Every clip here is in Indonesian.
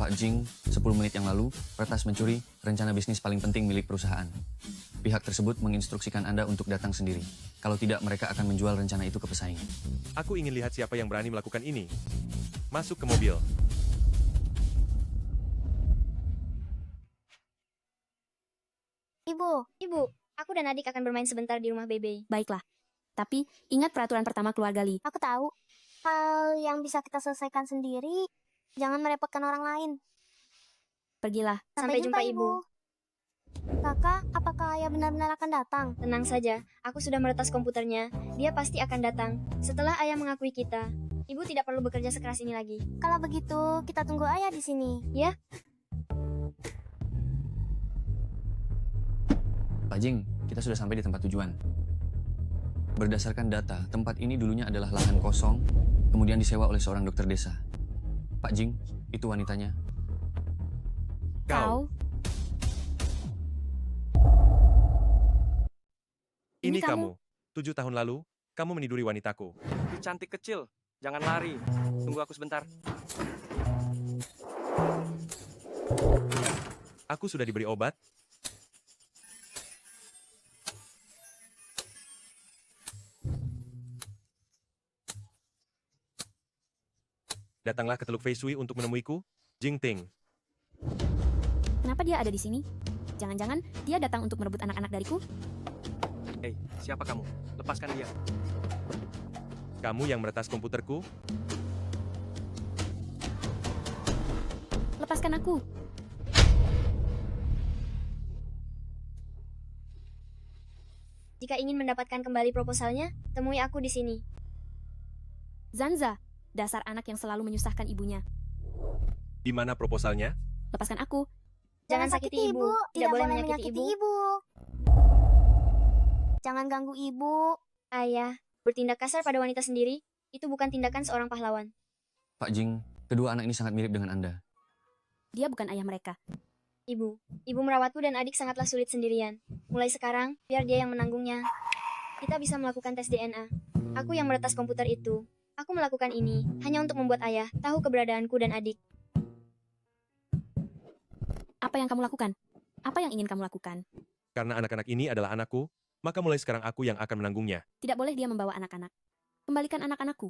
Pak Jing, 10 menit yang lalu, peretas mencuri rencana bisnis paling penting milik perusahaan. Pihak tersebut menginstruksikan Anda untuk datang sendiri. Kalau tidak, mereka akan menjual rencana itu ke pesaing. Aku ingin lihat siapa yang berani melakukan ini. Masuk ke mobil. Ibu, aku dan adik akan bermain sebentar di rumah Bebe. Baiklah. Tapi ingat peraturan pertama keluarga Li. Aku tahu. Hal yang bisa kita selesaikan sendiri, jangan merepotkan orang lain. Pergilah. Sampai jumpa, Ibu. Kakak, apakah ayah benar-benar akan datang? Tenang saja, aku sudah meretas komputernya. Dia pasti akan datang. Setelah ayah mengakui kita, Ibu tidak perlu bekerja sekeras ini lagi. Kalau begitu, kita tunggu ayah di sini. Ya? Pak Jing, kita sudah sampai di tempat tujuan. Berdasarkan data, tempat ini dulunya adalah lahan kosong, kemudian disewa oleh seorang dokter desa. Pak Jing, itu wanitanya. Kau. Ini kamu. 7 tahun lalu, kamu meniduri wanitaku. Si cantik kecil, jangan lari. Tunggu aku sebentar. Aku sudah diberi obat. Datanglah ke Teluk Fei Shui untuk menemuiku, Jing Ting. Kenapa dia ada di sini? Jangan-jangan dia datang untuk merebut anak-anak dariku? Hei, siapa kamu? Lepaskan dia. Kamu yang meretas komputerku? Lepaskan aku. Jika ingin mendapatkan kembali proposalnya, temui aku di sini. Zanza, dasar anak yang selalu menyusahkan ibunya. Di mana proposalnya? Lepaskan aku. Jangan sakiti Ibu. Tidak boleh menyakiti Ibu. Jangan ganggu ibu. Ayah, bertindak kasar pada wanita sendiri, itu bukan tindakan seorang pahlawan. Pak Jing, kedua anak ini sangat mirip dengan Anda. Dia bukan ayah mereka. Ibu merawatku dan adik sangatlah sulit sendirian. Mulai sekarang, biar dia yang menanggungnya. Kita bisa melakukan tes DNA. Aku yang meretas komputer itu. Aku melakukan ini hanya untuk membuat ayah tahu keberadaanku dan adik. Apa yang kamu lakukan? Apa yang ingin kamu lakukan? Karena anak-anak ini adalah anakku, maka mulai sekarang aku yang akan menanggungnya. Tidak boleh dia membawa anak-anak. Kembalikan anak-anakku.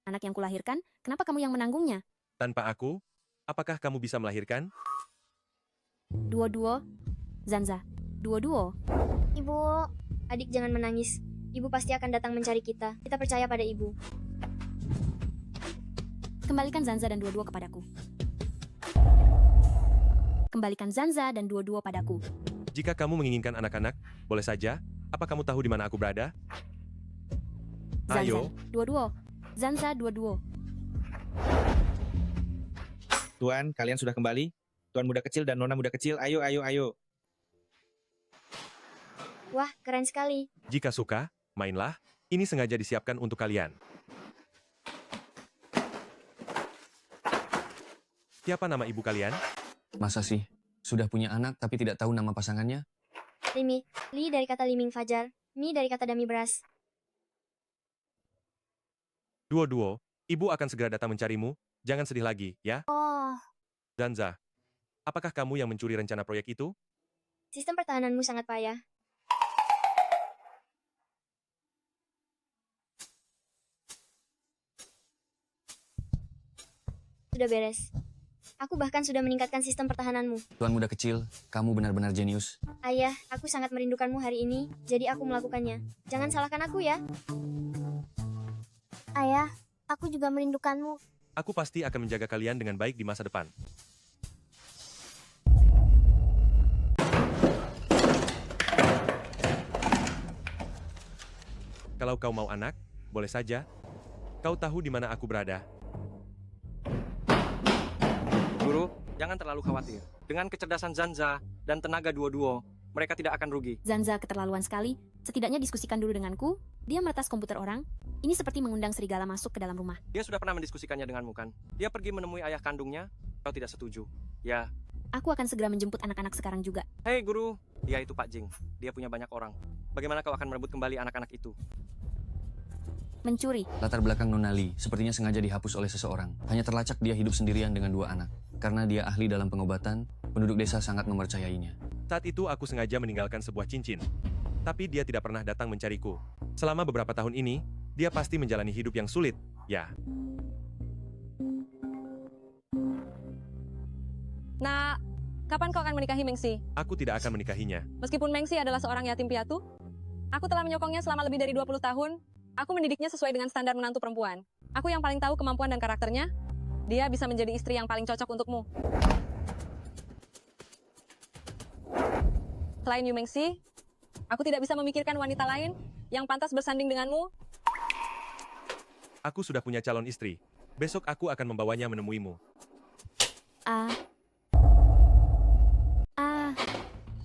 Anak yang kulahirkan, kenapa kamu yang menanggungnya? Tanpa aku, apakah kamu bisa melahirkan? Duo-duo. Zanza, duo-duo. Ibu, Adik jangan menangis. Ibu pasti akan datang mencari kita. Kita percaya pada Ibu. Kembalikan Zanza dan duo-duo kepadaku. Kembalikan Zanza dan duo-duo padaku. Jika kamu menginginkan anak-anak, boleh saja. Apa kamu tahu di mana aku berada? Zanza, Ayo. duo-duo. Zanza, duo-duo. Tuan, kalian sudah kembali? Tuan muda kecil dan nona muda kecil, ayo, ayo, ayo. Wah, keren sekali. Jika suka, mainlah. Ini sengaja disiapkan untuk kalian. Siapa nama ibu kalian? Masa sih? Sudah punya anak tapi tidak tahu nama pasangannya? Limi, Li dari kata liming fajar, Mi dari kata dami beras. Duo-duo, ibu akan segera datang mencarimu. Jangan sedih lagi, ya? oh, Zanza, apakah kamu yang mencuri rencana proyek itu? Sistem pertahananmu sangat payah. Sudah beres. Aku bahkan sudah meningkatkan sistem pertahananmu. Tuan muda kecil, kamu benar-benar jenius. Ayah, aku sangat merindukanmu hari ini, jadi aku melakukannya. Jangan salahkan aku ya. ayah, aku juga merindukanmu. Aku pasti akan menjaga kalian dengan baik di masa depan. Kalau kau mau anak, boleh saja. Kau tahu di mana aku berada. Guru, jangan terlalu khawatir. Dengan kecerdasan Zanza dan tenaga duo-duo, mereka tidak akan rugi. Zanza keterlaluan sekali. Setidaknya diskusikan dulu denganku. Dia meretas komputer orang. Ini seperti mengundang serigala masuk ke dalam rumah. Dia sudah pernah mendiskusikannya denganmu kan? Dia pergi menemui ayah kandungnya. Kau tidak setuju. Ya. Aku akan segera menjemput anak-anak sekarang juga. Hei guru, dia itu Pak Jing. Dia punya banyak orang. Bagaimana kau akan merebut kembali anak-anak itu? Mencuri. Latar belakang Nona Lee sepertinya sengaja dihapus oleh seseorang. Hanya terlacak dia hidup sendirian dengan 2 anak. Karena dia ahli dalam pengobatan, penduduk desa sangat mempercayainya. Saat itu aku sengaja meninggalkan sebuah cincin. Tapi dia tidak pernah datang mencariku. Selama beberapa tahun ini, dia pasti menjalani hidup yang sulit, ya. Nah, kapan kau akan menikahi Mengsi? Aku tidak akan menikahinya. Meskipun Mengsi adalah seorang yatim piatu, aku telah menyokongnya selama lebih dari 20 tahun. Aku mendidiknya sesuai dengan standar menantu perempuan. Aku yang paling tahu kemampuan dan karakternya. Dia bisa menjadi istri yang paling cocok untukmu. Selain Yu Mengsi, aku tidak bisa memikirkan wanita lain yang pantas bersanding denganmu. Aku sudah punya calon istri. Besok aku akan membawanya menemuimu.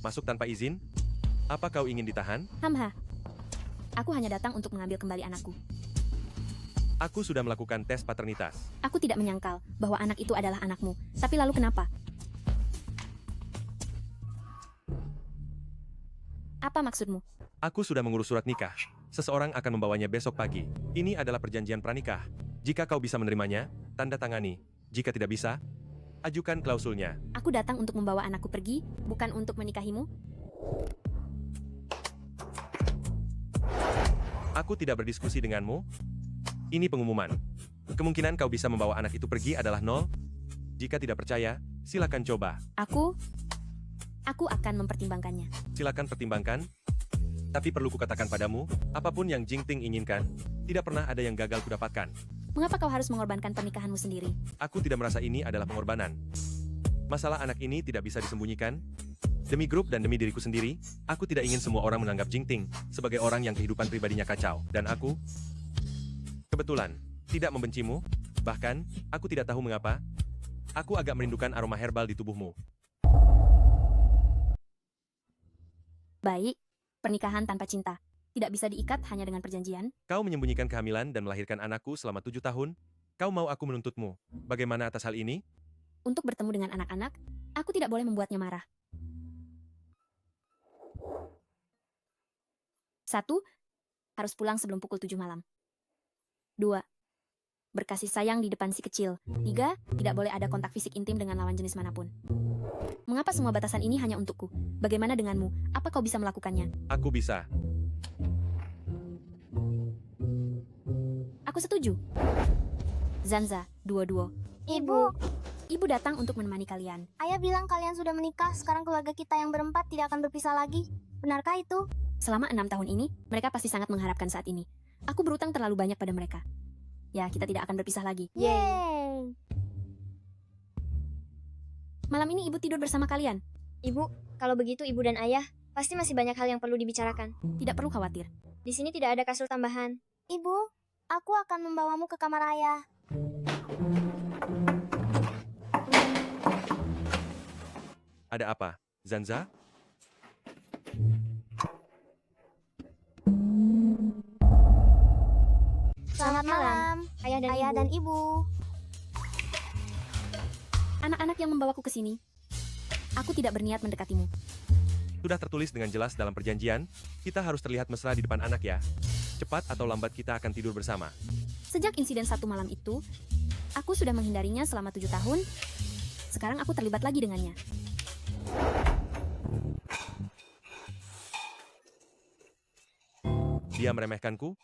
Masuk tanpa izin? Apa kau ingin ditahan? Hamha. Aku hanya datang untuk mengambil kembali anakku. Aku sudah melakukan tes paternitas. Aku tidak menyangkal bahwa anak itu adalah anakmu. Tapi lalu kenapa? Apa maksudmu? Aku sudah mengurus surat nikah. Seseorang akan membawanya besok pagi. Ini adalah perjanjian pranikah. Jika kau bisa menerimanya, tanda tangani. Jika tidak bisa, ajukan klausulnya. Aku datang untuk membawa anakku pergi, bukan untuk menikahimu. Aku tidak berdiskusi denganmu. Ini pengumuman. Kemungkinan kau bisa membawa anak itu pergi adalah 0. Jika tidak percaya, silakan coba. Aku akan mempertimbangkannya. Silakan pertimbangkan. Tapi perlu kukatakan padamu, apapun yang Jingting inginkan, tidak pernah ada yang gagal kudapatkan. Mengapa kau harus mengorbankan pernikahanmu sendiri? Aku tidak merasa ini adalah pengorbanan. Masalah anak ini tidak bisa disembunyikan. Demi grup dan demi diriku sendiri, aku tidak ingin semua orang menganggap Jingting sebagai orang yang kehidupan pribadinya kacau. Dan aku, kebetulan, tidak membencimu. Bahkan, aku tidak tahu mengapa. Aku agak merindukan aroma herbal di tubuhmu. Baik, pernikahan tanpa cinta. Tidak bisa diikat hanya dengan perjanjian. Kau menyembunyikan kehamilan dan melahirkan anakku selama 7 tahun. Kau mau aku menuntutmu. Bagaimana atas hal ini? Untuk bertemu dengan anak-anak, aku tidak boleh membuatnya marah. 1. Harus pulang sebelum pukul 7 malam. 2. Berkasih sayang di depan si kecil. 3. Tidak boleh ada kontak fisik intim dengan lawan jenis manapun. Mengapa semua batasan ini hanya untukku? Bagaimana denganmu? Apa kau bisa melakukannya? Aku bisa. Aku setuju. Zanza, Duo-Duo. Ibu datang untuk menemani kalian. Ayah bilang kalian sudah menikah, sekarang keluarga kita yang berempat tidak akan berpisah lagi. Benarkah itu? Selama 6 tahun ini, mereka pasti sangat mengharapkan saat ini. Aku berutang terlalu banyak pada mereka. Ya, kita tidak akan berpisah lagi. Yeay. Malam ini ibu tidur bersama kalian. Ibu, kalau begitu ibu dan ayah, pasti masih banyak hal yang perlu dibicarakan. Tidak perlu khawatir. Di sini tidak ada kasur tambahan. Ibu, aku akan membawamu ke kamar ayah. Ada apa, Zanza? Selamat malam, Ayah dan ayah ibu. dan ibu. Anak-anak yang membawaku ke sini. Aku tidak berniat mendekatimu. Sudah tertulis dengan jelas dalam perjanjian, kita harus terlihat mesra di depan anak ya. Cepat atau lambat kita akan tidur bersama. Sejak insiden 1 malam itu, aku sudah menghindarinya selama 7 tahun. Sekarang aku terlibat lagi dengannya. Dia meremehkanku?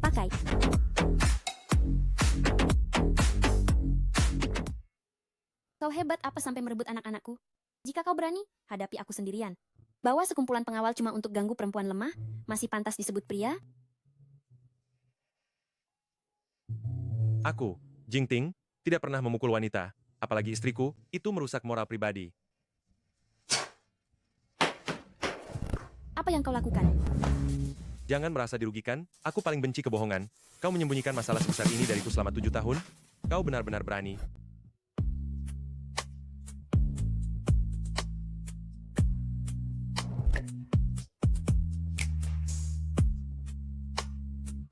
Pakai. Kau hebat apa sampai merebut anak-anakku? Jika kau berani, hadapi aku sendirian. Bawa sekumpulan pengawal cuma untuk ganggu perempuan lemah, masih pantas disebut pria? Aku, Jingting, tidak pernah memukul wanita. Apalagi istriku, itu merusak moral pribadi. Apa yang kau lakukan? Jangan merasa dirugikan, aku paling benci kebohongan. Kau menyembunyikan masalah sebesar ini dariku selama 7 tahun? Kau benar-benar berani.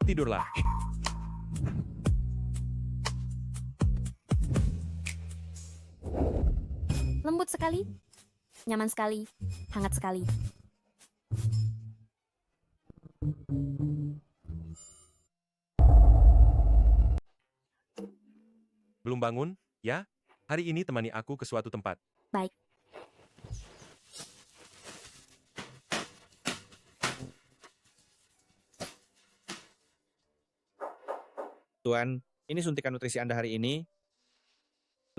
Tidurlah. Lembut sekali, nyaman sekali, hangat sekali. Belum bangun, ya? Hari ini temani aku ke suatu tempat. Baik. Tuan, ini suntikan nutrisi Anda hari ini.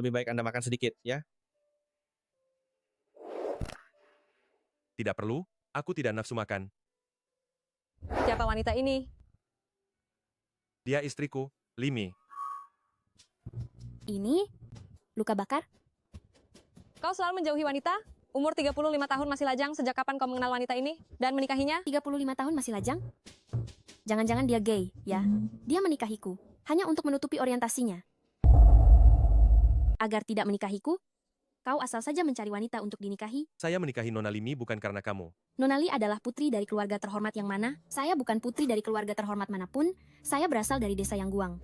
Lebih baik Anda makan sedikit, ya. Tidak perlu, aku tidak nafsu makan. Siapa wanita ini? Dia istriku, Limi. Ini luka bakar? Kau selalu menjauhi wanita? Umur 35 tahun masih lajang, sejak kapan kau mengenal wanita ini? Dan menikahinya? 35 tahun masih lajang? Jangan-jangan dia gay, ya? Dia menikahiku, hanya untuk menutupi orientasinya. Agar tidak menikahiku, kau asal saja mencari wanita untuk dinikahi. Saya menikahi Nona Limi bukan karena kamu. Nonali adalah putri dari keluarga terhormat yang mana? Saya bukan putri dari keluarga terhormat manapun, saya berasal dari desa yang guang.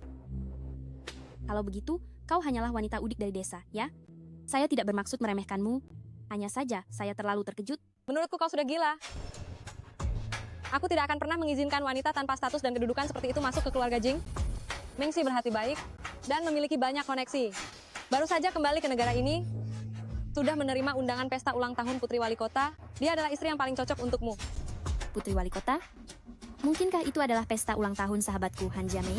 Kalau begitu, kau hanyalah wanita udik dari desa, ya? Saya tidak bermaksud meremehkanmu, hanya saja saya terlalu terkejut. Menurutku kau sudah gila. Aku tidak akan pernah mengizinkan wanita tanpa status dan kedudukan seperti itu masuk ke keluarga Jing. Mengsi berhati baik dan memiliki banyak koneksi. Baru saja kembali ke negara ini, sudah menerima undangan pesta ulang tahun Putri Wali Kota. Dia adalah istri yang paling cocok untukmu. Putri Wali Kota? Mungkinkah itu adalah pesta ulang tahun sahabatku Han Jiamei?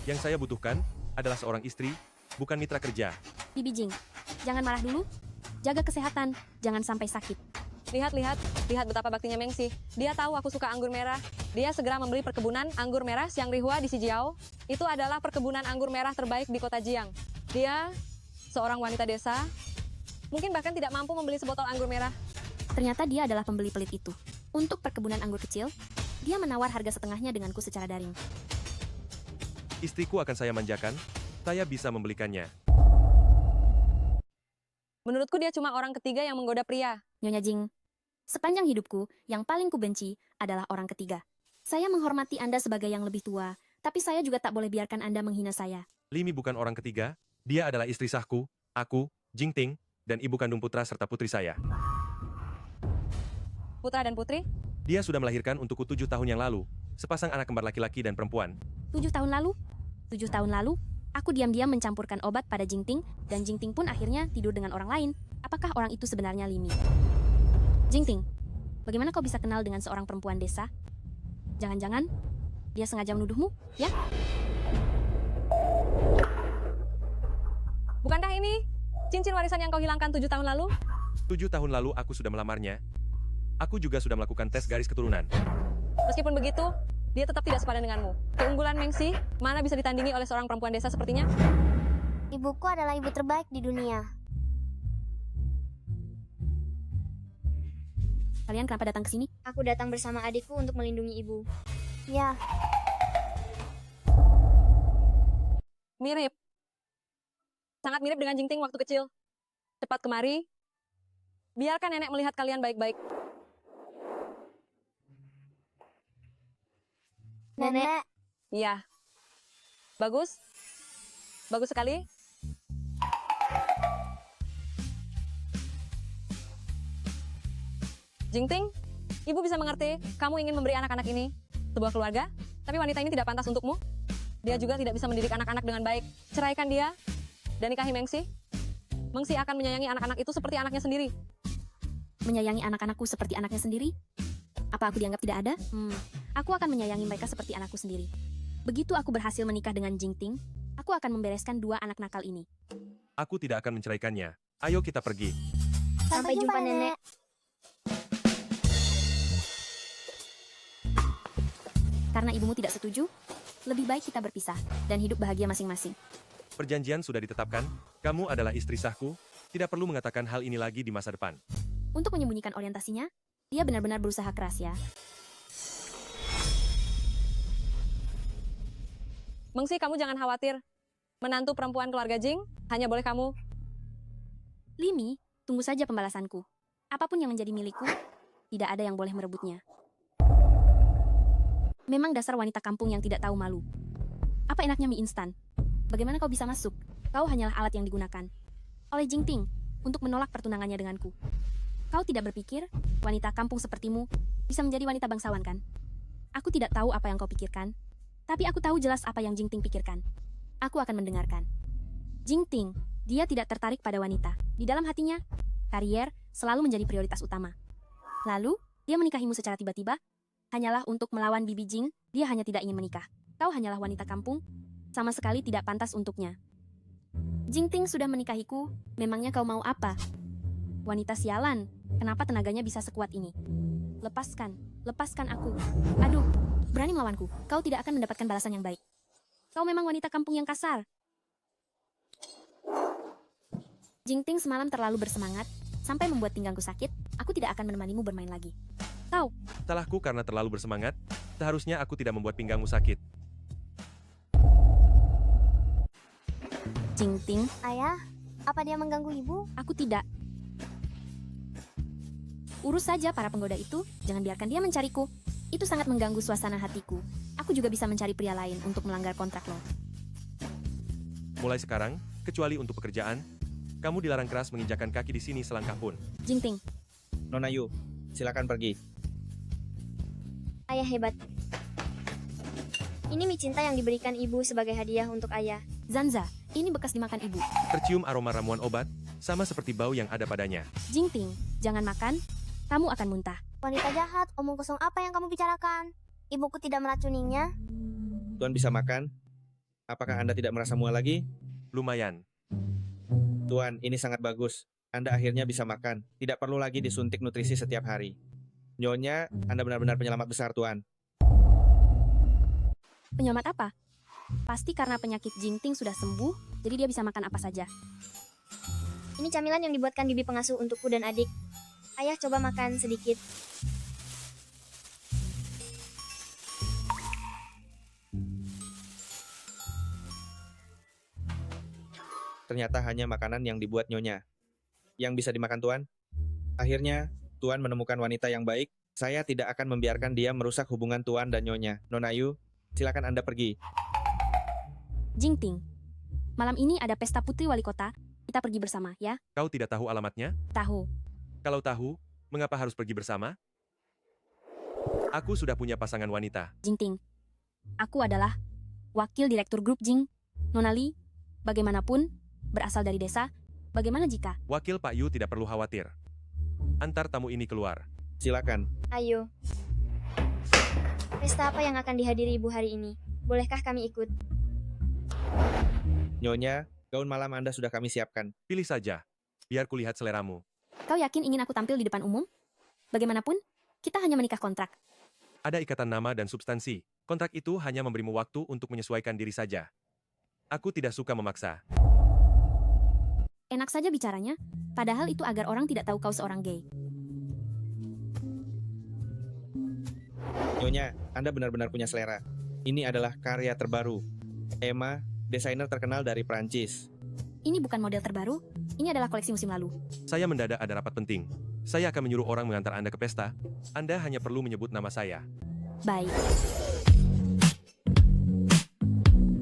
Yang saya butuhkan adalah seorang istri, bukan mitra kerja. Bibi Jing, jangan marah dulu. Jaga kesehatan, jangan sampai sakit. Lihat betapa baktinya Mengsi. Dia tahu aku suka anggur merah. Dia segera membeli perkebunan anggur merah Siang Rihua di Sijiao. Itu adalah perkebunan anggur merah terbaik di kota Jiang. Dia seorang wanita desa, mungkin bahkan tidak mampu membeli sebotol anggur merah. Ternyata dia adalah pembeli pelit itu. Untuk perkebunan anggur kecil, dia menawar harga setengahnya denganku secara daring. Istriku akan saya manjakan, saya bisa membelikannya. Menurutku dia cuma orang ketiga yang menggoda pria. Nyonya Jing, sepanjang hidupku, yang paling kubenci adalah orang ketiga. Saya menghormati Anda sebagai yang lebih tua, tapi saya juga tak boleh biarkan Anda menghina saya. Limi bukan orang ketiga, dia adalah istri sahku, aku, Jingting, dan ibu kandung putra serta putri saya. Putra dan putri? Dia sudah melahirkan untukku 7 tahun yang lalu, sepasang anak kembar laki-laki dan perempuan. 7 tahun lalu? 7 tahun lalu, aku diam-diam mencampurkan obat pada Jingting, dan Jingting pun akhirnya tidur dengan orang lain. Apakah orang itu sebenarnya Limi? Jingting, bagaimana kau bisa kenal dengan seorang perempuan desa? Jangan-jangan dia sengaja menuduhmu, ya? Bukankah ini cincin warisan yang kau hilangkan 7 tahun lalu? 7 tahun lalu aku sudah melamarnya. Aku juga sudah melakukan tes garis keturunan. Meskipun begitu, dia tetap tidak sepadan denganmu. Keunggulan Mengsi, mana bisa ditandingi oleh seorang perempuan desa sepertinya? Ibuku adalah ibu terbaik di dunia. Kalian kenapa datang ke sini? Aku datang bersama adikku untuk melindungi ibu. Ya, Mirip. Sangat mirip dengan Jingting waktu kecil. Cepat kemari. Biarkan nenek melihat kalian baik-baik. nenek. Iya. Bagus. Bagus sekali. Jingting, ibu bisa mengerti kamu ingin memberi anak-anak ini sebuah keluarga, tapi wanita ini tidak pantas untukmu. Dia juga tidak bisa mendidik anak-anak dengan baik. Ceraikan dia dan nikahi Mengsi. Mengsi akan menyayangi anak-anak itu seperti anaknya sendiri. Menyayangi anak-anakku seperti anaknya sendiri? Apa aku dianggap tidak ada? Aku akan menyayangi mereka seperti anakku sendiri. Begitu aku berhasil menikah dengan Jingting, aku akan membereskan 2 anak nakal ini. Aku tidak akan menceraikannya. Ayo kita pergi. Sampai jumpa, Nenek. Karena ibumu tidak setuju, lebih baik kita berpisah dan hidup bahagia masing-masing. Perjanjian sudah ditetapkan, kamu adalah istri sahku, tidak perlu mengatakan hal ini lagi di masa depan. Untuk menyembunyikan orientasinya, dia benar-benar berusaha keras ya. Mengsi, kamu jangan khawatir. Menantu perempuan keluarga Jing hanya boleh kamu. Limi, tunggu saja pembalasanku. Apapun yang menjadi milikku, tidak ada yang boleh merebutnya. Memang dasar wanita kampung yang tidak tahu malu. Apa enaknya mie instan? Bagaimana kau bisa masuk? Kau hanyalah alat yang digunakan oleh Jingting untuk menolak pertunangannya denganku. Kau tidak berpikir wanita kampung sepertimu bisa menjadi wanita bangsawan, kan? Aku tidak tahu apa yang kau pikirkan, tapi aku tahu jelas apa yang Jingting pikirkan. Aku akan mendengarkan. Jingting, dia tidak tertarik pada wanita. Di dalam hatinya, karier selalu menjadi prioritas utama. Lalu, dia menikahimu secara tiba-tiba, hanyalah untuk melawan Bibi Jing, dia hanya tidak ingin menikah. Kau hanyalah wanita kampung, sama sekali tidak pantas untuknya. Jingting sudah menikahiku, memangnya kau mau apa? Wanita sialan, kenapa tenaganya bisa sekuat ini? Lepaskan, lepaskan aku. Aduh, berani melawanku, kau tidak akan mendapatkan balasan yang baik. Kau memang wanita kampung yang kasar. Jingting semalam terlalu bersemangat, sampai membuat pinggangku sakit, aku tidak akan menemanimu bermain lagi. Kau, Salahku karena terlalu bersemangat, seharusnya aku tidak membuat pinggangmu sakit. Jingting, Ayah, apa dia mengganggu ibu? aku tidak. Urus saja para penggoda itu, jangan biarkan dia mencariku. Itu sangat mengganggu suasana hatiku. Aku juga bisa mencari pria lain untuk melanggar kontrak lo. Mulai sekarang, kecuali untuk pekerjaan, kamu dilarang keras menginjakan kaki di sini selangkah pun. Jingting, Nona Yu, silakan pergi. Ayah hebat. Ini mie cinta yang diberikan ibu sebagai hadiah untuk ayah. Zanza, ini bekas dimakan ibu. Tercium aroma ramuan obat, sama seperti bau yang ada padanya. Jingting, jangan makan, kamu akan muntah. Wanita jahat, omong kosong apa yang kamu bicarakan? Ibuku tidak meracuninya. Tuan bisa makan? Apakah Anda tidak merasa mual lagi? Lumayan. Tuan, ini sangat bagus. Anda akhirnya bisa makan. Tidak perlu lagi disuntik nutrisi setiap hari. Nyonya, Anda benar-benar penyelamat besar, Tuan. Penyelamat apa? Pasti karena penyakit Jingting sudah sembuh, jadi dia bisa makan apa saja. Ini camilan yang dibuatkan bibi pengasuh untukku dan adik. Ayah coba makan sedikit. Ternyata hanya makanan yang dibuat Nyonya. Yang bisa dimakan Tuan? Akhirnya, Tuan menemukan wanita yang baik. Saya tidak akan membiarkan dia merusak hubungan Tuan dan Nyonya. Nona Yu, silakan Anda pergi. Jingting, malam ini ada pesta putri wali kota, kita pergi bersama, ya? Kau tidak tahu alamatnya? Tahu. Kalau tahu, mengapa harus pergi bersama? Aku sudah punya pasangan wanita. Jingting, aku adalah wakil direktur grup Jing. Nona Li, bagaimanapun, berasal dari desa, bagaimana jika? Wakil Pak Yu tidak perlu khawatir. Antar tamu ini keluar. Silakan. Ayo. Pesta apa yang akan dihadiri ibu hari ini? Bolehkah kami ikut? Nyonya, gaun malam Anda sudah kami siapkan. Pilih saja. Biar kulihat seleramu. Kau yakin ingin aku tampil di depan umum? Bagaimanapun, kita hanya menikah kontrak. Ada ikatan nama dan substansi. Kontrak itu hanya memberimu waktu untuk menyesuaikan diri saja. Aku tidak suka memaksa. Enak saja bicaranya, padahal itu agar orang tidak tahu kau seorang gay. Nyonya, Anda benar-benar punya selera. Ini adalah karya terbaru. Emma, desainer terkenal dari Prancis. Ini bukan model terbaru, ini adalah koleksi musim lalu. Saya mendadak ada rapat penting. Saya akan menyuruh orang mengantar Anda ke pesta. Anda hanya perlu menyebut nama saya. Baik.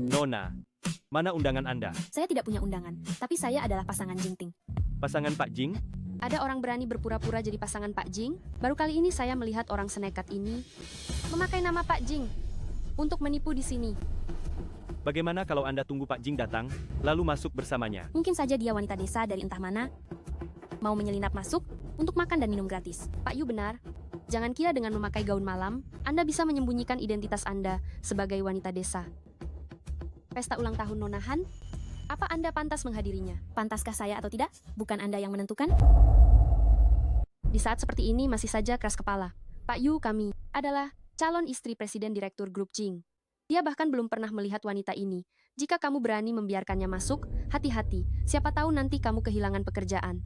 Nona, mana undangan Anda? Saya tidak punya undangan, tapi saya adalah pasangan Jingting. Pasangan Pak Jing? Ada orang berani berpura-pura jadi pasangan Pak Jing? Baru kali ini saya melihat orang senekat ini memakai nama Pak Jing untuk menipu di sini. Bagaimana kalau Anda tunggu Pak Jing datang, lalu masuk bersamanya? Mungkin saja dia wanita desa dari entah mana, mau menyelinap masuk untuk makan dan minum gratis. Pak Yu benar. Jangan kira dengan memakai gaun malam, Anda bisa menyembunyikan identitas Anda sebagai wanita desa. Pesta ulang tahun Nona Han, apa Anda pantas menghadirinya? Pantaskah saya atau tidak? Bukan Anda yang menentukan? Di saat seperti ini masih saja keras kepala. Pak Yu kami adalah calon istri Presiden Direktur Grup Jing. Dia bahkan belum pernah melihat wanita ini. Jika kamu berani membiarkannya masuk, hati-hati. Siapa tahu nanti kamu kehilangan pekerjaan.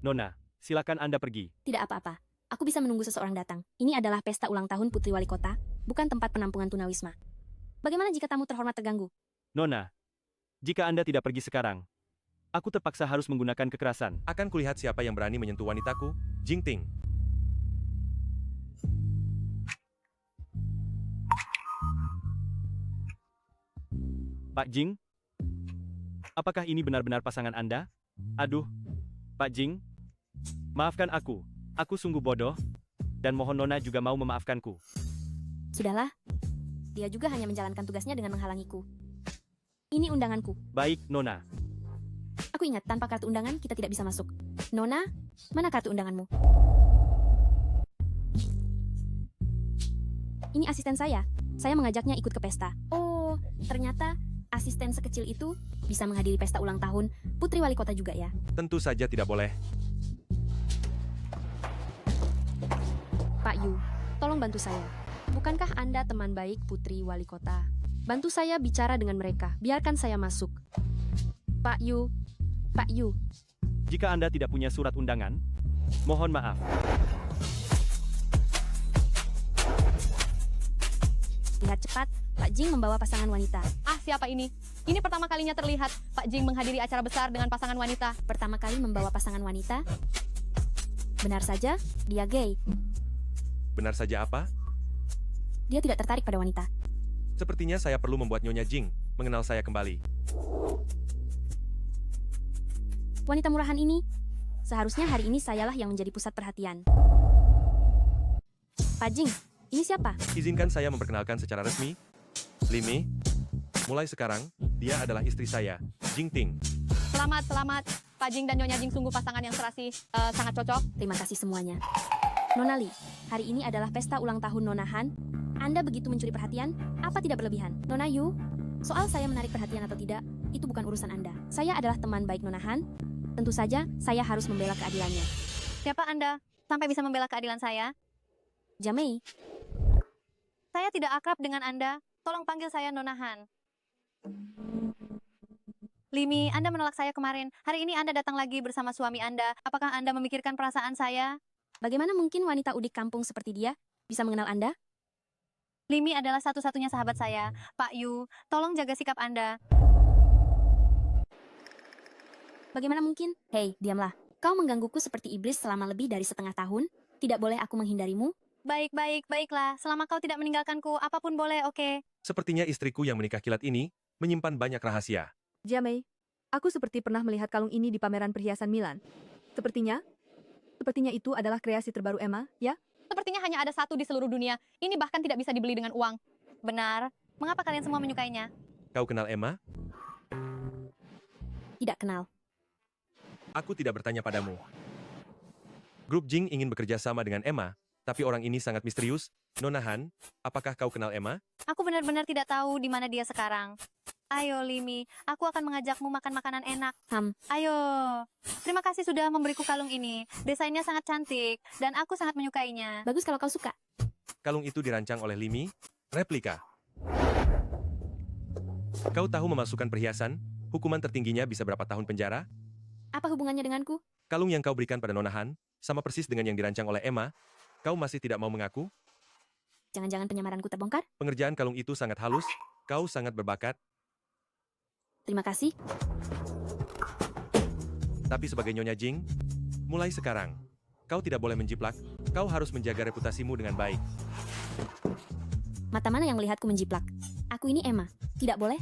Nona, silakan Anda pergi. Tidak apa-apa. Aku bisa menunggu seseorang datang. Ini adalah pesta ulang tahun Putri Wali Kota, bukan tempat penampungan tunawisma. Bagaimana jika tamu terhormat terganggu? Nona, jika Anda tidak pergi sekarang, aku terpaksa harus menggunakan kekerasan. Akan kulihat siapa yang berani menyentuh wanitaku, Jingting. Pak Jing? Apakah ini benar-benar pasangan Anda? Aduh, Pak Jing? Maafkan aku. Aku sungguh bodoh, dan mohon Nona juga mau memaafkanku. Sudahlah. Dia juga hanya menjalankan tugasnya dengan menghalangiku. Ini undanganku. Baik, Nona. Aku ingat, tanpa kartu undangan kita tidak bisa masuk. Nona, mana kartu undanganmu? Ini asisten saya. Saya mengajaknya ikut ke pesta. Oh, ternyata asisten sekecil itu bisa menghadiri pesta ulang tahun Putri Wali Kota juga ya. Tentu saja tidak boleh. Pak Yu, tolong bantu saya. Bukankah Anda teman baik Putri Wali Kota? Bantu saya bicara dengan mereka. Biarkan saya masuk. Pak Yu, Pak Yu. Jika Anda tidak punya surat undangan, mohon maaf. Lihat cepat, Pak Jing membawa pasangan wanita. Ah, siapa ini? Ini pertama kalinya terlihat Pak Jing menghadiri acara besar dengan pasangan wanita. Pertama kali membawa pasangan wanita. Benar saja, dia gay. Benar saja apa? Dia tidak tertarik pada wanita. Sepertinya saya perlu membuat Nyonya Jing mengenal saya kembali. Wanita murahan ini, seharusnya hari ini sayalah yang menjadi pusat perhatian. Pak Jing, ini siapa? Izinkan saya memperkenalkan secara resmi. Limi, mulai sekarang, dia adalah istri saya, Jing Ting. Selamat, selamat. Pak Jing dan Nyonya Jing sungguh pasangan yang serasi. Sangat cocok. Terima kasih semuanya. Nona Li, hari ini adalah pesta ulang tahun Nona Han. Anda begitu mencuri perhatian? Apa tidak berlebihan? Nona Yu, soal saya menarik perhatian atau tidak, itu bukan urusan Anda. Saya adalah teman baik Nona Han. Tentu saja, saya harus membela keadilannya. Siapa Anda? Sampai bisa membela keadilan saya? Jamei, Saya tidak akrab dengan Anda. Tolong panggil saya Nona Han. Limi, Anda menolak saya kemarin. Hari ini Anda datang lagi bersama suami Anda. Apakah Anda memikirkan perasaan saya? bagaimana mungkin wanita udik kampung seperti dia bisa mengenal Anda? Limi adalah satu-satunya sahabat saya. Pak Yu, tolong jaga sikap Anda. Bagaimana mungkin? Hei, diamlah. Kau menggangguku seperti iblis selama lebih dari setengah tahun. Tidak boleh aku menghindarimu. Baiklah. Selama kau tidak meninggalkanku, apapun boleh, oke? Sepertinya istriku yang menikah kilat ini menyimpan banyak rahasia. Jamei, aku seperti pernah melihat kalung ini di pameran perhiasan Milan. Sepertinya itu adalah kreasi terbaru Emma, ya? Sepertinya hanya ada satu di seluruh dunia. Ini bahkan tidak bisa dibeli dengan uang. Benar. Mengapa kalian semua menyukainya? Kau kenal Emma? Tidak kenal. Aku tidak bertanya padamu. Grup Jing ingin bekerja sama dengan Emma, tapi orang ini sangat misterius. Nona Han, apakah kau kenal Emma? Aku benar-benar tidak tahu di mana dia sekarang. Ayo, Limi. Aku akan mengajakmu makan makanan enak. Ayo. Terima kasih sudah memberiku kalung ini. Desainnya sangat cantik, dan aku sangat menyukainya. Bagus kalau kau suka. Kalung itu dirancang oleh Limi, replika. Kau tahu memasukkan perhiasan, hukuman tertingginya bisa berapa tahun penjara? Apa hubungannya denganku? Kalung yang kau berikan pada Nona Han, sama persis dengan yang dirancang oleh Emma. Kau masih tidak mau mengaku? Jangan-jangan penyamaranku terbongkar? Pengerjaan kalung itu sangat halus, kau sangat berbakat, Terima kasih. tapi sebagai Nyonya Jing, mulai sekarang, kau tidak boleh menjiplak, kau harus menjaga reputasimu dengan baik. Mata mana yang melihatku menjiplak? Aku ini Emma. Tidak boleh?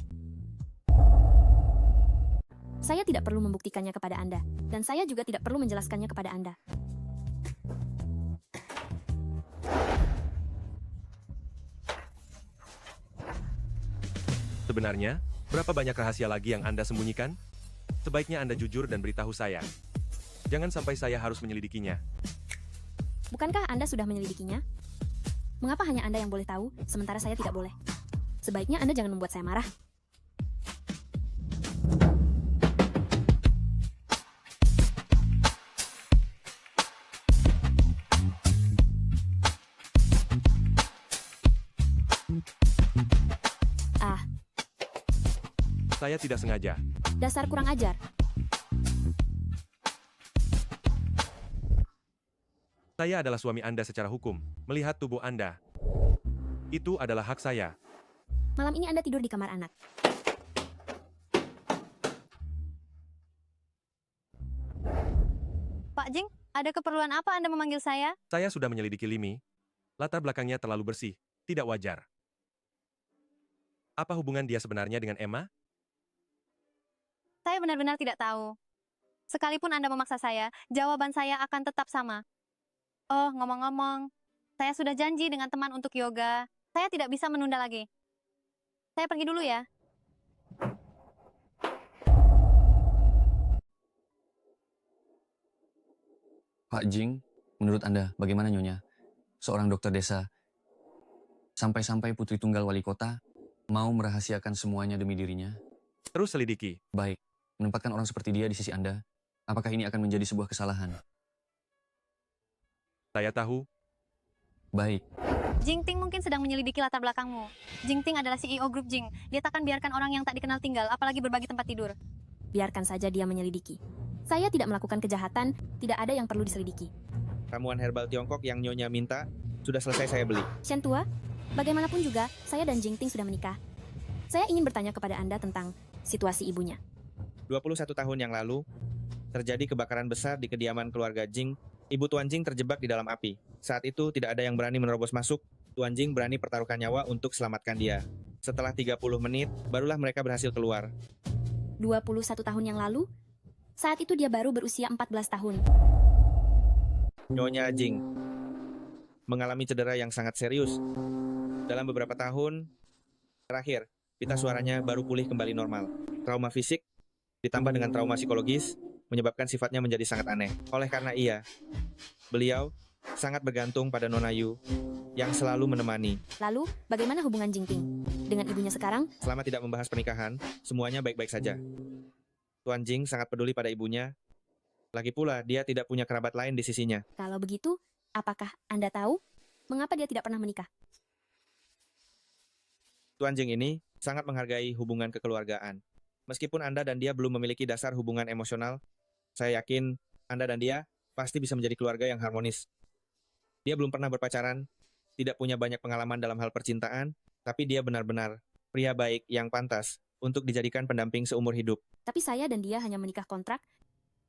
Saya tidak perlu membuktikannya kepada Anda. Dan saya juga tidak perlu menjelaskannya kepada Anda. Sebenarnya, berapa banyak rahasia lagi yang Anda sembunyikan? Sebaiknya Anda jujur dan beritahu saya. Jangan sampai saya harus menyelidikinya. Bukankah Anda sudah menyelidikinya? Mengapa hanya Anda yang boleh tahu, sementara saya tidak boleh? Sebaiknya Anda jangan membuat saya marah. Saya tidak sengaja. Dasar kurang ajar. Saya adalah suami Anda secara hukum. Melihat tubuh Anda, itu adalah hak saya. Malam ini Anda tidur di kamar anak. Pak Jing, ada keperluan apa Anda memanggil saya? Saya sudah menyelidiki Limi. Latar belakangnya terlalu bersih, tidak wajar. Apa hubungan dia sebenarnya dengan Emma? Saya benar-benar tidak tahu. Sekalipun Anda memaksa saya, jawaban saya akan tetap sama. Oh, ngomong-ngomong, saya sudah janji dengan teman untuk yoga. Saya tidak bisa menunda lagi. Saya pergi dulu ya. Pak Jing, menurut Anda bagaimana Nyonya? Seorang dokter desa, sampai-sampai putri tunggal wali kota, mau merahasiakan semuanya demi dirinya? Terus selidiki. Baik, menempatkan orang seperti dia di sisi Anda, apakah ini akan menjadi sebuah kesalahan? Saya tahu. Baik, Jingting mungkin sedang menyelidiki latar belakangmu. Jingting adalah CEO grup Jing. Dia takkan biarkan orang yang tak dikenal tinggal, apalagi berbagi tempat tidur. Biarkan saja dia menyelidiki. Saya tidak melakukan kejahatan, tidak ada yang perlu diselidiki. Ramuan herbal Tiongkok yang Nyonya minta sudah selesai saya beli. Shen Tua, bagaimanapun juga, saya dan Jingting sudah menikah. Saya ingin bertanya kepada Anda tentang situasi ibunya. 21 tahun yang lalu, terjadi kebakaran besar di kediaman keluarga Jing. Ibu Tuan Jing terjebak di dalam api. Saat itu tidak ada yang berani menerobos masuk. Tuan Jing berani pertaruhkan nyawa untuk selamatkan dia. Setelah 30 menit, barulah mereka berhasil keluar. 21 tahun yang lalu, saat itu dia baru berusia 14 tahun. Nyonya Jing mengalami cedera yang sangat serius. Dalam beberapa tahun terakhir, pita suaranya baru pulih kembali normal. Trauma fisik ditambah dengan trauma psikologis menyebabkan sifatnya menjadi sangat aneh. Oleh karena beliau sangat bergantung pada Nona Yu yang selalu menemani. Lalu, bagaimana hubungan Jingting dengan ibunya sekarang? Selama tidak membahas pernikahan, semuanya baik-baik saja. Tuan Jing sangat peduli pada ibunya. Lagi pula, dia tidak punya kerabat lain di sisinya. Kalau begitu, apakah Anda tahu mengapa dia tidak pernah menikah? Tuan Jing ini sangat menghargai hubungan kekeluargaan. Meskipun Anda dan dia belum memiliki dasar hubungan emosional, saya yakin Anda dan dia pasti bisa menjadi keluarga yang harmonis. Dia belum pernah berpacaran, tidak punya banyak pengalaman dalam hal percintaan, tapi dia benar-benar pria baik yang pantas untuk dijadikan pendamping seumur hidup. Tapi saya dan dia hanya menikah kontrak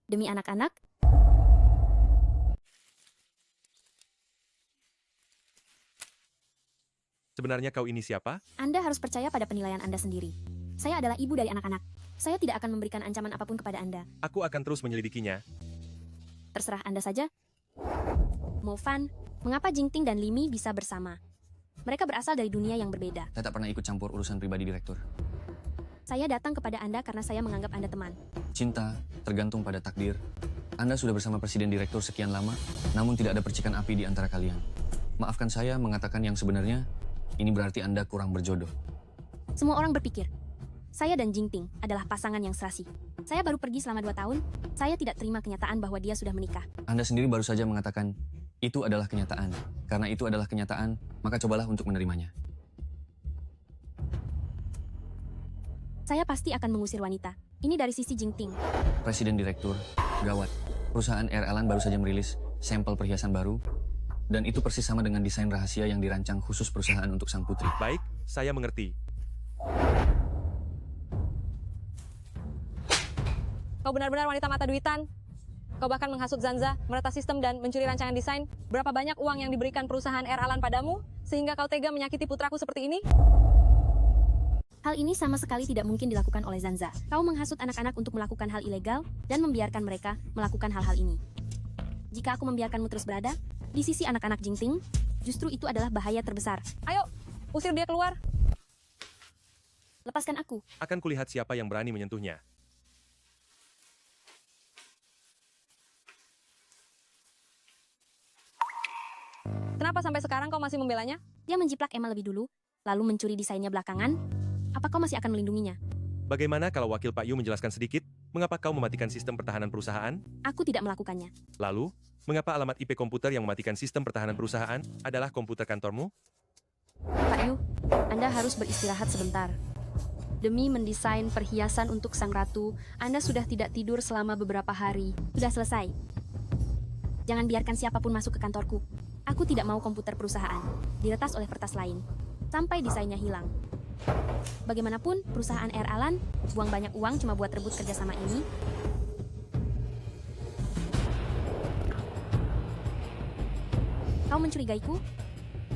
demi anak-anak. Sebenarnya kau ini siapa? Anda harus percaya pada penilaian Anda sendiri. Saya adalah ibu dari anak-anak. Saya tidak akan memberikan ancaman apapun kepada Anda. Aku akan terus menyelidikinya. Terserah Anda saja. Mo Fan, mengapa Jingting dan Limi bisa bersama? Mereka berasal dari dunia yang berbeda. saya tak pernah ikut campur urusan pribadi direktur. Saya datang kepada Anda karena saya menganggap Anda teman. Cinta tergantung pada takdir. Anda sudah bersama presiden direktur sekian lama, namun tidak ada percikan api di antara kalian. Maafkan saya mengatakan yang sebenarnya, ini berarti Anda kurang berjodoh. Semua orang berpikir, saya dan Jingting adalah pasangan yang serasi. Saya baru pergi selama 2 tahun, saya tidak terima kenyataan bahwa dia sudah menikah. Anda sendiri baru saja mengatakan, itu adalah kenyataan. Karena itu adalah kenyataan, maka cobalah untuk menerimanya. Saya pasti akan mengusir wanita. Ini dari sisi Jingting. Presiden direktur, gawat. Perusahaan Air Alan baru saja merilis sampel perhiasan baru, dan itu persis sama dengan desain rahasia yang dirancang khusus perusahaan untuk sang putri. Baik, saya mengerti. Kau benar-benar wanita mata duitan. Kau bahkan menghasut Zanza, meretas sistem dan mencuri rancangan desain. Berapa banyak uang yang diberikan perusahaan Air Alan padamu, sehingga kau tega menyakiti putraku seperti ini? Hal ini sama sekali tidak mungkin dilakukan oleh Zanza. Kau menghasut anak-anak untuk melakukan hal ilegal dan membiarkan mereka melakukan hal-hal ini. Jika aku membiarkanmu terus berada di sisi anak-anak Jingting, justru itu adalah bahaya terbesar. Ayo, usir dia keluar. Lepaskan aku. Akan kulihat siapa yang berani menyentuhnya. Kenapa sampai sekarang kau masih membelanya? Dia menjiplak Emma lebih dulu, lalu mencuri desainnya belakangan. Apa kau masih akan melindunginya? Bagaimana kalau wakil Pak Yu menjelaskan sedikit, mengapa kau mematikan sistem pertahanan perusahaan? Aku tidak melakukannya. Lalu, mengapa alamat IP komputer yang mematikan sistem pertahanan perusahaan adalah komputer kantormu? Pak Yu, Anda harus beristirahat sebentar. Demi mendesain perhiasan untuk sang ratu, Anda sudah tidak tidur selama beberapa hari. Sudah selesai. Jangan biarkan siapapun masuk ke kantorku. Aku tidak mau komputer perusahaan diretas oleh kertas lain, sampai desainnya hilang. Bagaimanapun, perusahaan Air Alan buang banyak uang cuma buat rebut kerjasama ini. Kau mencurigaiku?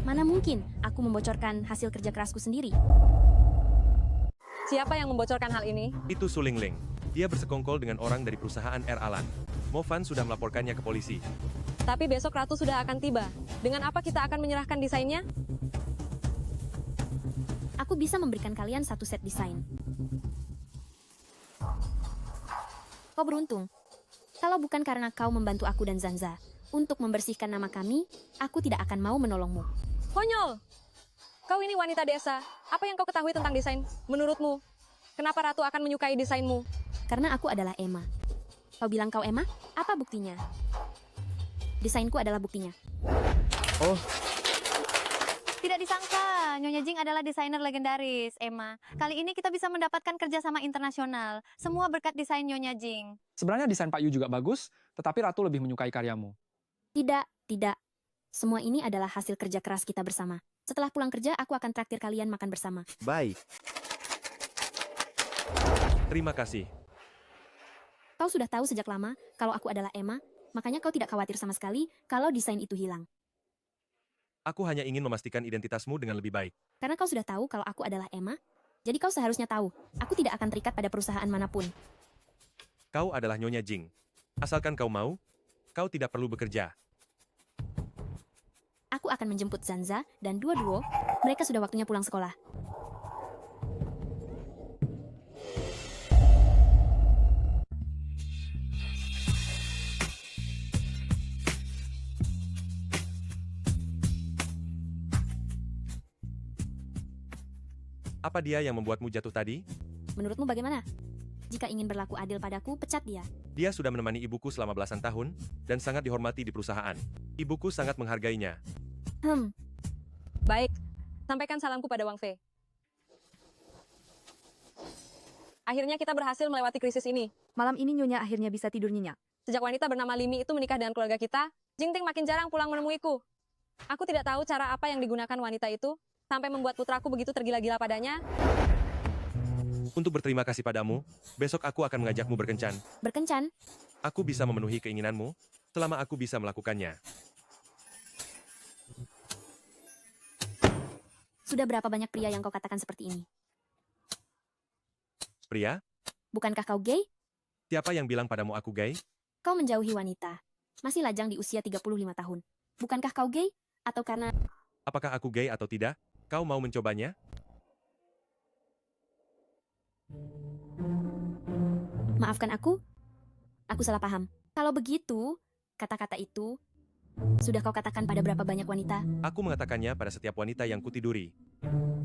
Mana mungkin aku membocorkan hasil kerja kerasku sendiri? Siapa yang membocorkan hal ini? Itu Su Lingling. Dia bersekongkol dengan orang dari perusahaan Air Alan. Mo Fan sudah melaporkannya ke polisi. Tapi besok Ratu sudah akan tiba. Dengan apa kita akan menyerahkan desainnya? Aku bisa memberikan kalian satu set desain. Kau beruntung. Kalau bukan karena kau membantu aku dan Zanza, Untuk membersihkan nama kami, aku tidak akan mau menolongmu. Konyol! Kau ini wanita desa. Apa yang kau ketahui tentang desain? Menurutmu, kenapa Ratu akan menyukai desainmu? Karena aku adalah Emma. Kau bilang kau Emma? Apa buktinya? Desainku adalah buktinya. Oh, Tidak disangka, Nyonya Jing adalah desainer legendaris, Emma. Kali ini kita bisa mendapatkan kerjasama internasional. Semua berkat desain Nyonya Jing. Sebenarnya desain Pak Yu juga bagus, tetapi Ratu lebih menyukai karyamu. Tidak. Semua ini adalah hasil kerja keras kita bersama. Setelah pulang kerja, aku akan traktir kalian makan bersama. baik. Terima kasih. Kau sudah tahu sejak lama kalau aku adalah Emma, makanya kau tidak khawatir sama sekali kalau desain itu hilang. Aku hanya ingin memastikan identitasmu dengan lebih baik. Karena kau sudah tahu kalau aku adalah Emma, jadi kau seharusnya tahu, aku tidak akan terikat pada perusahaan manapun. Kau adalah Nyonya Jing. Asalkan kau mau, kau tidak perlu bekerja. Aku akan menjemput Zanza dan Duo-Duo, mereka sudah waktunya pulang sekolah. Apa dia yang membuatmu jatuh tadi? Menurutmu bagaimana? Jika ingin berlaku adil padaku, pecat dia. Dia sudah menemani ibuku selama belasan tahun, dan sangat dihormati di perusahaan. Ibuku sangat menghargainya. Baik, sampaikan salamku pada Wang Fei. Akhirnya kita berhasil melewati krisis ini. Malam ini Nyonya akhirnya bisa tidur nyenyak. Sejak wanita bernama Limi itu menikah dengan keluarga kita, Jingting makin jarang pulang menemuiku. Aku tidak tahu cara apa yang digunakan wanita itu, sampai membuat putraku begitu tergila-gila padanya. Untuk berterima kasih padamu, besok aku akan mengajakmu berkencan. Berkencan? Aku bisa memenuhi keinginanmu, selama aku bisa melakukannya. Sudah berapa banyak pria yang kau katakan seperti ini? Pria? Bukankah kau gay? Siapa yang bilang padamu aku gay? Kau menjauhi wanita. Masih lajang di usia 35 tahun. Bukankah kau gay? Atau karena... Apakah aku gay atau tidak? Kau mau mencobanya? Maafkan aku. Aku salah paham. Kalau begitu, kata-kata itu sudah kau katakan pada berapa banyak wanita? Aku mengatakannya pada setiap wanita yang kutiduri.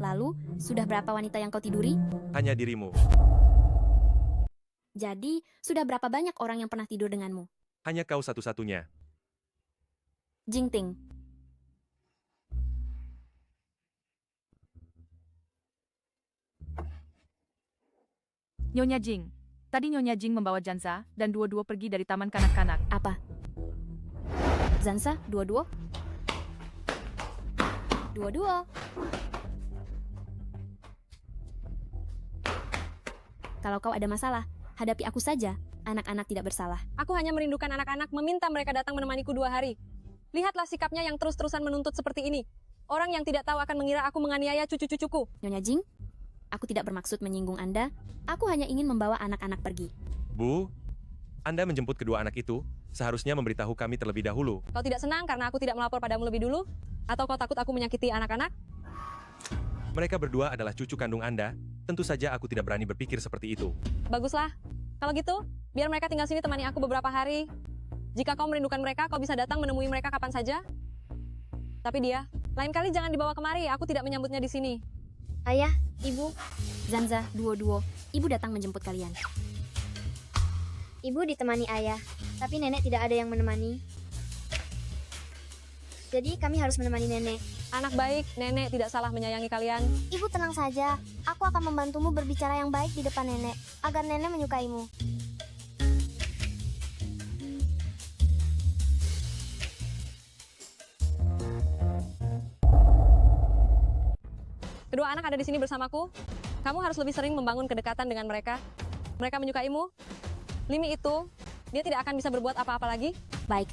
Lalu, sudah berapa wanita yang kau tiduri? Hanya dirimu. Jadi, sudah berapa banyak orang yang pernah tidur denganmu? Hanya kau satu-satunya. Jingting. Nyonya Jing. Tadi Nyonya Jing membawa Zanza dan Duo-Duo pergi dari taman kanak-kanak. Apa? Zanza, Duo-Duo? Duo-Duo. Kalau kau ada masalah, hadapi aku saja. Anak-anak tidak bersalah. Aku hanya merindukan anak-anak, meminta mereka datang menemaniku 2 hari. Lihatlah sikapnya yang terus-terusan menuntut seperti ini. Orang yang tidak tahu akan mengira aku menganiaya cucu-cucuku. Nyonya Jing, aku tidak bermaksud menyinggung Anda. Aku hanya ingin membawa anak-anak pergi. Bu, Anda menjemput kedua anak itu, seharusnya memberitahu kami terlebih dahulu. Kau tidak senang karena aku tidak melapor padamu lebih dulu? Atau kau takut aku menyakiti anak-anak? Mereka berdua adalah cucu kandung Anda, tentu saja aku tidak berani berpikir seperti itu. Baguslah. Kalau gitu, biar mereka tinggal sini temani aku beberapa hari. Jika kau merindukan mereka, kau bisa datang menemui mereka kapan saja. Tapi dia, lain kali jangan dibawa kemari, aku tidak menyambutnya di sini. Ayah, Ibu. Zanza, Duo-Duo, Ibu datang menjemput kalian. Ibu ditemani ayah, tapi nenek tidak ada yang menemani. Jadi kami harus menemani nenek. Anak baik, nenek tidak salah menyayangi kalian. Ibu tenang saja, aku akan membantumu berbicara yang baik di depan nenek, agar nenek menyukaimu. Kedua anak ada di sini bersamaku. Kamu harus lebih sering membangun kedekatan dengan mereka. Mereka menyukaimu. Limi itu, dia tidak akan bisa berbuat apa-apa lagi. Baik.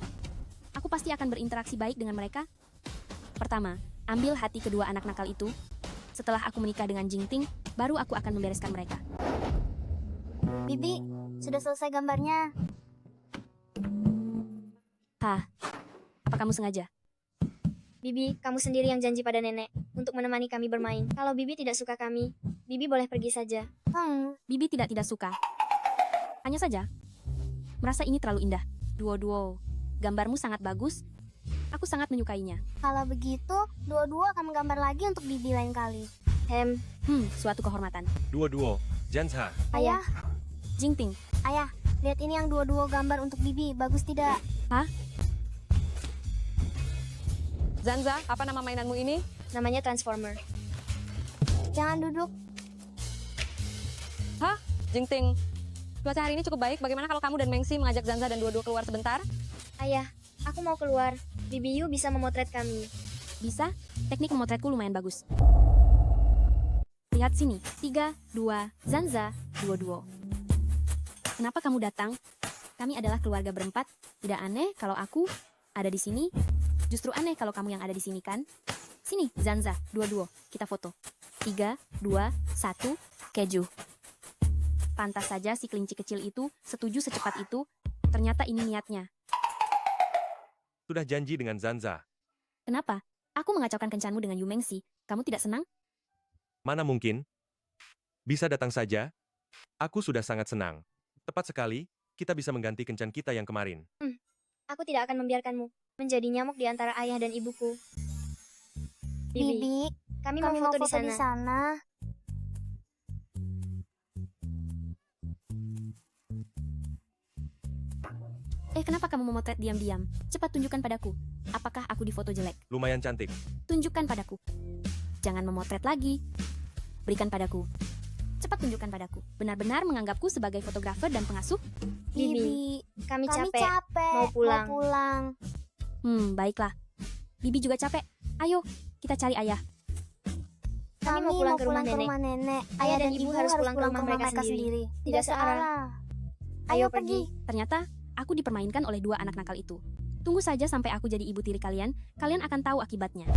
Aku pasti akan berinteraksi baik dengan mereka. Pertama, ambil hati kedua anak nakal itu. Setelah aku menikah dengan Jingting, baru aku akan membereskan mereka. Bibi, sudah selesai gambarnya. Hah? Apa kamu sengaja? Bibi, kamu sendiri yang janji pada nenek untuk menemani kami bermain. Kalau Bibi tidak suka kami, Bibi boleh pergi saja. Bibi tidak suka. Hanya saja, merasa ini terlalu indah. Duo-duo. gambarmu sangat bagus. Aku sangat menyukainya. Kalau begitu, dua-dua akan menggambar lagi untuk Bibi lain kali. Suatu kehormatan. Duo-duo, Janza. Ayah, Jingting. ayah, lihat ini yang dua-dua gambar untuk Bibi. Bagus tidak? Hah? Zanza, apa nama mainanmu ini? Namanya Transformer. Jangan duduk. Hah? Jingting. Cuaca hari ini cukup baik. Bagaimana kalau kamu dan Mengsi mengajak Zanza dan dua-dua keluar sebentar? Ayah, aku mau keluar. Bibi Yu bisa memotret kami. Bisa? Teknik memotretku lumayan bagus. Lihat sini. 3, 2, Zanza, 2-2. Kenapa kamu datang? Kami adalah keluarga berempat. Tidak aneh kalau aku ada di sini. Justru aneh kalau kamu yang ada di sini, kan? Sini, Zanza, 2-2. Kita foto. 3, 2, 1, keju. Pantas saja si kelinci kecil itu setuju secepat itu. Ternyata ini niatnya. Sudah janji dengan Zanza. Kenapa? Aku mengacaukan kencanmu dengan Yu Mengsi. Kamu tidak senang? Mana mungkin? Bisa datang saja. Aku sudah sangat senang. Tepat sekali, kita bisa mengganti kencan kita yang kemarin. Aku tidak akan membiarkanmu menjadi nyamuk di antara ayah dan ibuku. Bibi, kami mau foto di sana. sana. Kenapa kamu memotret diam-diam? Cepat tunjukkan padaku. Apakah aku di foto jelek? Lumayan cantik. Tunjukkan padaku. Jangan memotret lagi. Berikan padaku. Cepat tunjukkan padaku. Benar-benar menganggapku sebagai fotografer dan pengasuh? Bibi, kami capek. Mau pulang. Baiklah. Bibi juga capek. Ayo, kita cari ayah. Kami mau pulang ke rumah nenek. Ayah dan ibu harus pulang ke rumah mereka sendiri. Tidak searah. Ayo pergi. Ternyata, aku dipermainkan oleh dua anak nakal itu. Tunggu saja sampai aku jadi ibu tiri kalian. Kalian akan tahu akibatnya.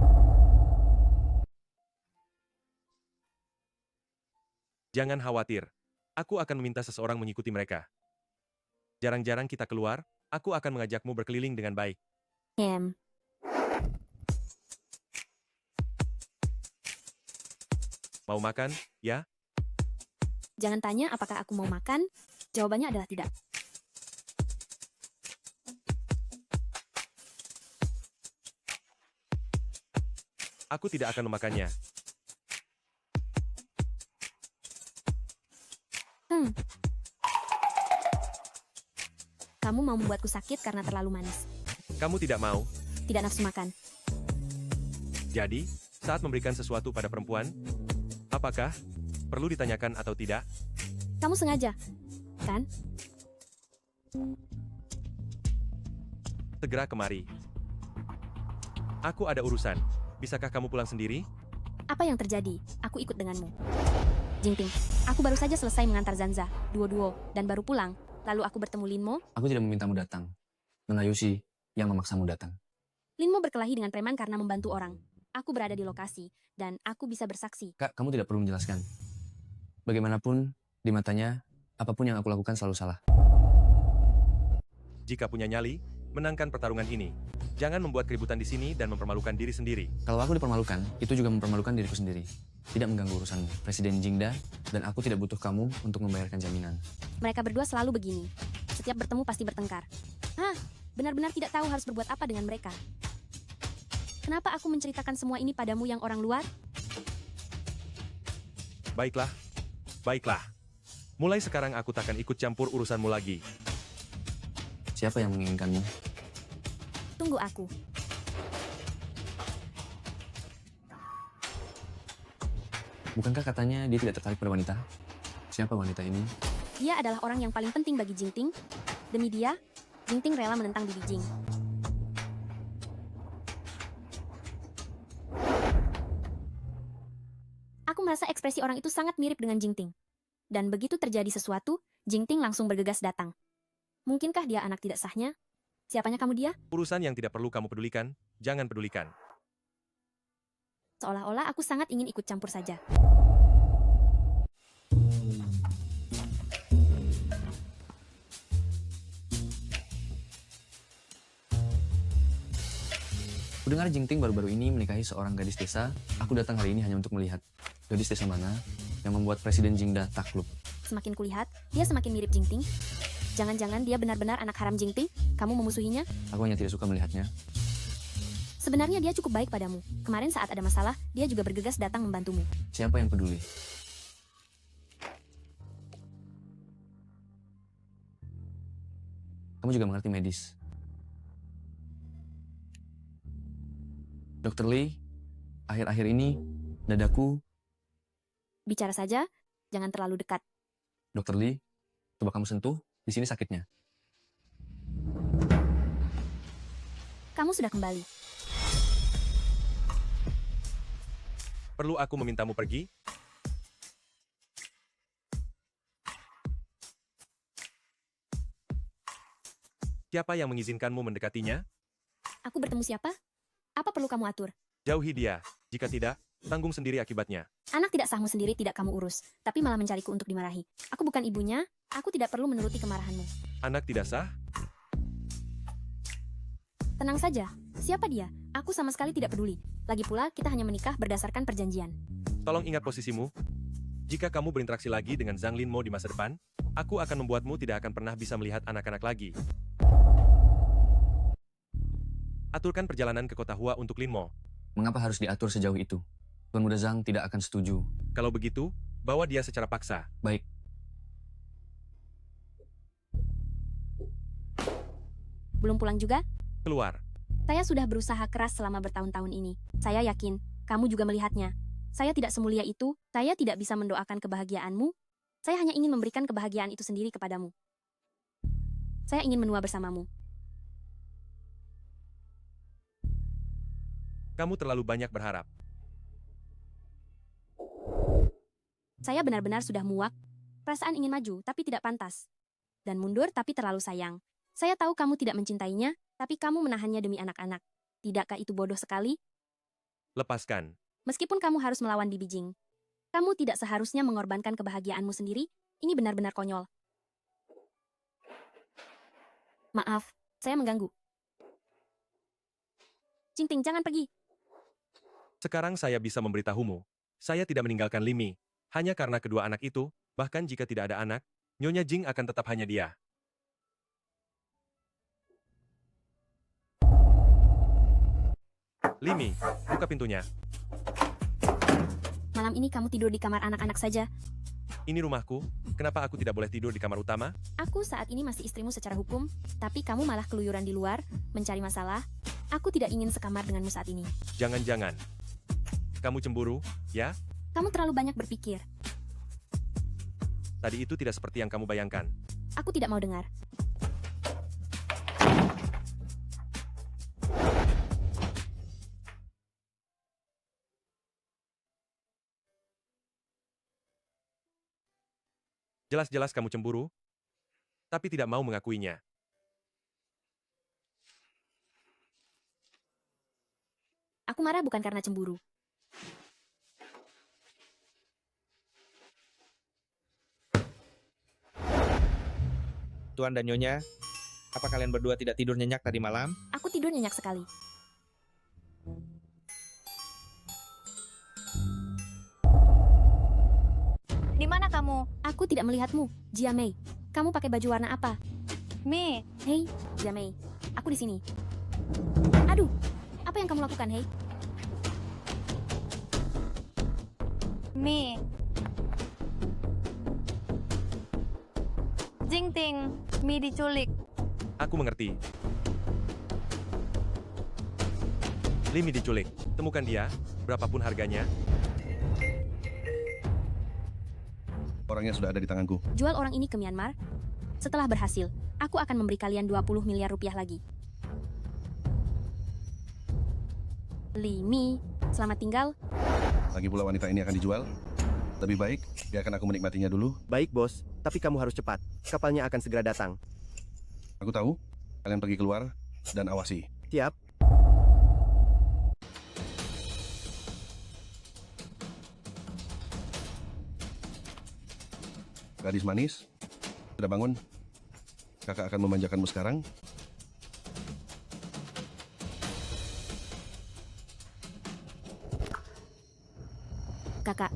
Jangan khawatir. Aku akan meminta seseorang mengikuti mereka. Jarang-jarang kita keluar, aku akan mengajakmu berkeliling dengan baik. Mau makan, ya? Jangan tanya apakah aku mau makan. Jawabannya adalah tidak. Aku tidak akan memakannya. Kamu mau membuatku sakit karena terlalu manis. Kamu tidak mau? Tidak nafsu makan. Jadi, saat memberikan sesuatu pada perempuan, apakah perlu ditanyakan atau tidak? Kamu sengaja, kan? Segera kemari. Aku ada urusan. Bisakah kamu pulang sendiri? Apa yang terjadi? Aku ikut denganmu. Jingting, aku baru saja selesai mengantar Zanza, duo-duo, dan baru pulang. Lalu aku bertemu Linmo. Aku tidak memintamu datang. Nona Yusi yang memaksamu datang. Linmo berkelahi dengan preman karena membantu orang. Aku berada di lokasi, dan aku bisa bersaksi. Kak, kamu tidak perlu menjelaskan. Bagaimanapun, di matanya, apapun yang aku lakukan selalu salah. Jika punya nyali, menangkan pertarungan ini. Jangan membuat keributan di sini dan mempermalukan diri sendiri. Kalau aku dipermalukan, itu juga mempermalukan diriku sendiri. Tidak mengganggu urusanmu, Presiden Jingda, dan aku tidak butuh kamu untuk membayarkan jaminan. Mereka berdua selalu begini. Setiap bertemu pasti bertengkar. Benar-benar tidak tahu harus berbuat apa dengan mereka. Kenapa aku menceritakan semua ini padamu yang orang luar? Baiklah. Baiklah. Mulai sekarang aku takkan ikut campur urusanmu lagi. Siapa yang menginginkanmu? Tunggu aku. Bukankah katanya dia tidak tertarik pada wanita? Siapa wanita ini? Dia adalah orang yang paling penting bagi Jingting. Demi dia, Jingting rela menentang Bibi Jing. Aku merasa ekspresi orang itu sangat mirip dengan Jingting. Dan begitu terjadi sesuatu, Jingting langsung bergegas datang. Mungkinkah dia anak tidak sahnya? Siapanya kamu dia? Urusan yang tidak perlu kamu pedulikan, jangan pedulikan. Seolah-olah aku sangat ingin ikut campur saja. Kudengar Jingting baru-baru ini menikahi seorang gadis desa. Aku datang hari ini hanya untuk melihat gadis desa mana yang membuat Presiden Jingda takluk. Semakin kulihat, dia semakin mirip Jingting. Jangan-jangan dia benar-benar anak haram Jingting? Kamu memusuhinya? Aku hanya tidak suka melihatnya. Sebenarnya dia cukup baik padamu. Kemarin saat ada masalah, dia juga bergegas datang membantumu. Siapa yang peduli? Kamu juga mengerti medis. Dr. Lee, akhir-akhir ini dadaku... Bicara saja, jangan terlalu dekat. Dr. Lee, coba kamu sentuh, di sini sakitnya. Kamu sudah kembali. Perlu aku memintamu pergi? Siapa yang mengizinkanmu mendekatinya? Aku bertemu siapa? Apa perlu kamu atur? Jauhi dia. Jika tidak, tanggung sendiri akibatnya. Anak tidak sahmu sendiri tidak kamu urus, tapi malah mencariku untuk dimarahi. Aku bukan ibunya, aku tidak perlu menuruti kemarahanmu. Anak tidak sah? Tenang saja, siapa dia? Aku sama sekali tidak peduli. Lagi pula, kita hanya menikah berdasarkan perjanjian. Tolong ingat posisimu. Jika kamu berinteraksi lagi dengan Zhang Linmo di masa depan, aku akan membuatmu tidak akan pernah bisa melihat anak-anak lagi. Aturkan perjalanan ke kota Hua untuk Linmo. Mengapa harus diatur sejauh itu? Tuan Muda Zhang tidak akan setuju. Kalau begitu, bawa dia secara paksa. Baik. Belum pulang juga? Keluar. Saya sudah berusaha keras selama bertahun-tahun ini. Saya yakin, kamu juga melihatnya. Saya tidak semulia itu, saya tidak bisa mendoakan kebahagiaanmu. Saya hanya ingin memberikan kebahagiaan itu sendiri kepadamu. Saya ingin menua bersamamu. Kamu terlalu banyak berharap. Saya benar-benar sudah muak. Perasaan ingin maju, tapi tidak pantas. Dan mundur, tapi terlalu sayang. Saya tahu kamu tidak mencintainya, tapi kamu menahannya demi anak-anak. Tidakkah itu bodoh sekali? Lepaskan. Meskipun kamu harus melawan Bibi Jing, kamu tidak seharusnya mengorbankan kebahagiaanmu sendiri. Ini benar-benar konyol. Maaf, saya mengganggu. Jingting, jangan pergi. Sekarang saya bisa memberitahumu. Saya tidak meninggalkan Limi. Hanya karena kedua anak itu, bahkan jika tidak ada anak, Nyonya Jing akan tetap hanya dia. Limi, buka pintunya. Malam ini kamu tidur di kamar anak-anak saja. Ini rumahku, kenapa aku tidak boleh tidur di kamar utama? Aku saat ini masih istrimu secara hukum, tapi kamu malah keluyuran di luar, mencari masalah. Aku tidak ingin sekamar denganmu saat ini. Jangan-jangan. Kamu cemburu, ya? Kamu terlalu banyak berpikir. Tadi itu tidak seperti yang kamu bayangkan. Aku tidak mau dengar. Jelas-jelas kamu cemburu, tapi tidak mau mengakuinya. Aku marah bukan karena cemburu. Tuan dan Nyonya, apa kalian berdua tidak tidur nyenyak tadi malam? Aku tidur nyenyak sekali. Di mana kamu? Aku tidak melihatmu, Jia Mei. Kamu pakai baju warna apa? Mi, Hei, Jia Mei. Aku di sini. Aduh, apa yang kamu lakukan, Hei? Mi. Jingting, Mi diculik. Aku mengerti. Limi diculik. Temukan dia, berapapun harganya. Orangnya sudah ada di tanganku. Jual orang ini ke Myanmar. Setelah berhasil, aku akan memberi kalian 20 miliar rupiah lagi. Limi, selamat tinggal. Lagi pula wanita ini akan dijual. Lebih baik, biarkan aku menikmatinya dulu. Baik, bos. Tapi kamu harus cepat. Kapalnya akan segera datang. Aku tahu. Kalian pergi keluar dan awasi. Siap. Gadis manis, sudah bangun? Kakak akan memanjakanmu sekarang. Kakak,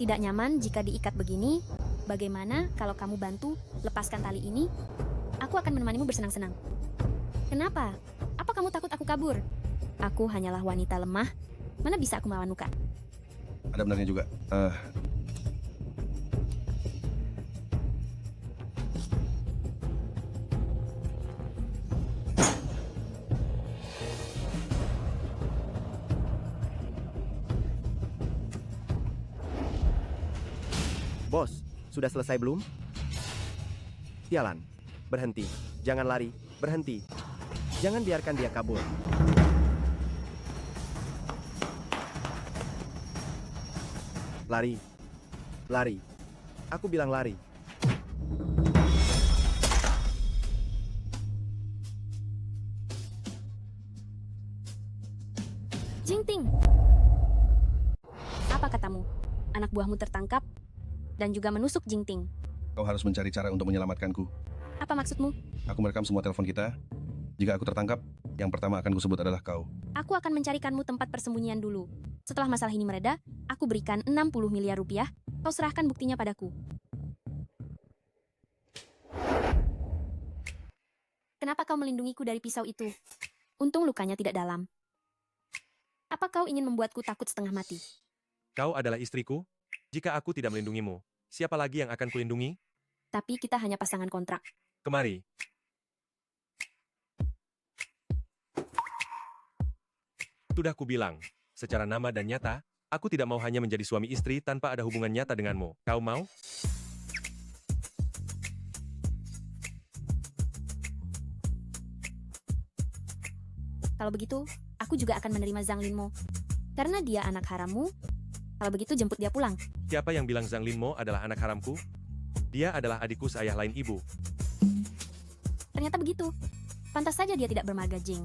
tidak nyaman jika diikat begini. Bagaimana kalau kamu bantu lepaskan tali ini? Aku akan menemanimu bersenang-senang. Kenapa? Apa kamu takut aku kabur? Aku hanyalah wanita lemah. Mana bisa aku melawan muka? Ada benarnya juga. Bos, sudah selesai belum? Sialan. Berhenti. Jangan lari. Berhenti. Jangan biarkan dia kabur. Lari. Lari. Aku bilang lari. Jingting! Apa katamu? Anak buahmu tertangkap dan juga menusuk Jingting. Kau harus mencari cara untuk menyelamatkanku. Apa maksudmu? Aku merekam semua telepon kita. Jika aku tertangkap, yang pertama akan kusebut adalah kau. Aku akan mencarikanmu tempat persembunyian dulu. Setelah masalah ini mereda, aku berikan 60 miliar rupiah. Kau serahkan buktinya padaku. Kenapa kau melindungiku dari pisau itu? Untung lukanya tidak dalam. Apa kau ingin membuatku takut setengah mati? Kau adalah istriku. Jika aku tidak melindungimu, siapa lagi yang akan kulindungi? Tapi kita hanya pasangan kontrak. Kemari. Sudah kubilang, secara nama dan nyata, aku tidak mau hanya menjadi suami istri tanpa ada hubungan nyata denganmu. Kau mau? Kalau begitu, aku juga akan menerima Zhang Linmo. Karena dia anak harammu, kalau begitu jemput dia pulang. Siapa yang bilang Zhang Linmo adalah anak haramku? Dia adalah adikku seayah lain ibu. Ternyata begitu. Pantas saja dia tidak bermarga Jing.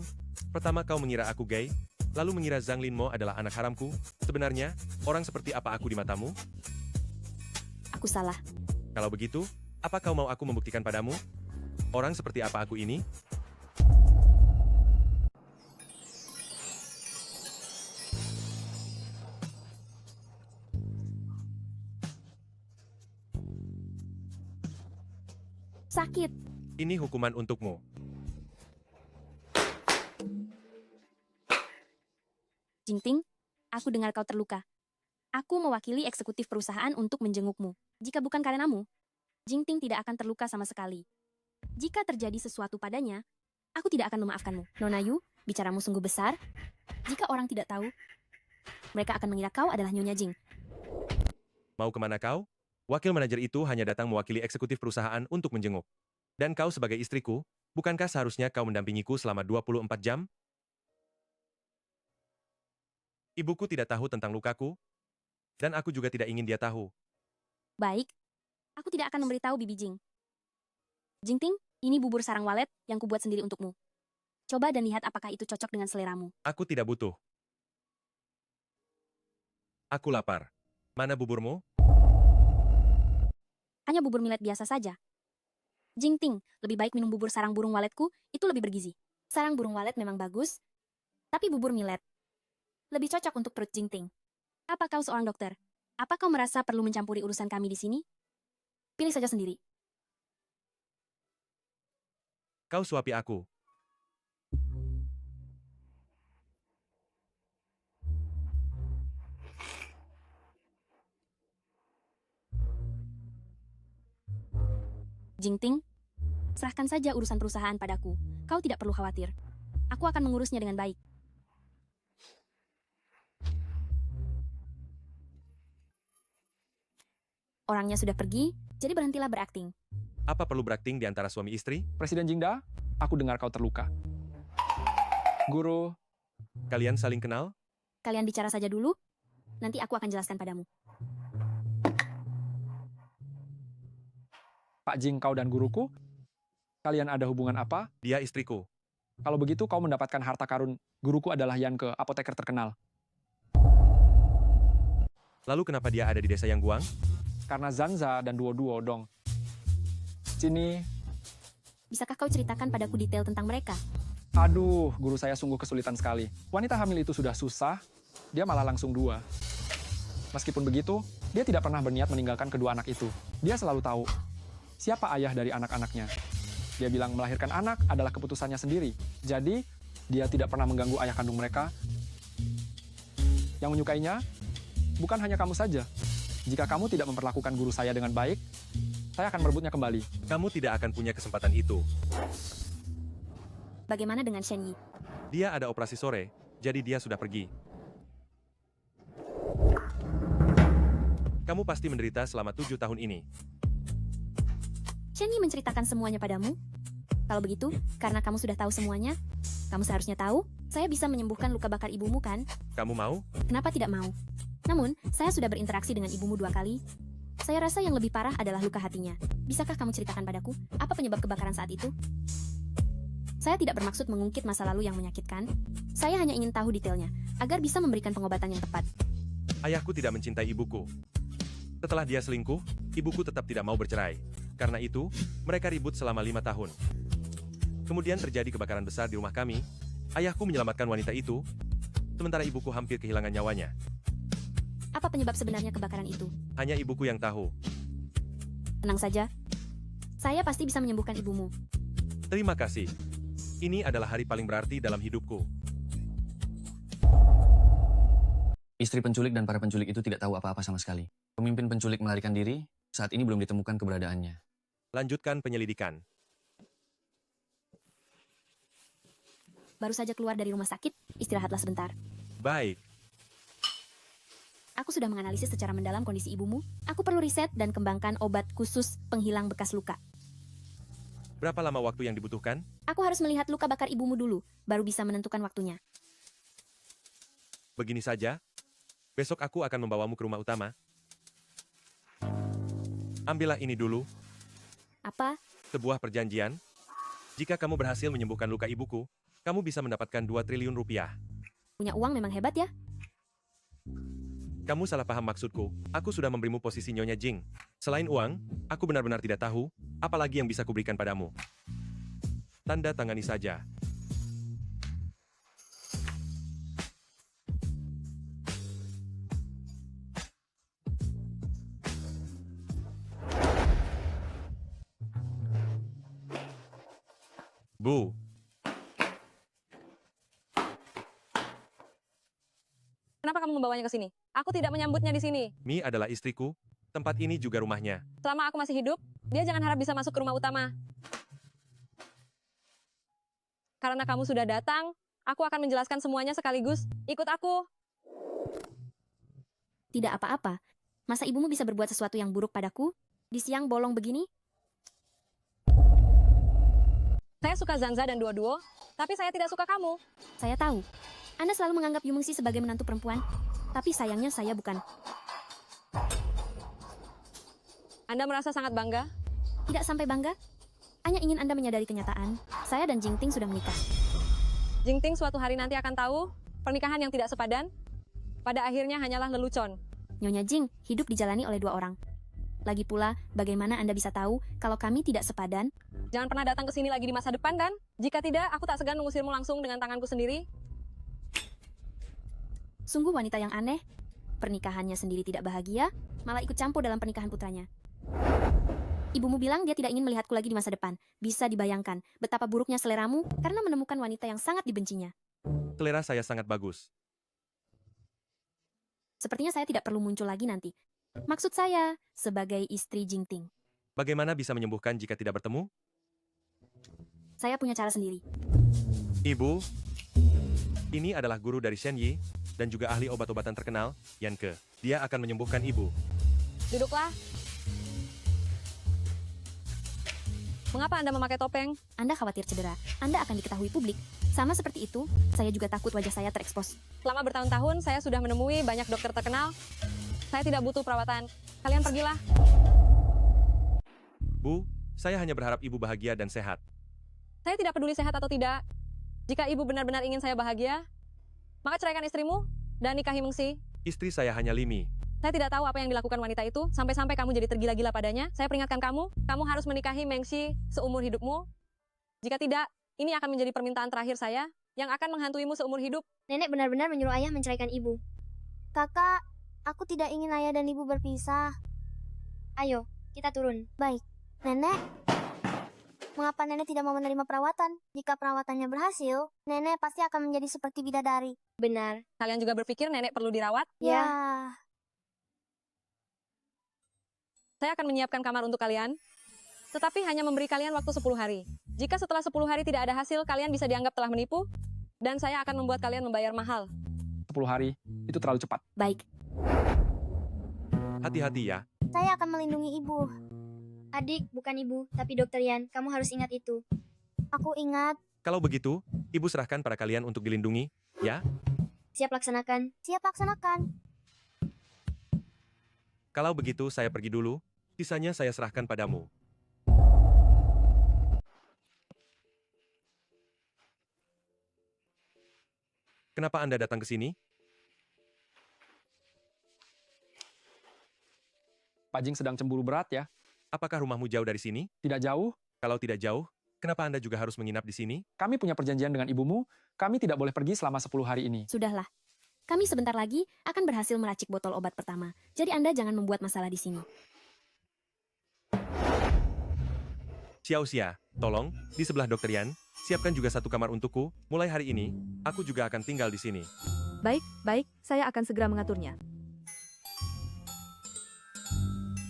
Pertama kau mengira aku gay, lalu mengira Zhang Linmo adalah anak haramku. Sebenarnya, orang seperti apa aku di matamu? Aku salah. Kalau begitu, apa kau mau aku membuktikan padamu? Orang seperti apa aku ini? Sakit. Ini hukuman untukmu. Jingting, aku dengar kau terluka. Aku mewakili eksekutif perusahaan untuk menjengukmu. Jika bukan karenamu, Jingting tidak akan terluka sama sekali. Jika terjadi sesuatu padanya, aku tidak akan memaafkanmu. Nona Yu, bicaramu sungguh besar. Jika orang tidak tahu, mereka akan mengira kau adalah Nyonya Jing. Mau kemana kau? Wakil manajer itu hanya datang mewakili eksekutif perusahaan untuk menjenguk. Dan kau sebagai istriku, bukankah seharusnya kau mendampingiku selama 24 jam? Ibuku tidak tahu tentang lukaku, dan aku juga tidak ingin dia tahu. Baik, aku tidak akan memberitahu Bibi Jing. Jingting, ini bubur sarang walet yang kubuat sendiri untukmu. Coba dan lihat apakah itu cocok dengan seleramu. Aku tidak butuh. Aku lapar. Mana buburmu? Hanya bubur millet biasa saja. Jingting, lebih baik minum bubur sarang burung waletku, itu lebih bergizi. Sarang burung walet memang bagus, tapi bubur millet lebih cocok untuk perut Jingting. Apa kau seorang dokter? Apa kau merasa perlu mencampuri urusan kami di sini? Pilih saja sendiri. Kau suapi aku. Jingting, serahkan saja urusan perusahaan padaku. Kau tidak perlu khawatir. Aku akan mengurusnya dengan baik. Orangnya sudah pergi, jadi berhentilah berakting. Apa perlu berakting di antara suami istri? Presiden Jingda, aku dengar kau terluka. Guru, Kalian saling kenal? Kalian bicara saja dulu, nanti aku akan jelaskan padamu. Pak Jing, kau dan guruku, kalian ada hubungan apa? Dia istriku. Kalau begitu kau mendapatkan harta karun guruku adalah Yan Ke, apoteker terkenal. Lalu kenapa dia ada di desa Yang Guang? Karena Zanza dan Duo-Duo dong. Sini. Bisakah kau ceritakan padaku detail tentang mereka? Aduh, guru saya sungguh kesulitan sekali. Wanita hamil itu sudah susah, dia malah langsung 2. Meskipun begitu, Dia tidak pernah berniat meninggalkan kedua anak itu. Dia selalu tahu siapa ayah dari anak-anaknya. Dia bilang melahirkan anak adalah keputusannya sendiri. Jadi, dia tidak pernah mengganggu ayah kandung mereka. Yang menyukainya bukan hanya kamu saja. Jika kamu tidak memperlakukan guru saya dengan baik, saya akan merebutnya kembali. Kamu tidak akan punya kesempatan itu. Bagaimana dengan Shen Yi? Dia ada operasi sore, jadi dia sudah pergi. Kamu pasti menderita selama 7 tahun ini. Shen Yi menceritakan semuanya padamu? Kalau begitu, karena kamu sudah tahu semuanya, kamu seharusnya tahu, saya bisa menyembuhkan luka bakar ibumu kan? Kamu mau? Kenapa tidak mau? Namun, saya sudah berinteraksi dengan ibumu 2 kali. Saya rasa yang lebih parah adalah luka hatinya. Bisakah kamu ceritakan padaku, apa penyebab kebakaran saat itu? Saya tidak bermaksud mengungkit masa lalu yang menyakitkan. Saya hanya ingin tahu detailnya, agar bisa memberikan pengobatan yang tepat. Ayahku tidak mencintai ibuku. Setelah dia selingkuh, ibuku tetap tidak mau bercerai. Karena itu, mereka ribut selama 5 tahun. Kemudian terjadi kebakaran besar di rumah kami. Ayahku menyelamatkan wanita itu, sementara ibuku hampir kehilangan nyawanya. Apa penyebab sebenarnya kebakaran itu? Hanya ibuku yang tahu. Tenang saja. Saya pasti bisa menyembuhkan ibumu. Terima kasih. Ini adalah hari paling berarti dalam hidupku. Istri penculik dan para penculik itu tidak tahu apa-apa sama sekali. Pemimpin penculik melarikan diri, saat ini belum ditemukan keberadaannya. Lanjutkan penyelidikan. Baru saja keluar dari rumah sakit, istirahatlah sebentar. Baik. Aku sudah menganalisis secara mendalam kondisi ibumu. Aku perlu riset dan kembangkan obat khusus penghilang bekas luka. Berapa lama waktu yang dibutuhkan? Aku harus melihat luka bakar ibumu dulu, baru bisa menentukan waktunya. Begini saja. Besok aku akan membawamu ke rumah utama. Ambillah ini dulu. Apa? Sebuah perjanjian. Jika kamu berhasil menyembuhkan luka ibuku, kamu bisa mendapatkan 2 triliun rupiah. Punya uang memang hebat ya? Kamu salah paham maksudku. Aku sudah memberimu posisi Nyonya Jing. Selain uang, aku benar-benar tidak tahu, apalagi yang bisa kuberikan padamu. Tanda tangani saja. Bu. Kenapa kamu membawanya ke sini? Aku tidak menyambutnya di sini. Mi adalah istriku. Tempat ini juga rumahnya. Selama aku masih hidup, dia jangan harap bisa masuk ke rumah utama. Karena kamu sudah datang, aku akan menjelaskan semuanya sekaligus. Ikut aku. Tidak apa-apa. Masa ibumu bisa berbuat sesuatu yang buruk padaku? Di siang bolong begini? Saya suka Zanza dan Duo-Duo, tapi saya tidak suka kamu. Saya tahu. Anda selalu menganggap Yumengsi sebagai menantu perempuan, tapi sayangnya saya bukan. Anda merasa sangat bangga? Tidak sampai bangga. Hanya ingin Anda menyadari kenyataan, saya dan Jingting sudah menikah. Jingting suatu hari nanti akan tahu, pernikahan yang tidak sepadan, pada akhirnya hanyalah lelucon. Nyonya Jing hidup dijalani oleh 2 orang. Lagi pula, bagaimana Anda bisa tahu kalau kami tidak sepadan? Jangan pernah datang ke sini lagi di masa depan, dan jika tidak, aku tak segan mengusirmu langsung dengan tanganku sendiri. Sungguh wanita yang aneh. Pernikahannya sendiri tidak bahagia, malah ikut campur dalam pernikahan putranya. Ibumu bilang dia tidak ingin melihatku lagi di masa depan. Bisa dibayangkan betapa buruknya seleramu karena menemukan wanita yang sangat dibencinya. Selera saya sangat bagus. Sepertinya saya tidak perlu muncul lagi nanti. Maksud saya, sebagai istri Jingting. Bagaimana bisa menyembuhkan jika tidak bertemu? Saya punya cara sendiri. Ibu, ini adalah guru dari Shen Yi, dan juga ahli obat-obatan terkenal, Yan Ke. Dia akan menyembuhkan ibu. Duduklah. Mengapa Anda memakai topeng? Anda khawatir cedera. Anda akan diketahui publik. Sama seperti itu, saya juga takut wajah saya terekspos. Selama bertahun-tahun, saya sudah menemui banyak dokter terkenal. Saya tidak butuh perawatan. Kalian pergilah. Bu, saya hanya berharap ibu bahagia dan sehat. Saya tidak peduli sehat atau tidak. Jika ibu benar-benar ingin saya bahagia, maka ceraikan istrimu dan nikahi Mengsi. Istri saya hanya Limi. Saya tidak tahu apa yang dilakukan wanita itu, sampai-sampai kamu jadi tergila-gila padanya. Saya peringatkan kamu harus menikahi Mengsi seumur hidupmu. Jika tidak, ini akan menjadi permintaan terakhir saya, yang akan menghantuimu seumur hidup. Nenek benar-benar menyuruh ayah menceraikan ibu. Kakak, Aku tidak ingin ayah dan ibu berpisah. Ayo, kita turun. Baik. Nenek, mengapa nenek tidak mau menerima perawatan? Jika perawatannya berhasil, nenek pasti akan menjadi seperti bidadari. Benar. Kalian juga berpikir nenek perlu dirawat? Ya. Saya akan menyiapkan kamar untuk kalian, tetapi hanya memberi kalian waktu 10 hari. Jika setelah 10 hari tidak ada hasil, kalian bisa dianggap telah menipu, dan saya akan membuat kalian membayar mahal. 10 hari, itu terlalu cepat. Baik. Hati-hati ya. Saya akan melindungi ibu. Adik, bukan ibu, tapi Dokter Yan. Kamu harus ingat itu. Aku ingat. Kalau begitu, ibu serahkan pada kalian untuk dilindungi, ya? Siap laksanakan. Siap laksanakan. Kalau begitu, saya pergi dulu. Sisanya saya serahkan padamu. Kenapa Anda datang ke sini? Pak Jing sedang cemburu berat ya. Apakah rumahmu jauh dari sini? Tidak jauh. Kalau tidak jauh, kenapa Anda juga harus menginap di sini? Kami punya perjanjian dengan ibumu, kami tidak boleh pergi selama 10 hari ini. Sudahlah. Kami sebentar lagi akan berhasil meracik botol obat pertama. Jadi Anda jangan membuat masalah di sini. Xiao Xia, tolong, di sebelah Dokter Yan, siapkan juga satu kamar untukku. Mulai hari ini, aku juga akan tinggal di sini. Baik, saya akan segera mengaturnya.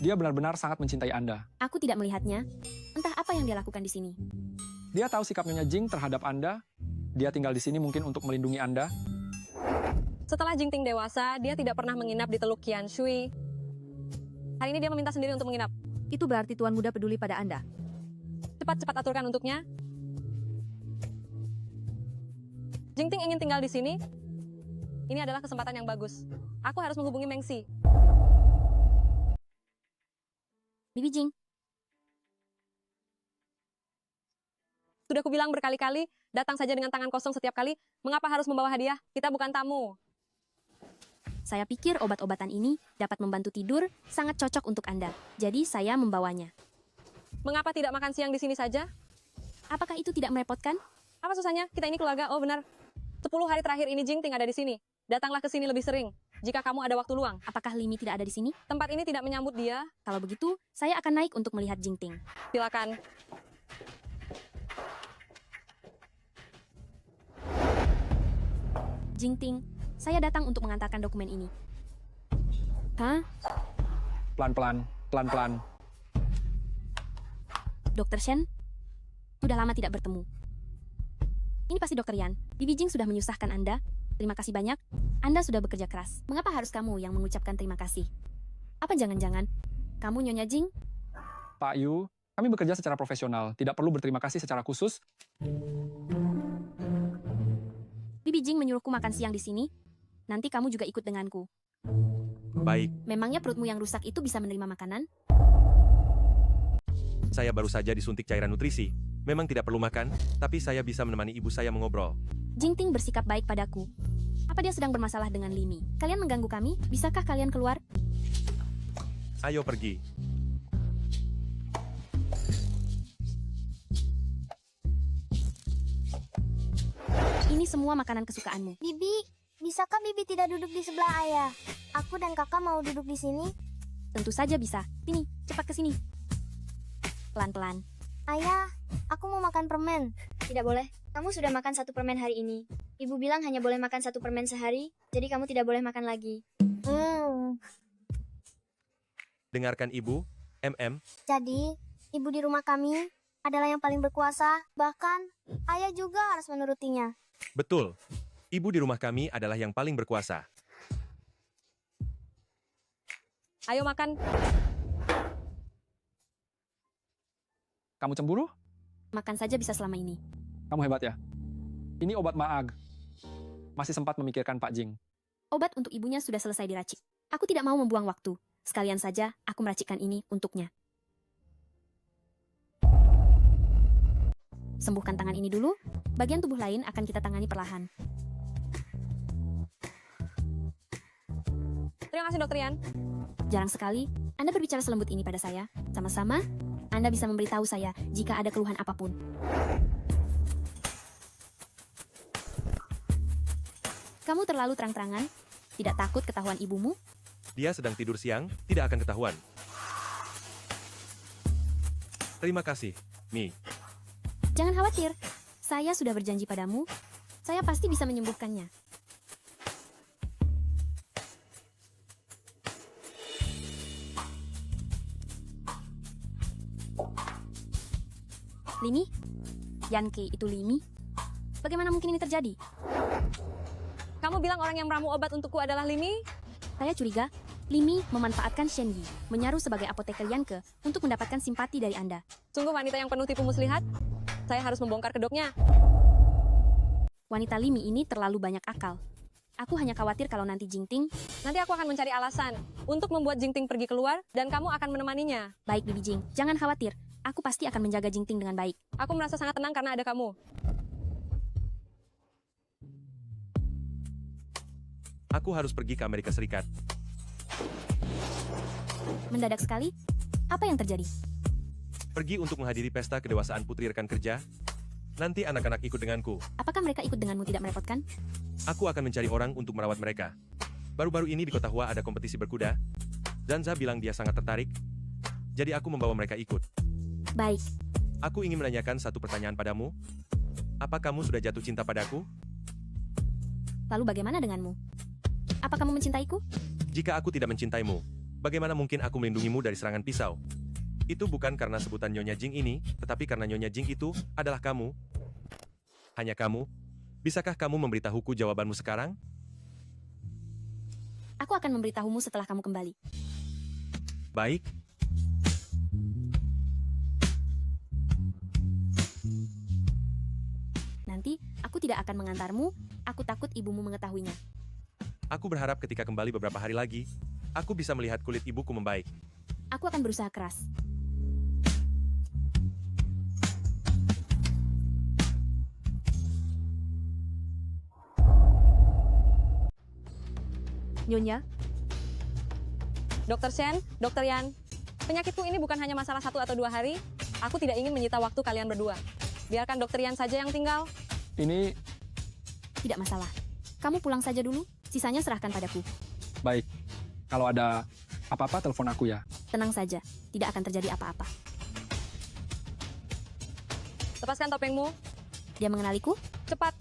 Dia benar-benar sangat mencintai Anda. Aku tidak melihatnya. Entah apa yang dia lakukan di sini. Dia tahu sikap Nyonya Jing terhadap Anda. Dia tinggal di sini mungkin untuk melindungi Anda. Setelah Jingting dewasa, dia tidak pernah menginap di Teluk Qianshui. Hari ini dia meminta sendiri untuk menginap. Itu berarti Tuan Muda peduli pada Anda. Cepat-cepat aturkan untuknya. Jingting ingin tinggal di sini. Ini adalah kesempatan yang bagus. Aku harus menghubungi Meng Xi. Bibi Jing. Sudah kubilang berkali-kali, datang saja dengan tangan kosong setiap kali. Mengapa harus membawa hadiah? Kita bukan tamu. Saya pikir obat-obatan ini dapat membantu tidur, sangat cocok untuk Anda. Jadi saya membawanya. Mengapa tidak makan siang di sini saja? Apakah itu tidak merepotkan? Apa susahnya? Kita ini keluarga. Oh benar. 10 hari terakhir ini Jingting ada di sini. Datanglah ke sini lebih sering. Jika kamu ada waktu luang. Apakah Limi tidak ada di sini? Tempat ini tidak menyambut dia. Kalau begitu, saya akan naik untuk melihat Jingting. Silakan. Jingting, saya datang untuk mengantarkan dokumen ini. Hah? Pelan-pelan, pelan-pelan. Dokter Shen? Sudah lama tidak bertemu. Ini pasti Dokter Yan. Bibi Jing sudah menyusahkan Anda. Terima kasih banyak. Anda sudah bekerja keras. Mengapa harus kamu yang mengucapkan terima kasih? Apa jangan-jangan kamu Nyonya Jing? Pak Yu, kami bekerja secara profesional. Tidak perlu berterima kasih secara khusus. Bibi Jing menyuruhku makan siang di sini. Nanti kamu juga ikut denganku. Baik, Memangnya perutmu yang rusak itu bisa menerima makanan? saya baru saja disuntik cairan nutrisi. Memang tidak perlu makan, tapi saya bisa menemani ibu saya mengobrol. Jingting bersikap baik padaku. Apa dia sedang bermasalah dengan Limi? Kalian mengganggu kami? Bisakah kalian keluar? Ayo pergi. Ini semua makanan kesukaanmu. Bibi, bisakah Bibi tidak duduk di sebelah ayah? Aku dan kakak mau duduk di sini. Tentu saja bisa. Sini, cepat ke sini. Pelan-pelan. Ayah, aku mau makan permen. Tidak boleh. Kamu sudah makan 1 permen hari ini. Ibu bilang hanya boleh makan 1 permen sehari, jadi kamu tidak boleh makan lagi. Dengarkan ibu, Jadi, ibu di rumah kami adalah yang paling berkuasa. Bahkan, ayah juga harus menurutinya. Betul. Ibu di rumah kami adalah yang paling berkuasa. Ayo makan. Kamu cemburu? Makan saja bisa selama ini. Kamu hebat ya. Ini obat Maag. Masih sempat memikirkan Pak Jing. Obat untuk ibunya sudah selesai diracik. Aku tidak mau membuang waktu. Sekalian saja aku meracikkan ini untuknya. Sembuhkan tangan ini dulu. Bagian tubuh lain akan kita tangani perlahan. Terima kasih Dokter Yan. Jarang sekali Anda berbicara selembut ini pada saya. Sama-sama, Anda bisa memberitahu saya jika ada keluhan apapun. Kamu terlalu terang-terangan? Tidak takut ketahuan ibumu? Dia sedang tidur siang, tidak akan ketahuan. Terima kasih, Mi. Jangan khawatir, saya sudah berjanji padamu, saya pasti bisa menyembuhkannya. Limi? Yankee itu Limi? Bagaimana mungkin ini terjadi? Kamu bilang orang yang meramu obat untukku adalah Limi? Saya curiga, Limi memanfaatkan Shen Yi, menyaruh sebagai apoteker Yanke untuk mendapatkan simpati dari Anda. Sungguh wanita yang penuh tipu muslihat. Saya harus membongkar kedoknya. Wanita Limi ini terlalu banyak akal. Aku hanya khawatir kalau nanti Jingting... Nanti aku akan mencari alasan untuk membuat Jingting pergi keluar dan kamu akan menemaninya. Baik, Bibi Jing. Jangan khawatir. Aku pasti akan menjaga Jingting dengan baik. Aku merasa sangat tenang karena ada kamu. Aku harus pergi ke Amerika Serikat. Mendadak sekali? Apa yang terjadi? Pergi untuk menghadiri pesta kedewasaan putri rekan kerja. Nanti anak-anak ikut denganku. Apakah mereka ikut denganmu tidak merepotkan? Aku akan mencari orang untuk merawat mereka. Baru-baru ini di Kota Hua ada kompetisi berkuda. Zanza bilang dia sangat tertarik. Jadi aku membawa mereka ikut. Baik. Aku ingin menanyakan satu pertanyaan padamu. Apa kamu sudah jatuh cinta padaku? Lalu bagaimana denganmu? Apa kamu mencintaiku? Jika aku tidak mencintaimu, bagaimana mungkin aku melindungimu dari serangan pisau? Itu bukan karena sebutan Nyonya Jing ini, tetapi karena Nyonya Jing itu adalah kamu. Hanya kamu. Bisakah kamu memberitahuku jawabanmu sekarang? Aku akan memberitahumu setelah kamu kembali. Baik. Nanti, aku tidak akan mengantarmu. Aku takut ibumu mengetahuinya. Aku berharap ketika kembali beberapa hari lagi, aku bisa melihat kulit ibuku membaik. Aku akan berusaha keras. Nyonya, Dokter Shen, Dokter Yan, penyakitku ini bukan hanya masalah 1 atau 2 hari. Aku tidak ingin menyita waktu kalian berdua. Biarkan Dokter Yan saja yang tinggal. Ini Tidak masalah. Kamu pulang saja dulu, sisanya serahkan padaku. baik. Kalau ada apa-apa, telepon aku ya. Tenang saja, tidak akan terjadi apa-apa. Lepaskan topengmu. Dia mengenaliku? Cepat.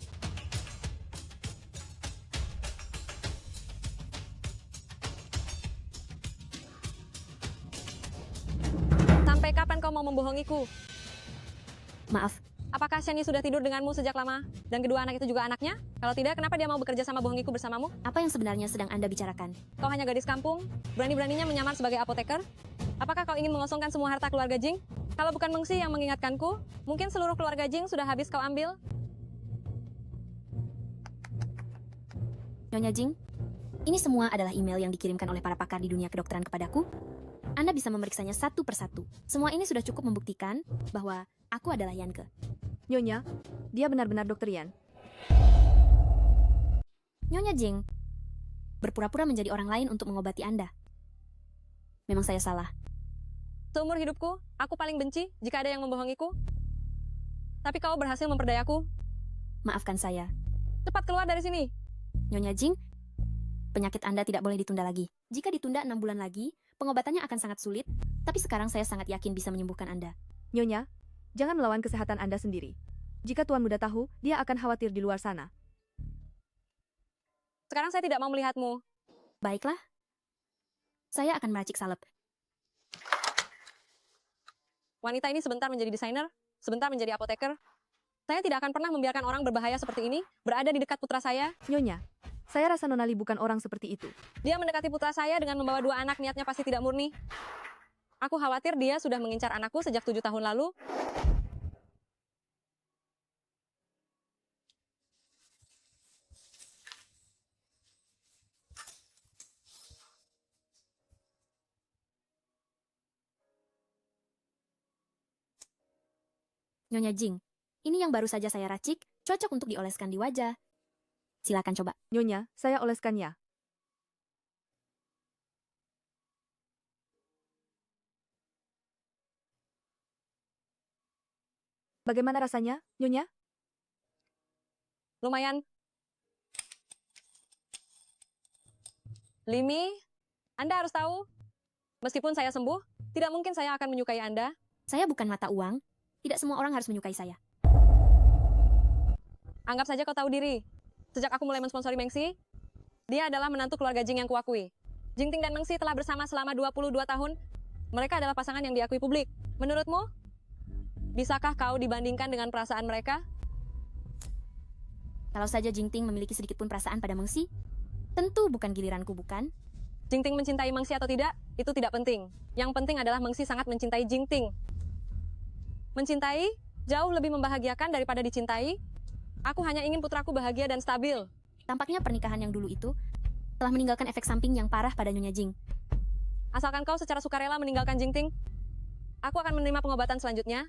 Sampai kapan kau mau membohongiku? Maaf. Apakah Shani sudah tidur denganmu sejak lama? Dan kedua anak itu juga anaknya? Kalau tidak, kenapa dia mau bekerja sama bohongiku bersamamu? Apa yang sebenarnya sedang Anda bicarakan? Kau hanya gadis kampung? Berani-beraninya menyamar sebagai apoteker? Apakah kau ingin mengosongkan semua harta keluarga Jing? Kalau bukan Mengsi yang mengingatkanku, mungkin seluruh keluarga Jing sudah habis kau ambil? Nyonya Jing, ini semua adalah email yang dikirimkan oleh para pakar di dunia kedokteran kepadaku. Anda bisa memeriksanya satu persatu. Semua ini sudah cukup membuktikan bahwa aku adalah Yanke. Nyonya, dia benar-benar Dokter Yan. Nyonya Jing, berpura-pura menjadi orang lain untuk mengobati Anda. Memang saya salah. Seumur hidupku, aku paling benci jika ada yang membohongiku. Tapi kau berhasil memperdayaku. Maafkan saya. Cepat keluar dari sini. Nyonya Jing, penyakit Anda tidak boleh ditunda lagi. Jika ditunda 6 bulan lagi, pengobatannya akan sangat sulit, tapi sekarang saya sangat yakin bisa menyembuhkan Anda. Nyonya, jangan melawan kesehatan Anda sendiri. Jika Tuan Muda tahu, dia akan khawatir di luar sana. Sekarang saya tidak mau melihatmu. Baiklah. Saya akan meracik salep. Wanita ini sebentar menjadi desainer, sebentar menjadi apoteker. Saya tidak akan pernah membiarkan orang berbahaya seperti ini berada di dekat putra saya. Nyonya, saya rasa Nonali bukan orang seperti itu. Dia mendekati putra saya dengan membawa 2 anak, niatnya pasti tidak murni. Aku khawatir dia sudah mengincar anakku sejak 7 tahun lalu. Nyonya Jing, ini yang baru saja saya racik, cocok untuk dioleskan di wajah. Silakan coba. Nyonya, saya oleskan ya. Bagaimana rasanya, Nyonya? Lumayan. Limi, Anda harus tahu, meskipun saya sembuh, tidak mungkin saya akan menyukai Anda. Saya bukan mata uang. Tidak semua orang harus menyukai saya. Anggap saja kau tahu diri. Sejak aku mulai mensponsori Mengsi, dia adalah menantu keluarga Jing yang kuakui. Jingting dan Mengsi telah bersama selama 22 tahun. Mereka adalah pasangan yang diakui publik. Menurutmu, bisakah kau dibandingkan dengan perasaan mereka? Kalau saja Jingting memiliki sedikit pun perasaan pada Mengsi, tentu bukan giliranku, bukan? Jingting mencintai Mengsi atau tidak, itu tidak penting. Yang penting adalah Mengsi sangat mencintai Jingting. Mencintai jauh lebih membahagiakan daripada dicintai. Aku hanya ingin putraku bahagia dan stabil. Tampaknya pernikahan yang dulu itu telah meninggalkan efek samping yang parah pada Nyonya Jing. Asalkan kau secara sukarela meninggalkan Jingting, aku akan menerima pengobatan selanjutnya.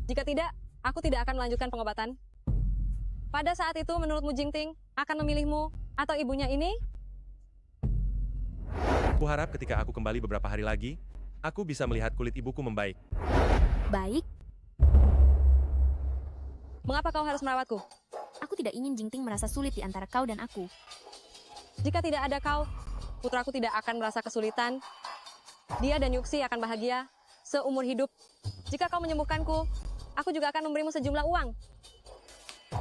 Jika tidak, aku tidak akan melanjutkan pengobatan. Pada saat itu, menurutmu Jingting akan memilihmu atau ibunya ini? Kuharap ketika aku kembali beberapa hari lagi, aku bisa melihat kulit ibuku membaik. Baik, Mengapa kau harus merawatku? aku tidak ingin Jingting merasa sulit di antara kau dan aku. Jika tidak ada kau, putraku tidak akan merasa kesulitan. Dia dan Yuxi akan bahagia seumur hidup. Jika kau menyembuhkanku, aku juga akan memberimu sejumlah uang.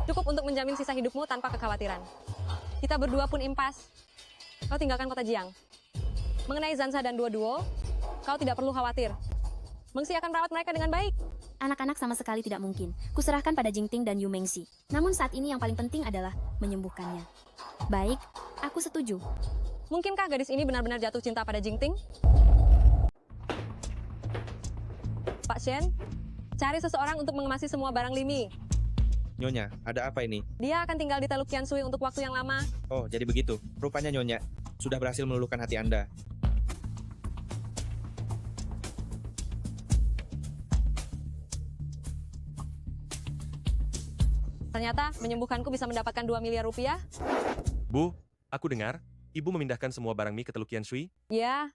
Cukup untuk menjamin sisa hidupmu tanpa kekhawatiran. Kita berdua pun impas. Kau tinggalkan kota Jiang. Mengenai Zanza dan Duo-Duo, kau tidak perlu khawatir. Mengsi akan merawat mereka dengan baik. Anak-anak sama sekali tidak mungkin. Kuserahkan pada Jingting dan Yu Mengsi. Namun saat ini yang paling penting adalah menyembuhkannya. Baik, aku setuju. Mungkinkah gadis ini benar-benar jatuh cinta pada Jingting? Pak Shen, cari seseorang untuk mengemasi semua barang Limi. Nyonya, ada apa ini? Dia akan tinggal di Teluk Qianshui untuk waktu yang lama. Oh, jadi begitu. Rupanya Nyonya sudah berhasil meluluhkan hati Anda. Ternyata menyembuhkanku bisa mendapatkan 2 miliar rupiah. Bu, aku dengar, ibu memindahkan semua barang Mi ke Teluk Qianshui. Ya.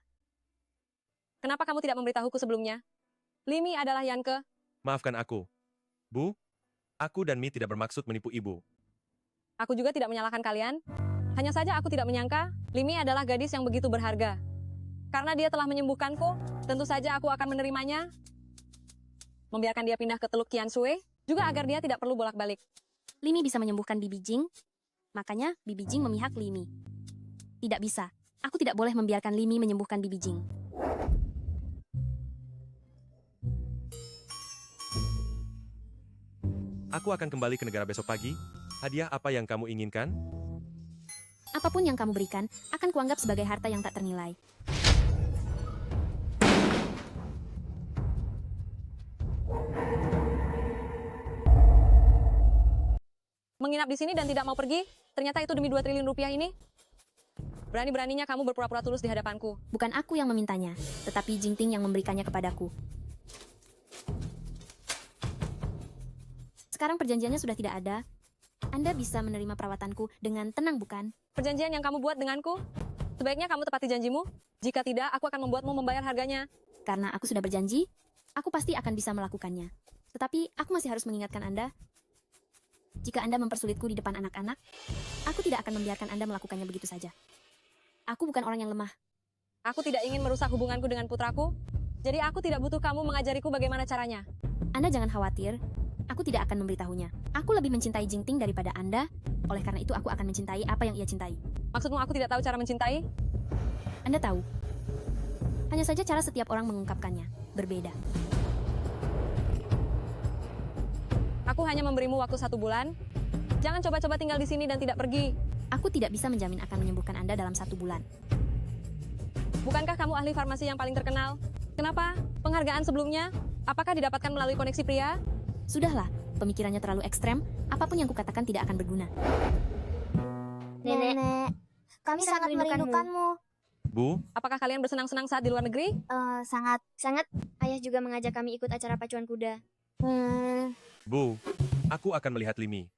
Kenapa kamu tidak memberitahuku sebelumnya? Limi adalah Yanke. Maafkan aku. Bu, aku dan Mi tidak bermaksud menipu ibu. Aku juga tidak menyalahkan kalian. Hanya saja aku tidak menyangka Limi adalah gadis yang begitu berharga. Karena dia telah menyembuhkanku, tentu saja aku akan menerimanya. Membiarkan dia pindah ke Teluk Qianshui, juga agar dia tidak perlu bolak-balik. Limi bisa menyembuhkan Bibi Jing, makanya Bibi Jing memihak Limi. Tidak bisa. Aku tidak boleh membiarkan Limi menyembuhkan Bibi Jing. Aku akan kembali ke negara besok pagi. Hadiah apa yang kamu inginkan? Apapun yang kamu berikan, akan kuanggap sebagai harta yang tak ternilai. Menginap di sini dan tidak mau pergi, ternyata itu demi 2 triliun rupiah ini. Berani-beraninya kamu berpura-pura tulus di hadapanku. Bukan aku yang memintanya, tetapi Jingting yang memberikannya kepadaku. Sekarang perjanjiannya sudah tidak ada. Anda bisa menerima perawatanku dengan tenang, bukan? Perjanjian yang kamu buat denganku, sebaiknya kamu tepati janjimu. Jika tidak, aku akan membuatmu membayar harganya. Karena aku sudah berjanji, aku pasti akan bisa melakukannya. Tetapi aku masih harus mengingatkan Anda. Jika Anda mempersulitku di depan anak-anak, aku tidak akan membiarkan Anda melakukannya begitu saja. Aku bukan orang yang lemah. Aku tidak ingin merusak hubunganku dengan putraku, jadi aku tidak butuh kamu mengajariku bagaimana caranya. Anda jangan khawatir, aku tidak akan memberitahunya. Aku lebih mencintai Jingting daripada Anda, oleh karena itu aku akan mencintai apa yang ia cintai. Maksudmu aku tidak tahu cara mencintai? Anda tahu. Hanya saja cara setiap orang mengungkapkannya berbeda. Aku hanya memberimu waktu 1 bulan. Jangan coba-coba tinggal di sini dan tidak pergi. Aku tidak bisa menjamin akan menyembuhkan Anda dalam 1 bulan. Bukankah kamu ahli farmasi yang paling terkenal? Kenapa? Penghargaan sebelumnya? Apakah didapatkan melalui koneksi pria? Sudahlah, pemikirannya terlalu ekstrem, apapun yang kukatakan tidak akan berguna. Nenek, kami sangat merindukanmu. Bu, apakah kalian bersenang-senang saat di luar negeri? Sangat. Sangat. Ayah juga mengajak kami ikut acara pacuan kuda. Bu, aku akan melihat Limi.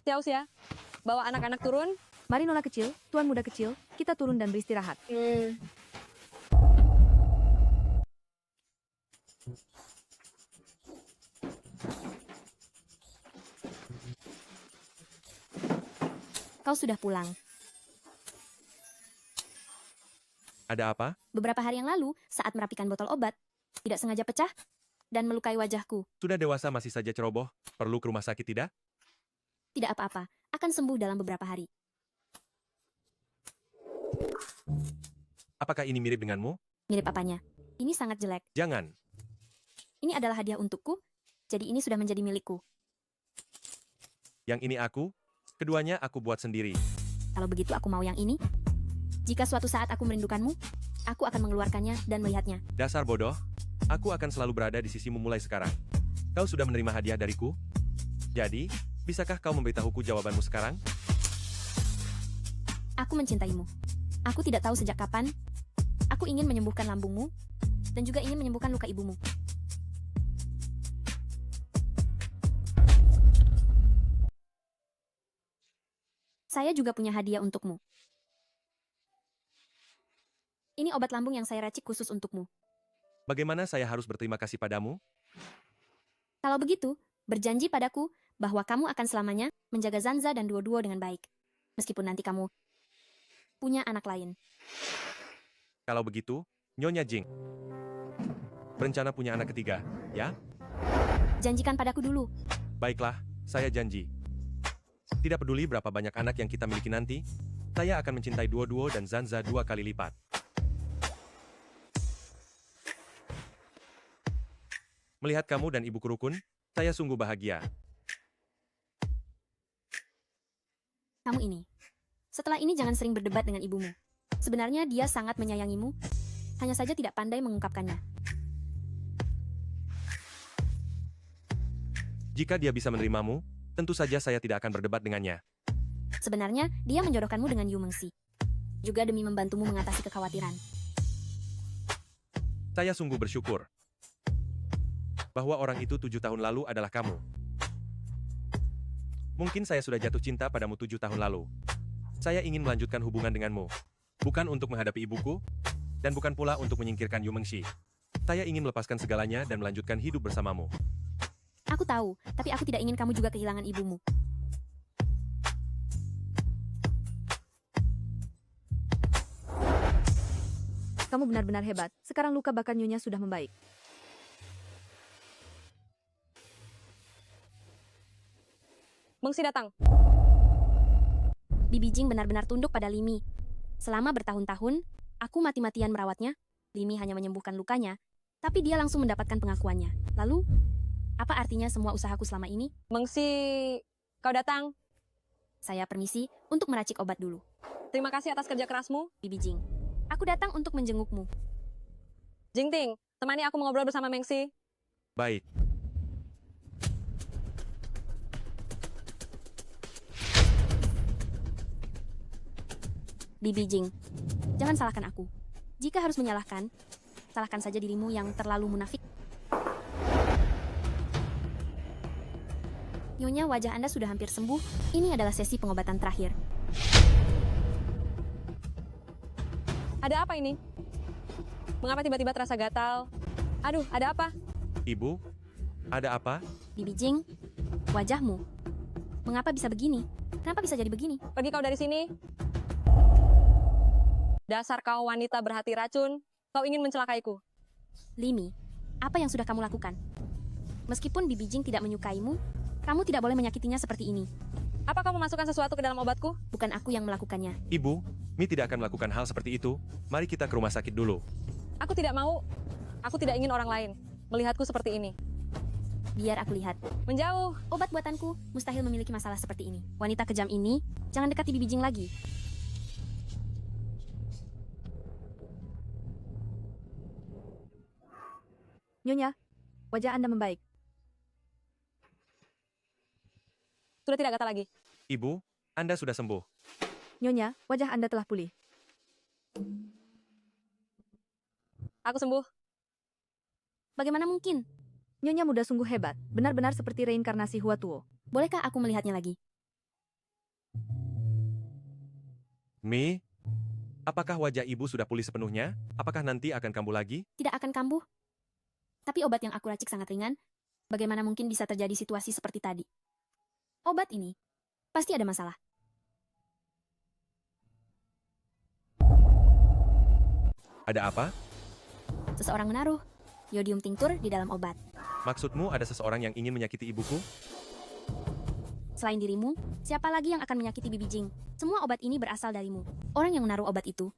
Xiaoxia, bawa anak-anak turun. Mari Nona kecil, Tuan muda kecil, kita turun dan beristirahat. Kau sudah pulang. Ada apa? Beberapa hari yang lalu, saat merapikan botol obat, tidak sengaja pecah dan melukai wajahku. Sudah dewasa masih saja ceroboh. Perlu ke rumah sakit tidak? Tidak apa-apa, akan sembuh dalam beberapa hari. Apakah ini mirip denganmu? Mirip apanya? Ini sangat jelek. Jangan. Ini adalah hadiah untukku, jadi ini sudah menjadi milikku. Yang ini aku, keduanya aku buat sendiri. Kalau begitu aku mau yang ini. Jika suatu saat aku merindukanmu, aku akan mengeluarkannya dan melihatnya. Dasar bodoh, aku akan selalu berada di sisimu mulai sekarang. Kau sudah menerima hadiah dariku? Jadi, bisakah kau memberitahuku jawabanmu sekarang? Aku mencintaimu. Aku tidak tahu sejak kapan. Aku ingin menyembuhkan lambungmu, dan juga ingin menyembuhkan luka ibumu. Saya juga punya hadiah untukmu. Ini obat lambung yang saya racik khusus untukmu. Bagaimana saya harus berterima kasih padamu? Kalau begitu, berjanji padaku bahwa kamu akan selamanya menjaga Zanza dan Duo-Duo dengan baik. Meskipun nanti kamu punya anak lain. Kalau begitu, Nyonya Jing berencana punya anak ketiga, ya? Janjikan padaku dulu. Baiklah, saya janji. Tidak peduli berapa banyak anak yang kita miliki nanti, saya akan mencintai Duo-Duo dan Zanza 2 kali lipat. Melihat kamu dan ibuku rukun, saya sungguh bahagia. Kamu ini. Setelah ini jangan sering berdebat dengan ibumu. Sebenarnya dia sangat menyayangimu, hanya saja tidak pandai mengungkapkannya. Jika dia bisa menerimamu, tentu saja saya tidak akan berdebat dengannya. Sebenarnya dia menjodohkanmu dengan Yu Mengxi, juga demi membantumu mengatasi kekhawatiran. Saya sungguh bersyukur bahwa orang itu 7 tahun lalu adalah kamu. Mungkin saya sudah jatuh cinta padamu 7 tahun lalu. Saya ingin melanjutkan hubungan denganmu. Bukan untuk menghadapi ibuku, dan bukan pula untuk menyingkirkan Yu Mengxi. Saya ingin melepaskan segalanya dan melanjutkan hidup bersamamu. Aku tahu, tapi aku tidak ingin kamu juga kehilangan ibumu. Kamu benar-benar hebat. Sekarang luka bakar Nyonya sudah membaik. Mengxi datang. Bibi Jing benar-benar tunduk pada Limi. Selama bertahun-tahun, aku mati-matian merawatnya. Limi hanya menyembuhkan lukanya, tapi dia langsung mendapatkan pengakuannya. Lalu, apa artinya semua usahaku selama ini? Mengxi, kau datang. Saya permisi untuk meracik obat dulu. Terima kasih atas kerja kerasmu. Bibi Jing, aku datang untuk menjengukmu. Jingting, temani aku mengobrol bersama Mengxi. Baik. Bibi Jing, jangan salahkan aku. Jika harus menyalahkan, salahkan saja dirimu yang terlalu munafik. Nyonya, wajah Anda sudah hampir sembuh. Ini adalah sesi pengobatan terakhir. Ada apa ini? Mengapa tiba-tiba terasa gatal? Aduh, ada apa? Ibu, ada apa? Bibi Jing, wajahmu. Mengapa bisa begini? Kenapa bisa jadi begini? Pergi kau dari sini. Dasar kau wanita berhati racun, kau ingin mencelakaiku. Limi, apa yang sudah kamu lakukan? Meskipun Bibi Jing tidak menyukaimu, kamu tidak boleh menyakitinya seperti ini. Apa kamu masukkan sesuatu ke dalam obatku? Bukan aku yang melakukannya. Ibu, Mi tidak akan melakukan hal seperti itu. Mari kita ke rumah sakit dulu. Aku tidak mau. Aku tidak ingin orang lain melihatku seperti ini. Biar aku lihat. Menjauh. Obat buatanku mustahil memiliki masalah seperti ini. Wanita kejam ini, jangan dekati Bibi Jing lagi. Nyonya, wajah Anda membaik. Sudah tidak gatal lagi. Ibu, Anda sudah sembuh. Nyonya, wajah Anda telah pulih. Aku sembuh. Bagaimana mungkin? Nyonya muda sungguh hebat, benar-benar seperti reinkarnasi Hua Tuo. Bolehkah aku melihatnya lagi? Mi, apakah wajah ibu sudah pulih sepenuhnya? Apakah nanti akan kambuh lagi? Tidak akan kambuh. Tapi obat yang aku racik sangat ringan. Bagaimana mungkin bisa terjadi situasi seperti tadi? Obat ini pasti ada masalah. Ada apa? Seseorang menaruh yodium tinctur di dalam obat. Maksudmu ada seseorang yang ingin menyakiti ibuku? Selain dirimu, siapa lagi yang akan menyakiti Bibi Jing? Semua obat ini berasal darimu. Orang yang menaruh obat itu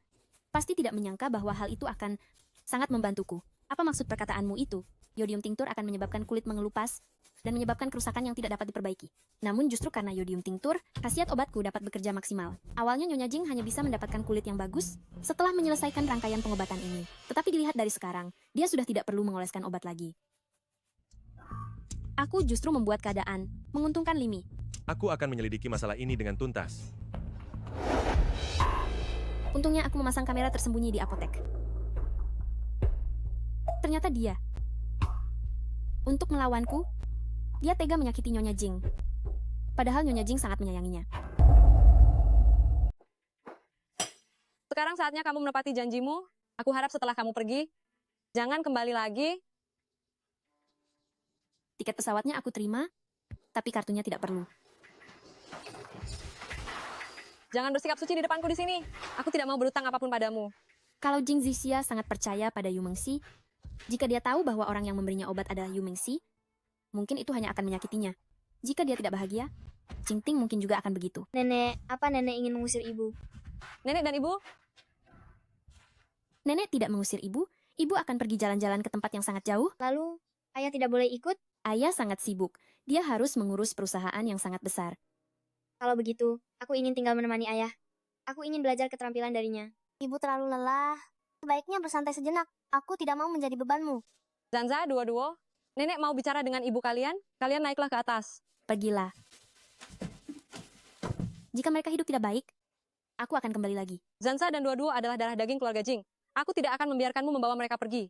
pasti tidak menyangka bahwa hal itu akan sangat membantuku. Apa maksud perkataanmu itu? Yodium tinctur akan menyebabkan kulit mengelupas dan menyebabkan kerusakan yang tidak dapat diperbaiki. Namun justru karena yodium tinctur, khasiat obatku dapat bekerja maksimal. Awalnya Nyonya Jing hanya bisa mendapatkan kulit yang bagus setelah menyelesaikan rangkaian pengobatan ini. Tetapi dilihat dari sekarang, dia sudah tidak perlu mengoleskan obat lagi. Aku justru membuat keadaan menguntungkan Limi. Aku akan menyelidiki masalah ini dengan tuntas. Untungnya aku memasang kamera tersembunyi di apotek. Ternyata dia. Untuk melawanku, dia tega menyakiti Nyonya Jing. Padahal Nyonya Jing sangat menyayanginya. Sekarang saatnya kamu menepati janjimu. Aku harap setelah kamu pergi, jangan kembali lagi. Tiket pesawatnya aku terima, tapi kartunya tidak perlu. Jangan bersikap suci di depanku di sini. Aku tidak mau berutang apapun padamu. Kalau Jing Zixia sangat percaya pada Yu Mengxi, jika dia tahu bahwa orang yang memberinya obat adalah Yu Mengxi, mungkin itu hanya akan menyakitinya. Jika dia tidak bahagia, Jing Ting mungkin juga akan begitu. Nenek, apa nenek ingin mengusir ibu? Nenek dan ibu? Nenek tidak mengusir ibu. Ibu akan pergi jalan-jalan ke tempat yang sangat jauh. Lalu, ayah tidak boleh ikut? Ayah sangat sibuk. Dia harus mengurus perusahaan yang sangat besar. Kalau begitu, aku ingin tinggal menemani ayah. Aku ingin belajar keterampilan darinya. Ibu terlalu lelah. Sebaiknya bersantai sejenak. Aku tidak mau menjadi bebanmu. Zanza, Duo-Duo, nenek mau bicara dengan ibu kalian. Kalian naiklah ke atas. Pergilah. Jika mereka hidup tidak baik, aku akan kembali lagi. Zanza dan Duo-Duo adalah darah daging keluarga Jing. Aku tidak akan membiarkanmu membawa mereka pergi.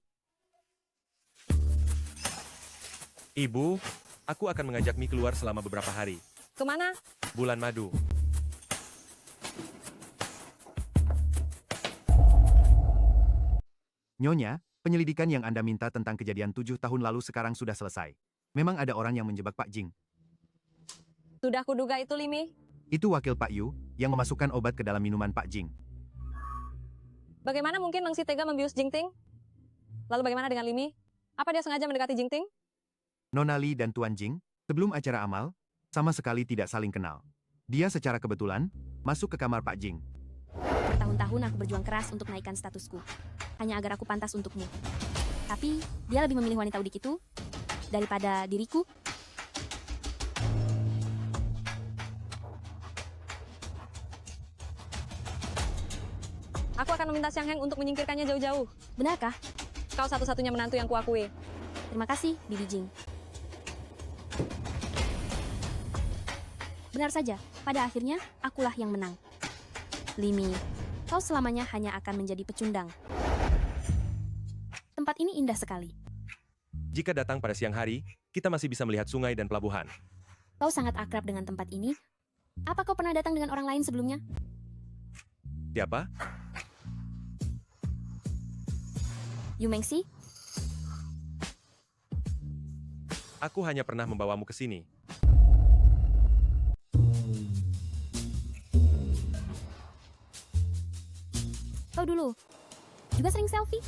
Ibu, aku akan mengajak Mi keluar selama beberapa hari. Kemana? Bulan madu. Nyonya, penyelidikan yang Anda minta tentang kejadian 7 tahun lalu sekarang sudah selesai. Memang ada orang yang menjebak Pak Jing. Sudah kuduga itu, Limi. Itu wakil Pak Yu, yang memasukkan obat ke dalam minuman Pak Jing. Bagaimana mungkin Mengxi tega membius Jing Ting? Lalu bagaimana dengan Limi? Apa dia sengaja mendekati Jing Ting? Nona Li dan Tuan Jing, sebelum acara amal, sama sekali tidak saling kenal. Dia secara kebetulan masuk ke kamar Pak Jing. Bertahun-tahun aku berjuang keras untuk naikkan statusku, hanya agar aku pantas untukmu. Tapi dia lebih memilih wanita udik itu daripada diriku. Aku akan meminta Xiang Heng untuk menyingkirkannya jauh-jauh. Benarkah? Kau satu-satunya menantu yang kuakui. Terima kasih, Bibi Jing. Benar saja, pada akhirnya akulah yang menang. Limi, kau selamanya hanya akan menjadi pecundang. Tempat ini indah sekali. Jika datang pada siang hari, kita masih bisa melihat sungai dan pelabuhan. Kau sangat akrab dengan tempat ini. Apa kau pernah datang dengan orang lain sebelumnya? Siapa? Yu Mengxi? Aku hanya pernah membawamu ke sini. Kau dulu juga sering selfie?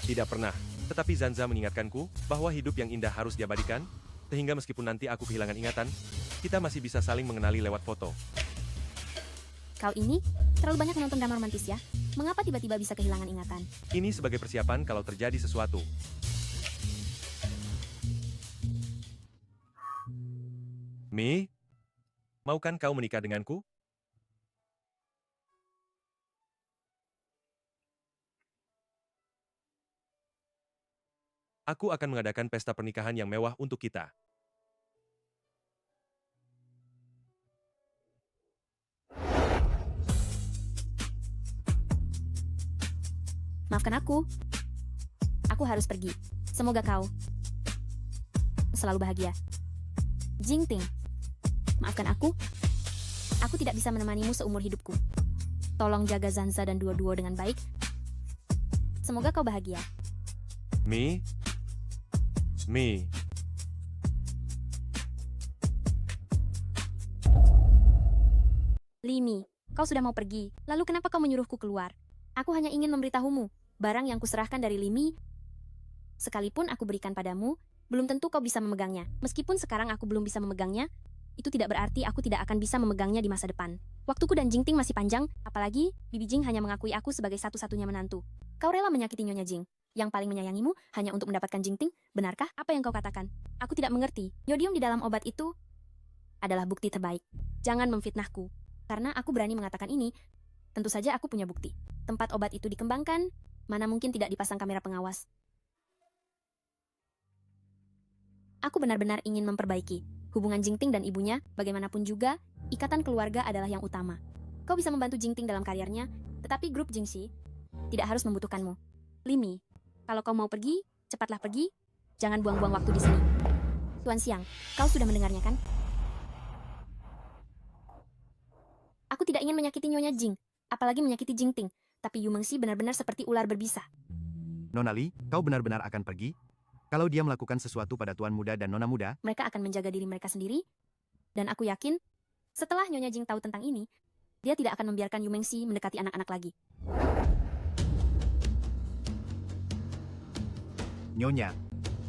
Tidak pernah. Tetapi Zanza mengingatkanku bahwa hidup yang indah harus diabadikan, sehingga meskipun nanti aku kehilangan ingatan, kita masih bisa saling mengenali lewat foto. Kau ini terlalu banyak menonton drama romantis ya? Mengapa tiba-tiba bisa kehilangan ingatan? Ini sebagai persiapan kalau terjadi sesuatu. Mi, maukan kau menikah denganku? Aku akan mengadakan pesta pernikahan yang mewah untuk kita. Maafkan aku. Aku harus pergi. Semoga kau selalu bahagia. Jing Ting, maafkan aku. Aku tidak bisa menemanimu seumur hidupku. Tolong jaga Zanza dan Duo-Duo dengan baik. Semoga kau bahagia. Mi. Limi, kau sudah mau pergi. Lalu kenapa kau menyuruhku keluar? Aku hanya ingin memberitahumu Barang yang kuserahkan dari Limi, sekalipun aku berikan padamu, belum tentu kau bisa memegangnya. Meskipun sekarang aku belum bisa memegangnya, itu tidak berarti aku tidak akan bisa memegangnya di masa depan. Waktuku dan Jingting masih panjang, apalagi Bibi Jing hanya mengakui aku sebagai satu-satunya menantu. Kau rela menyakiti Nyonya Jing, yang paling menyayangimu, hanya untuk mendapatkan Jingting? Benarkah apa yang kau katakan? Aku tidak mengerti. Yodium di dalam obat itu adalah bukti terbaik. Jangan memfitnahku. Karena aku berani mengatakan ini, tentu saja aku punya bukti. Tempat obat itu dikembangkan, mana mungkin tidak dipasang kamera pengawas. Aku benar-benar ingin memperbaiki hubungan Jingting dan ibunya. Bagaimanapun juga, ikatan keluarga adalah yang utama. Kau bisa membantu Jingting dalam karirnya, tetapi grup Jingxi tidak harus membutuhkanmu. Limi, kalau kau mau pergi, cepatlah pergi. Jangan buang-buang waktu di sini. Tuan Siang, kau sudah mendengarnya kan? Aku tidak ingin menyakiti Nyonya Jing, apalagi menyakiti Jingting. Tapi Yu Mengxi benar-benar seperti ular berbisa. Nona Li, kau benar-benar akan pergi? Kalau dia melakukan sesuatu pada Tuan Muda dan Nona Muda, Mereka akan menjaga diri mereka sendiri. Dan aku yakin, setelah Nyonya Jing tahu tentang ini, dia tidak akan membiarkan Yu Mengxi mendekati anak-anak lagi. Nyonya,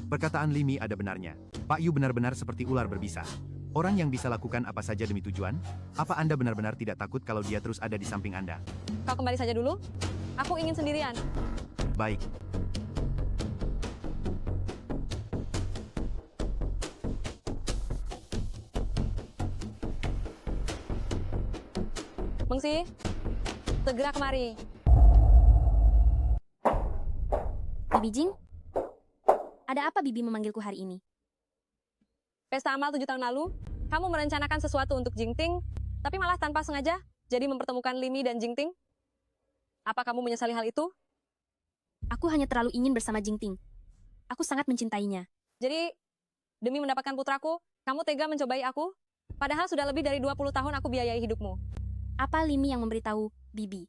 perkataan Limi ada benarnya. Pak Yu benar-benar seperti ular berbisa. Orang yang bisa lakukan apa saja demi tujuan? Apa Anda benar-benar tidak takut kalau dia terus ada di samping Anda? Kau kembali saja dulu. Aku ingin sendirian. Baik. Mengxi, segera kemari. Bibi Jing, ada apa Bibi memanggilku hari ini? Pesta amal 7 tahun lalu, kamu merencanakan sesuatu untuk Jingting, tapi malah tanpa sengaja jadi mempertemukan Limi dan Jingting. Apa kamu menyesali hal itu? Aku hanya terlalu ingin bersama Jingting. Aku sangat mencintainya. Jadi, demi mendapatkan putraku, kamu tega mencobai aku? Padahal sudah lebih dari 20 tahun aku biayai hidupmu. Apa Limi yang memberitahu Bibi?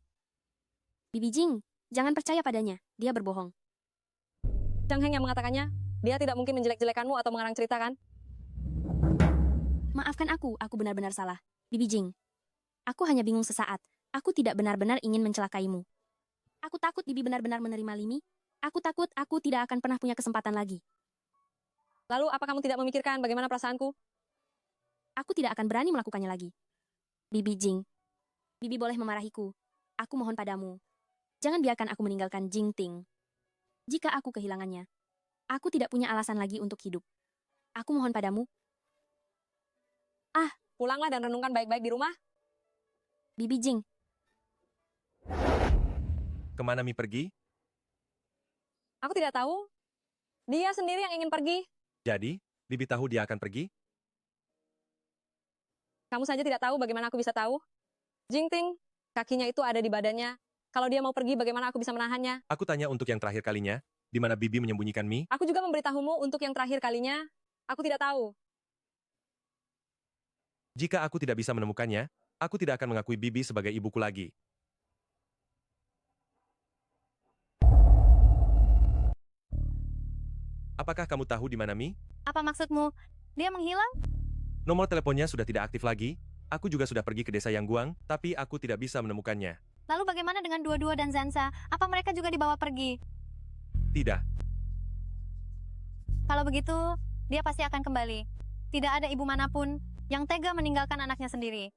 Bibi Jing, jangan percaya padanya. Dia berbohong. Zhang Heng yang mengatakannya, dia tidak mungkin menjelek-jelekanmu atau mengarang cerita kan? Maafkan aku benar-benar salah. Bibi Jing, aku hanya bingung sesaat. Aku tidak benar-benar ingin mencelakaimu. Aku takut Bibi benar-benar menerima Limi. Aku takut aku tidak akan pernah punya kesempatan lagi. Lalu apa kamu tidak memikirkan bagaimana perasaanku? Aku tidak akan berani melakukannya lagi. Bibi Jing, Bibi boleh memarahiku. Aku mohon padamu. Jangan biarkan aku meninggalkan Jingting. Jika aku kehilangannya, aku tidak punya alasan lagi untuk hidup. Aku mohon padamu. Pulanglah dan renungkan baik-baik di rumah. Bibi Jing, Kemana Mi pergi? Aku tidak tahu. Dia sendiri yang ingin pergi. Jadi, Bibi tahu dia akan pergi? Kamu saja tidak tahu bagaimana aku bisa tahu. Jingting, kakinya itu ada di badannya. Kalau dia mau pergi, bagaimana aku bisa menahannya? Aku tanya untuk yang terakhir kalinya, di mana Bibi menyembunyikan Mi? Aku juga memberitahumu untuk yang terakhir kalinya. Aku tidak tahu. Jika aku tidak bisa menemukannya, aku tidak akan mengakui Bibi sebagai ibuku lagi. Apakah kamu tahu di mana Mi? Apa maksudmu? Dia menghilang? Nomor teleponnya sudah tidak aktif lagi. Aku juga sudah pergi ke desa Yangguang, tapi aku tidak bisa menemukannya. Lalu bagaimana dengan Dua-Dua dan Zanza? Apa mereka juga dibawa pergi? Tidak. Kalau begitu, dia pasti akan kembali. Tidak ada ibu manapun yang tega meninggalkan anaknya sendiri.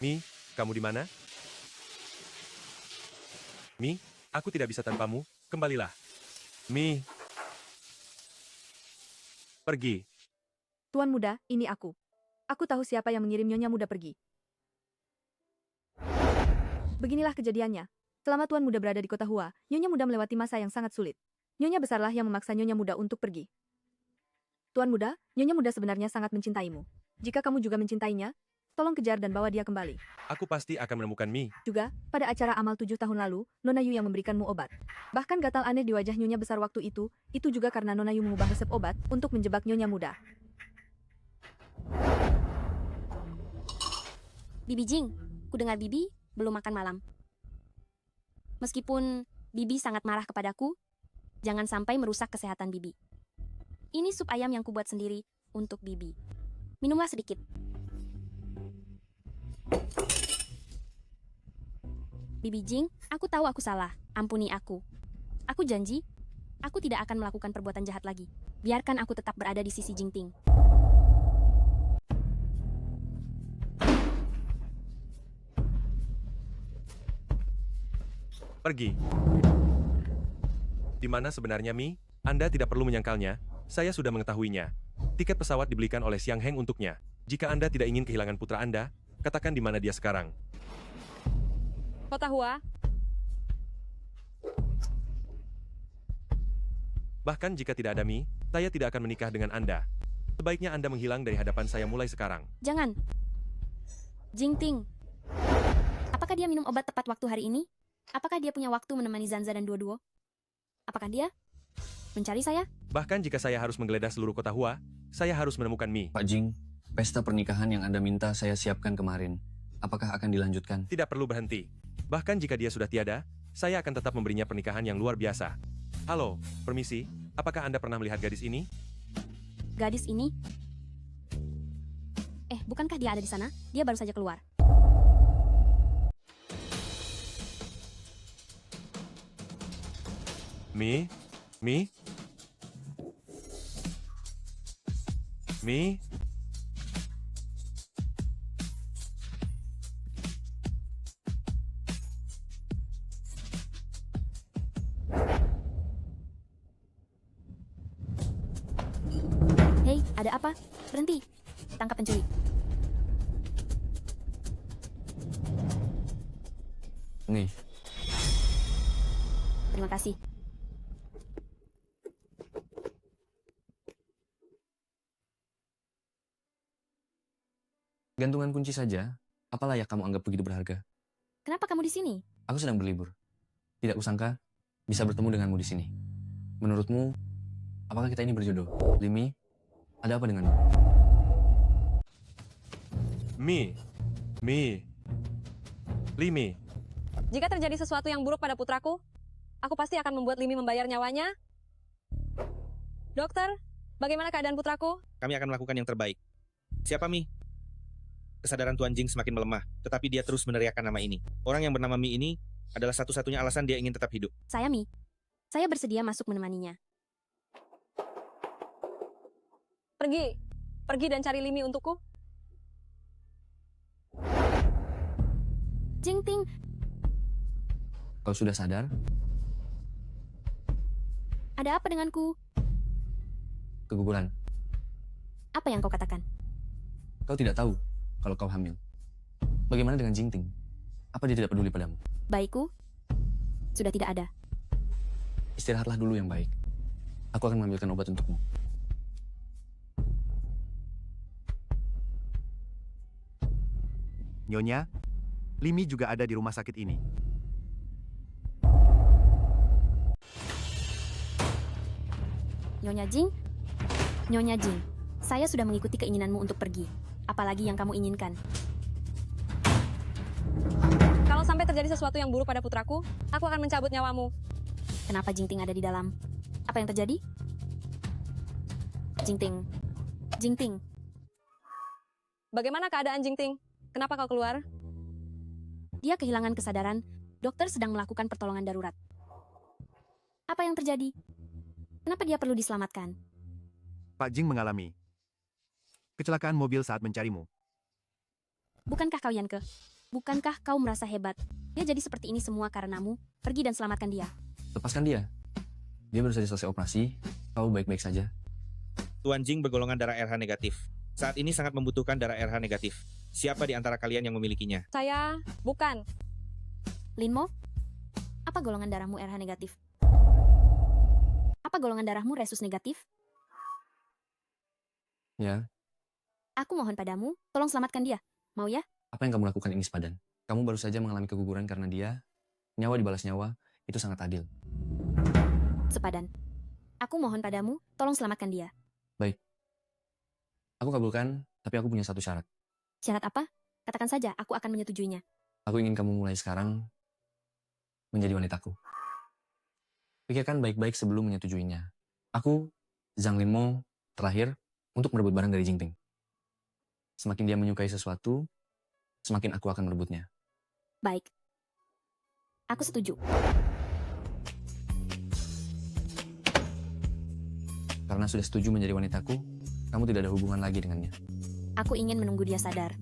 Mi, kamu di mana? Mi, aku tidak bisa tanpamu. Kembalilah. Mi. Pergi. Tuan Muda, ini aku. Aku tahu siapa yang mengirim Nyonya Muda pergi. Beginilah kejadiannya. Selama Tuan Muda berada di kota Hua, Nyonya Muda melewati masa yang sangat sulit. Nyonya besarlah yang memaksa Nyonya Muda untuk pergi. Tuan Muda, Nyonya Muda sebenarnya sangat mencintaimu. Jika kamu juga mencintainya, tolong kejar dan bawa dia kembali. Aku pasti akan menemukan Mi. Juga, pada acara amal 7 tahun lalu, Nona Yu yang memberikanmu obat. Bahkan gatal aneh di wajah Nyonya besar waktu itu juga karena Nona Yu mengubah resep obat untuk menjebak Nyonya Muda. Bibi Jing, ku dengar Bibi belum makan malam. Meskipun Bibi sangat marah kepadaku, jangan sampai merusak kesehatan Bibi. Ini sup ayam yang kubuat sendiri untuk Bibi. Minumlah sedikit. Bibi Jing, aku tahu aku salah. Ampuni aku. Aku janji, aku tidak akan melakukan perbuatan jahat lagi. Biarkan aku tetap berada di sisi Jingting. Pergi. Di mana sebenarnya Mi? Anda tidak perlu menyangkalnya, saya sudah mengetahuinya. Tiket pesawat dibelikan oleh Xiang Heng untuknya. Jika Anda tidak ingin kehilangan putra Anda, katakan di mana dia sekarang. Kota Hua, Bahkan jika tidak ada Mi, saya tidak akan menikah dengan Anda. Sebaiknya Anda menghilang dari hadapan saya mulai sekarang. Jangan. Jingting. Apakah dia minum obat tepat waktu hari ini? Apakah dia punya waktu menemani Zanza dan Duo-Duo? Apakah dia mencari saya? Bahkan jika saya harus menggeledah seluruh kota Hua, saya harus menemukan Mi. Pak Jing, pesta pernikahan yang Anda minta saya siapkan kemarin, apakah akan dilanjutkan? Tidak perlu berhenti. Bahkan jika dia sudah tiada, saya akan tetap memberinya pernikahan yang luar biasa. Halo, permisi, apakah Anda pernah melihat gadis ini? Gadis ini? Bukankah dia ada di sana? Dia baru saja keluar. Mi? Mi? Mi? Hei, ada apa? Berhenti. Tangkap pencuri. Nih, Terima kasih. gantungan kunci saja. Apa layak kamu anggap begitu berharga? Kenapa kamu di sini? Aku sedang berlibur. Tidak kusangka bisa bertemu denganmu di sini. Menurutmu, apakah kita ini berjodoh? Limi, ada apa denganmu? Mi? Mi? Limi? jika terjadi sesuatu yang buruk pada putraku, aku pasti akan membuat Limi membayar nyawanya. Dokter, bagaimana keadaan putraku? Kami akan melakukan yang terbaik. Siapa Mi? Kesadaran Tuan Jing semakin melemah, tetapi dia terus meneriakkan nama ini. Orang yang bernama Mi ini adalah satu-satunya alasan dia ingin tetap hidup. Saya Mi. Saya bersedia masuk menemaninya. Pergi. Pergi dan cari Limi untukku. Jingting, Kau sudah sadar? ada apa denganku? Keguguran. Apa yang kau katakan? Kau tidak tahu kalau kau hamil. Bagaimana dengan Jingting? Apa dia tidak peduli padamu? Baikku, sudah tidak ada. Istirahatlah dulu yang baik. Aku akan mengambilkan obat untukmu. Nyonya, Limi juga ada di rumah sakit ini. Nyonya Jing, Nyonya Jing, saya sudah mengikuti keinginanmu untuk pergi. Apalagi yang kamu inginkan? Kalau sampai terjadi sesuatu yang buruk pada putraku, aku akan mencabut nyawamu. Kenapa Jingting ada di dalam? Apa yang terjadi? Jingting, Jingting, Bagaimana keadaan Jingting? Kenapa kau keluar? dia kehilangan kesadaran. Dokter sedang melakukan pertolongan darurat. Apa yang terjadi? Kenapa dia perlu diselamatkan? Pak Jing mengalami kecelakaan mobil saat mencarimu. Bukankah kau Yanke? Bukankah kau merasa hebat? Dia jadi seperti ini semua karenamu. Pergi dan selamatkan dia. Lepaskan dia. Dia baru saja selesai operasi. Kau baik-baik saja. Tuan Jing bergolongan darah RH negatif. Saat ini sangat membutuhkan darah RH negatif. Siapa di antara kalian yang memilikinya? Saya bukan. Linmo, apa golongan darahmu RH negatif? Apa golongan darahmu resus negatif? Ya, Aku mohon padamu, tolong selamatkan dia. Mau ya? apa yang kamu lakukan ini sepadan? Kamu baru saja mengalami keguguran karena dia. Nyawa dibalas nyawa, itu sangat adil. Sepadan. Aku mohon padamu, tolong selamatkan dia. Baik. Aku kabulkan, tapi aku punya satu syarat. Syarat apa? Katakan saja, aku akan menyetujuinya. Aku ingin kamu mulai sekarang menjadi wanitaku. Pikirkan baik-baik sebelum menyetujuinya. Aku Zhang Linmo terakhir untuk merebut barang dari Jingting. Semakin dia menyukai sesuatu, semakin aku akan merebutnya. Baik. Aku setuju. Karena sudah setuju menjadi wanitaku, kamu tidak ada hubungan lagi dengannya. Aku ingin menunggu dia sadar.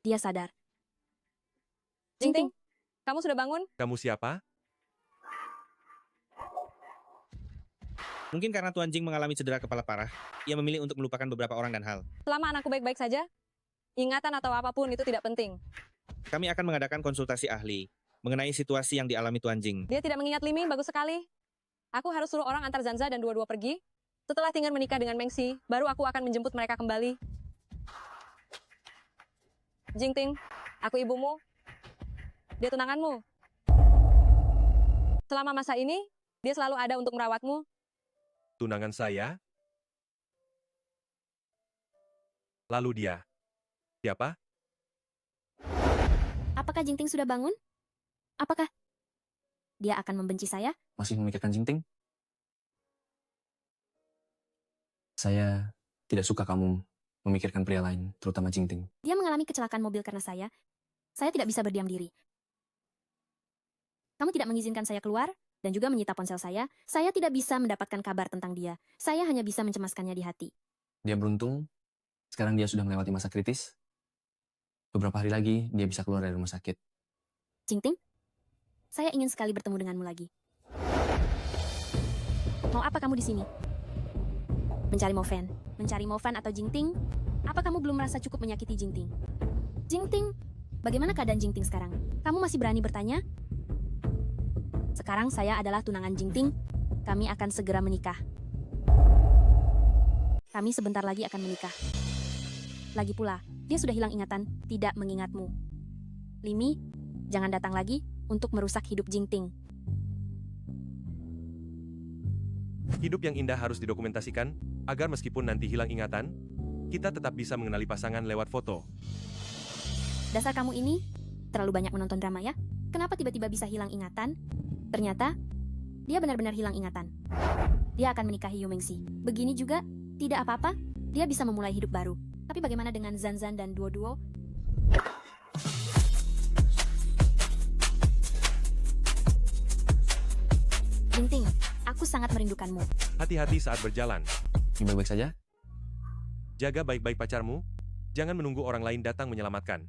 Dia sadar. Jingting, kamu sudah bangun? Kamu siapa? Mungkin karena Tuan Jing mengalami cedera kepala parah, ia memilih untuk melupakan beberapa orang dan hal. Selama anakku baik-baik saja, ingatan atau apapun itu tidak penting. Kami akan mengadakan konsultasi ahli mengenai situasi yang dialami Tuan Jing. Dia tidak mengingat Limi, bagus sekali. Aku harus suruh orang antar Zanza dan dua-dua pergi. Setelah Tinger menikah dengan Mengxi, baru aku akan menjemput mereka kembali. Jingting, aku ibumu. Dia tunanganmu. Selama masa ini, dia selalu ada untuk merawatmu. Tunangan saya? Lalu dia. Siapa? Apakah Jingting sudah bangun? Apakah dia akan membenci saya? Masih memikirkan Jingting? Saya tidak suka kamu memikirkan pria lain, terutama Jingting. Dia mengalami kecelakaan mobil karena saya. Saya tidak bisa berdiam diri. Kamu tidak mengizinkan saya keluar, dan juga menyita ponsel saya. Saya tidak bisa mendapatkan kabar tentang dia. Saya hanya bisa mencemaskannya di hati. Dia beruntung, sekarang dia sudah melewati masa kritis. Beberapa hari lagi, dia bisa keluar dari rumah sakit. Jingting, saya ingin sekali bertemu denganmu lagi. Mau apa kamu di sini? Mencari Mofen. Mencari Mofen atau Jingting? Apa kamu belum merasa cukup menyakiti Jingting? Jingting, bagaimana keadaan Jingting sekarang? Kamu masih berani bertanya? Sekarang saya adalah tunangan Jingting. Kami akan segera menikah. Kami sebentar lagi akan menikah. Lagi pula, dia sudah hilang ingatan, tidak mengingatmu. Limi, jangan datang lagi untuk merusak hidup Jingting. Hidup yang indah harus didokumentasikan, agar meskipun nanti hilang ingatan, kita tetap bisa mengenali pasangan lewat foto. Dasar kamu ini terlalu banyak menonton drama ya? Kenapa tiba-tiba bisa hilang ingatan? Ternyata, dia benar-benar hilang ingatan. Dia akan menikahi Yu Mengxi. Begini juga, tidak apa-apa, dia bisa memulai hidup baru. Tapi bagaimana dengan Zanzan dan Duo-Duo? Jingting, aku sangat merindukanmu. Hati-hati saat berjalan. Baik-baik saja? Jaga baik-baik pacarmu. Jangan menunggu orang lain datang menyelamatkan.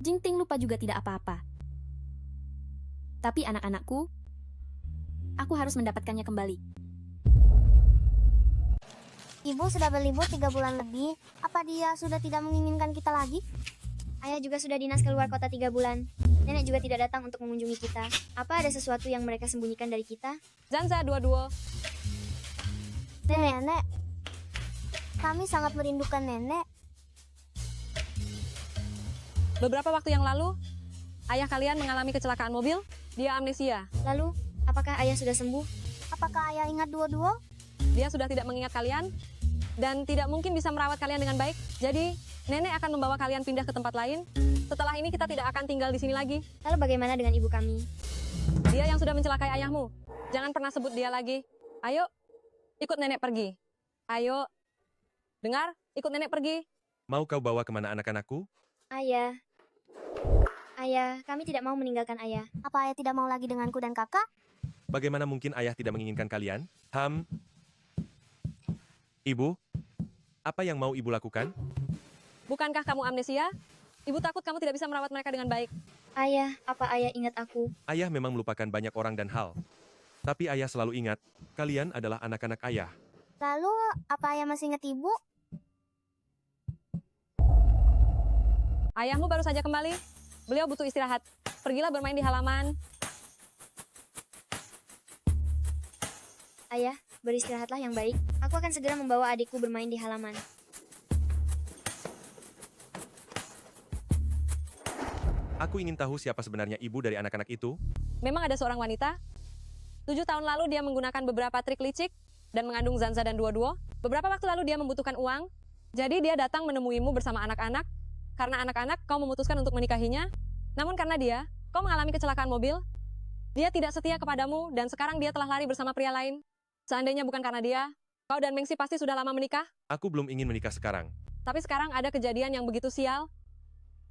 Jingting lupa juga tidak apa-apa. Tapi anak-anakku, aku harus mendapatkannya kembali. Ibu sudah berlibur 3 bulan lebih. Apa dia sudah tidak menginginkan kita lagi? Ayah juga sudah dinas keluar kota 3 bulan. Nenek juga tidak datang untuk mengunjungi kita. Apa ada sesuatu yang mereka sembunyikan dari kita? Zanza, Duo-Duo. Nenek, kami sangat merindukan nenek. Beberapa waktu yang lalu, ayah kalian mengalami kecelakaan mobil. Dia amnesia. Lalu, apakah ayah sudah sembuh? Apakah ayah ingat Duo-Duo? Dia sudah tidak mengingat kalian, dan tidak mungkin bisa merawat kalian dengan baik. Jadi, nenek akan membawa kalian pindah ke tempat lain. Setelah ini kita tidak akan tinggal di sini lagi. Lalu bagaimana dengan ibu kami? Dia yang sudah mencelakai ayahmu. Jangan pernah sebut dia lagi. Ayo, ikut nenek pergi. Ayo, dengar, ikut nenek pergi. Mau kau bawa kemana anak-anakku? Ayah. Ayah, kami tidak mau meninggalkan ayah. Apa ayah tidak mau lagi denganku dan kakak? Bagaimana mungkin ayah tidak menginginkan kalian? Ibu, apa yang mau ibu lakukan? Bukankah kamu amnesia? Ibu takut kamu tidak bisa merawat mereka dengan baik. Ayah, apa ayah ingat aku? Ayah memang melupakan banyak orang dan hal. Tapi ayah selalu ingat, kalian adalah anak-anak ayah. Lalu, apa ayah masih ingat ibu? Ayahmu baru saja kembali. Beliau butuh istirahat. Pergilah bermain di halaman. Ayah, beristirahatlah yang baik. Aku akan segera membawa adikku bermain di halaman. Aku ingin tahu siapa sebenarnya ibu dari anak-anak itu. Memang ada seorang wanita. 7 tahun lalu dia menggunakan beberapa trik licik dan mengandung Zanza dan Duo-Duo. Beberapa waktu lalu dia membutuhkan uang. Jadi dia datang menemuimu bersama anak-anak, karena anak-anak kau memutuskan untuk menikahinya, namun karena dia, kau mengalami kecelakaan mobil, dia tidak setia kepadamu, dan sekarang dia telah lari bersama pria lain. Seandainya bukan karena dia, kau dan Mengsi pasti sudah lama menikah, Aku belum ingin menikah sekarang. tapi sekarang ada kejadian yang begitu sial.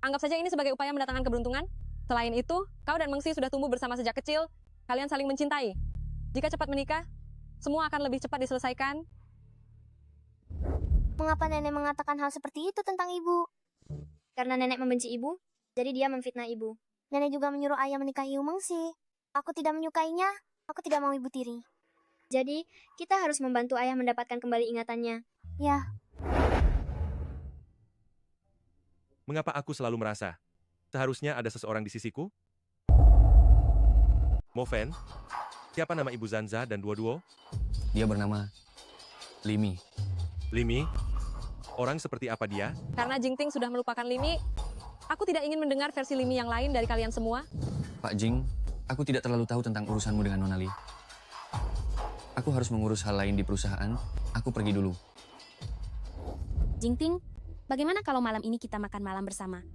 Anggap saja ini sebagai upaya mendatangkan keberuntungan. Selain itu, kau dan Mengsi sudah tumbuh bersama sejak kecil, kalian saling mencintai. Jika cepat menikah, semua akan lebih cepat diselesaikan. Mengapa nenek mengatakan hal seperti itu tentang ibu? Karena nenek membenci ibu, jadi dia memfitnah ibu. Nenek juga menyuruh ayah menikahi Mengsi. Aku tidak menyukainya. Aku tidak mau ibu tiri. Jadi, kita harus membantu ayah mendapatkan kembali ingatannya. Ya, Mengapa aku selalu merasa seharusnya ada seseorang di sisiku? Moven, siapa nama ibu Zanza dan Duo-Duo? Dia bernama Limi. Limi? Orang seperti apa dia? Karena Jingting sudah melupakan Limi, aku tidak ingin mendengar versi Limi yang lain dari kalian semua. Pak Jing, aku tidak terlalu tahu tentang urusanmu dengan Nona Li. Aku harus mengurus hal lain di perusahaan. Aku pergi dulu. Jingting, bagaimana kalau malam ini kita makan malam bersama?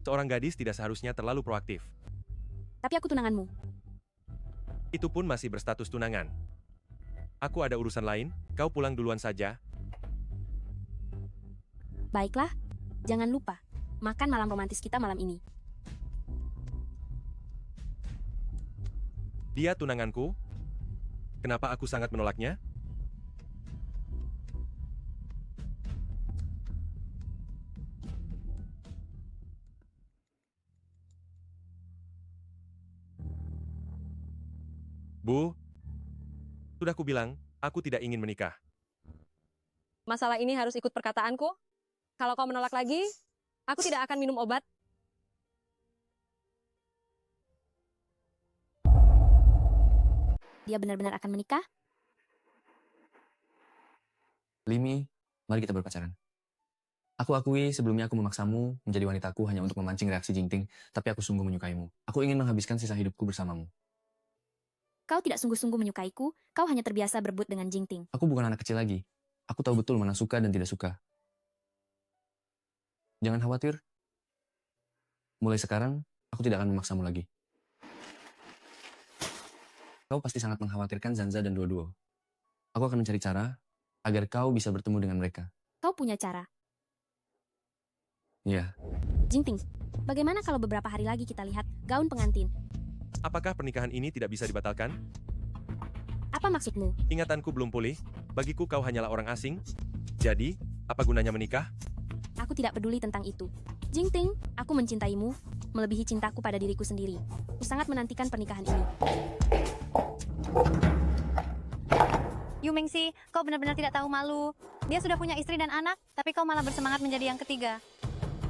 Seorang gadis tidak seharusnya terlalu proaktif. Tapi aku tunanganmu. Itu pun masih berstatus tunangan. Aku ada urusan lain, kau pulang duluan saja. Baiklah, jangan lupa, makan malam romantis kita malam ini. Dia tunanganku? Kenapa aku sangat menolaknya? Bu, sudah kubilang, aku tidak ingin menikah. Masalah ini harus ikut perkataanku. Kalau kau menolak lagi, aku tidak akan minum obat. Dia benar-benar akan menikah? Limi, mari kita berpacaran. Aku akui sebelumnya aku memaksamu menjadi wanitaku hanya untuk memancing reaksi Jingting, tapi aku sungguh menyukaimu. Aku ingin menghabiskan sisa hidupku bersamamu. Kau tidak sungguh-sungguh menyukaiku, kau hanya terbiasa berebut dengan Jingting. Aku bukan anak kecil lagi. Aku tahu betul mana suka dan tidak suka. Jangan khawatir. Mulai sekarang, aku tidak akan memaksamu lagi. Kau pasti sangat mengkhawatirkan Zanza dan Duo-Duo. Aku akan mencari cara agar kau bisa bertemu dengan mereka. Kau punya cara. Iya. Jingting, bagaimana kalau beberapa hari lagi kita lihat gaun pengantin? Apakah pernikahan ini tidak bisa dibatalkan? Apa maksudmu? Ingatanku belum pulih, bagiku kau hanyalah orang asing. Jadi, apa gunanya menikah? Aku tidak peduli tentang itu. Jingting, aku mencintaimu, melebihi cintaku pada diriku sendiri. Aku sangat menantikan pernikahan ini. Yu Mengsi, kau benar-benar tidak tahu malu. Dia sudah punya istri dan anak, tapi kau malah bersemangat menjadi yang ketiga.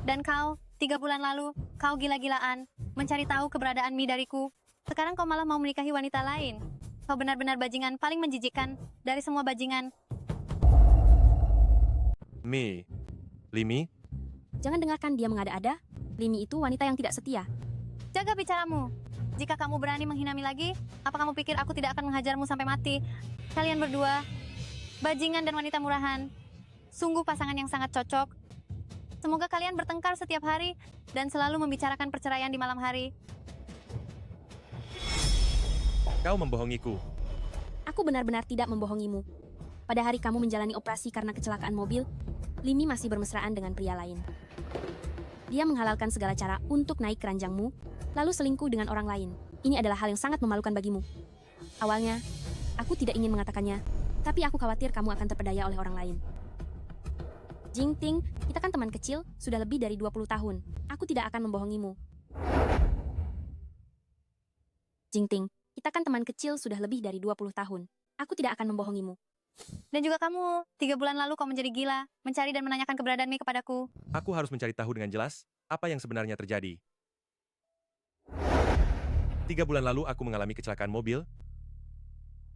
Dan kau, 3 bulan lalu, kau gila-gilaan, mencari tahu keberadaan Mi dariku. Sekarang kau malah mau menikahi wanita lain. Kau benar-benar bajingan paling menjijikkan dari semua bajingan. Mi, Limi, Jangan dengarkan dia mengada-ada. Limi itu wanita yang tidak setia. Jaga bicaramu. Jika kamu berani menghina Mi lagi, apa kamu pikir aku tidak akan menghajarmu sampai mati? Kalian berdua, bajingan dan wanita murahan. Sungguh pasangan yang sangat cocok. Semoga kalian bertengkar setiap hari dan selalu membicarakan perceraian di malam hari. kau membohongiku. Aku benar-benar tidak membohongimu. Pada hari kamu menjalani operasi karena kecelakaan mobil, Limi masih bermesraan dengan pria lain. Dia menghalalkan segala cara untuk naik ke ranjangmu, lalu selingkuh dengan orang lain. Ini adalah hal yang sangat memalukan bagimu. Awalnya, aku tidak ingin mengatakannya, tapi aku khawatir kamu akan terpedaya oleh orang lain. Jingting, kita kan teman kecil, sudah lebih dari 20 tahun. Aku tidak akan membohongimu. Jingting, kita kan teman kecil sudah lebih dari 20 tahun. Aku tidak akan membohongimu. Dan juga kamu, 3 bulan lalu kau menjadi gila, mencari dan menanyakan keberadaan Mi kepadaku. Aku harus mencari tahu dengan jelas apa yang sebenarnya terjadi. 3 bulan lalu aku mengalami kecelakaan mobil.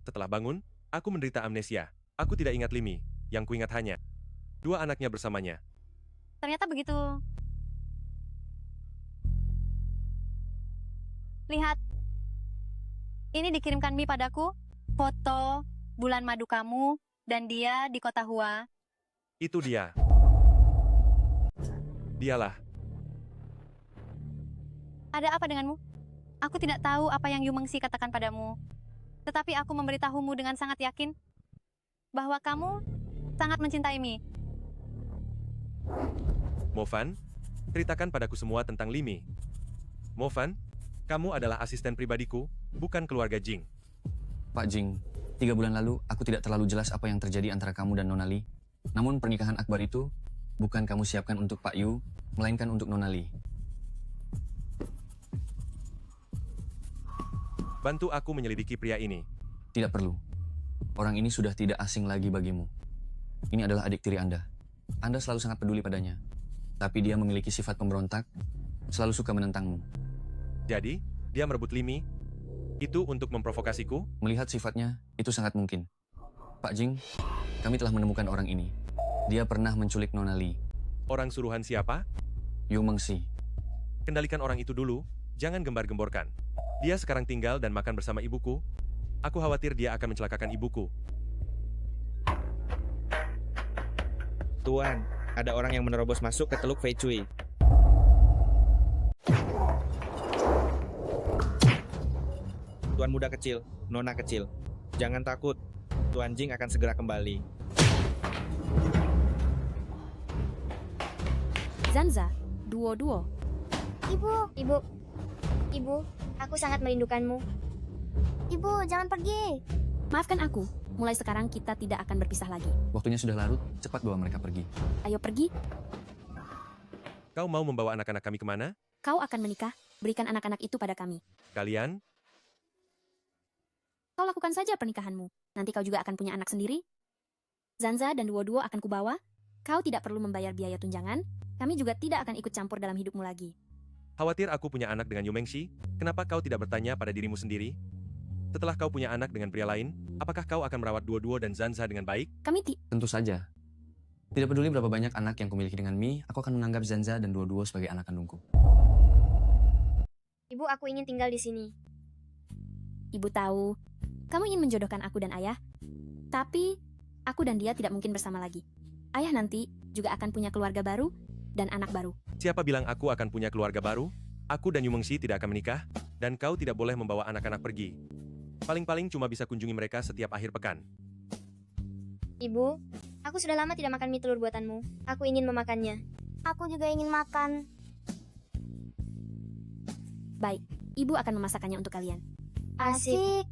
Setelah bangun, aku menderita amnesia. Aku tidak ingat Limi, yang kuingat hanya 2 anaknya bersamanya. Ternyata begitu. Lihat. Ini dikirimkan Mi padaku, foto bulan madu kamu dan dia di kota Hua. Itu dia. Dialah. Ada apa denganmu? Aku tidak tahu apa yang Yu Mengsi katakan padamu. Tetapi aku memberitahumu dengan sangat yakin bahwa kamu sangat mencintai Mi. Mo Fan, ceritakan padaku semua tentang Limi. Mo Fan, kamu adalah asisten pribadiku, bukan keluarga Jing. Pak Jing, 3 bulan lalu aku tidak terlalu jelas apa yang terjadi antara kamu dan Nona Li. Namun pernikahan akbar itu bukan kamu siapkan untuk Pak Yu, melainkan untuk Nona Li. Bantu aku menyelidiki pria ini. Tidak perlu. Orang ini sudah tidak asing lagi bagimu. Ini adalah adik tiri Anda. Anda selalu sangat peduli padanya. Tapi dia memiliki sifat pemberontak, selalu suka menentangmu. Jadi, dia merebut Limi? Itu untuk memprovokasiku? Melihat sifatnya, itu sangat mungkin. Pak Jing, kami telah menemukan orang ini. Dia pernah menculik Nona Li. Orang suruhan siapa? Yu Mengsi. Kendalikan orang itu dulu, jangan gembar-gemborkan. Dia sekarang tinggal dan makan bersama ibuku. Aku khawatir dia akan mencelakakan ibuku. Tuan, ada orang yang menerobos masuk ke Teluk Fei Chui. Tuan muda kecil, Nona kecil. Jangan takut, Tuan Jing akan segera kembali. Zanza, duo-duo. Ibu, aku sangat merindukanmu. Ibu, jangan pergi. Maafkan aku, mulai sekarang kita tidak akan berpisah lagi. Waktunya sudah larut, cepat bawa mereka pergi. Ayo pergi, Kau mau membawa anak-anak kami kemana? kau akan menikah, berikan anak-anak itu pada kami. Kalian? Kau lakukan saja pernikahanmu, nanti kau juga akan punya anak sendiri. Zanza dan duo-duo akan kubawa, kau tidak perlu membayar biaya tunjangan, kami juga tidak akan ikut campur dalam hidupmu lagi. Khawatir aku punya anak dengan Yu Mengsi? Kenapa kau tidak bertanya pada dirimu sendiri? Setelah kau punya anak dengan pria lain, apakah kau akan merawat duo-duo dan Zanza dengan baik? Tentu saja. Tidak peduli berapa banyak anak yang kumiliki dengan Mi, aku akan menganggap Zanza dan duo-duo sebagai anak kandungku. Ibu, aku ingin tinggal di sini. Ibu tahu, kamu ingin menjodohkan aku dan ayah, tapi aku dan dia tidak mungkin bersama lagi. Ayah nanti juga akan punya keluarga baru dan anak baru. Siapa bilang aku akan punya keluarga baru? Aku dan Yu Mengsi tidak akan menikah, dan kau tidak boleh membawa anak-anak pergi. Paling-paling cuma bisa kunjungi mereka setiap akhir pekan. Ibu, aku sudah lama tidak makan mie telur buatanmu. Aku ingin memakannya. Aku juga ingin makan. Baik, ibu akan memasakkannya untuk kalian. Asik.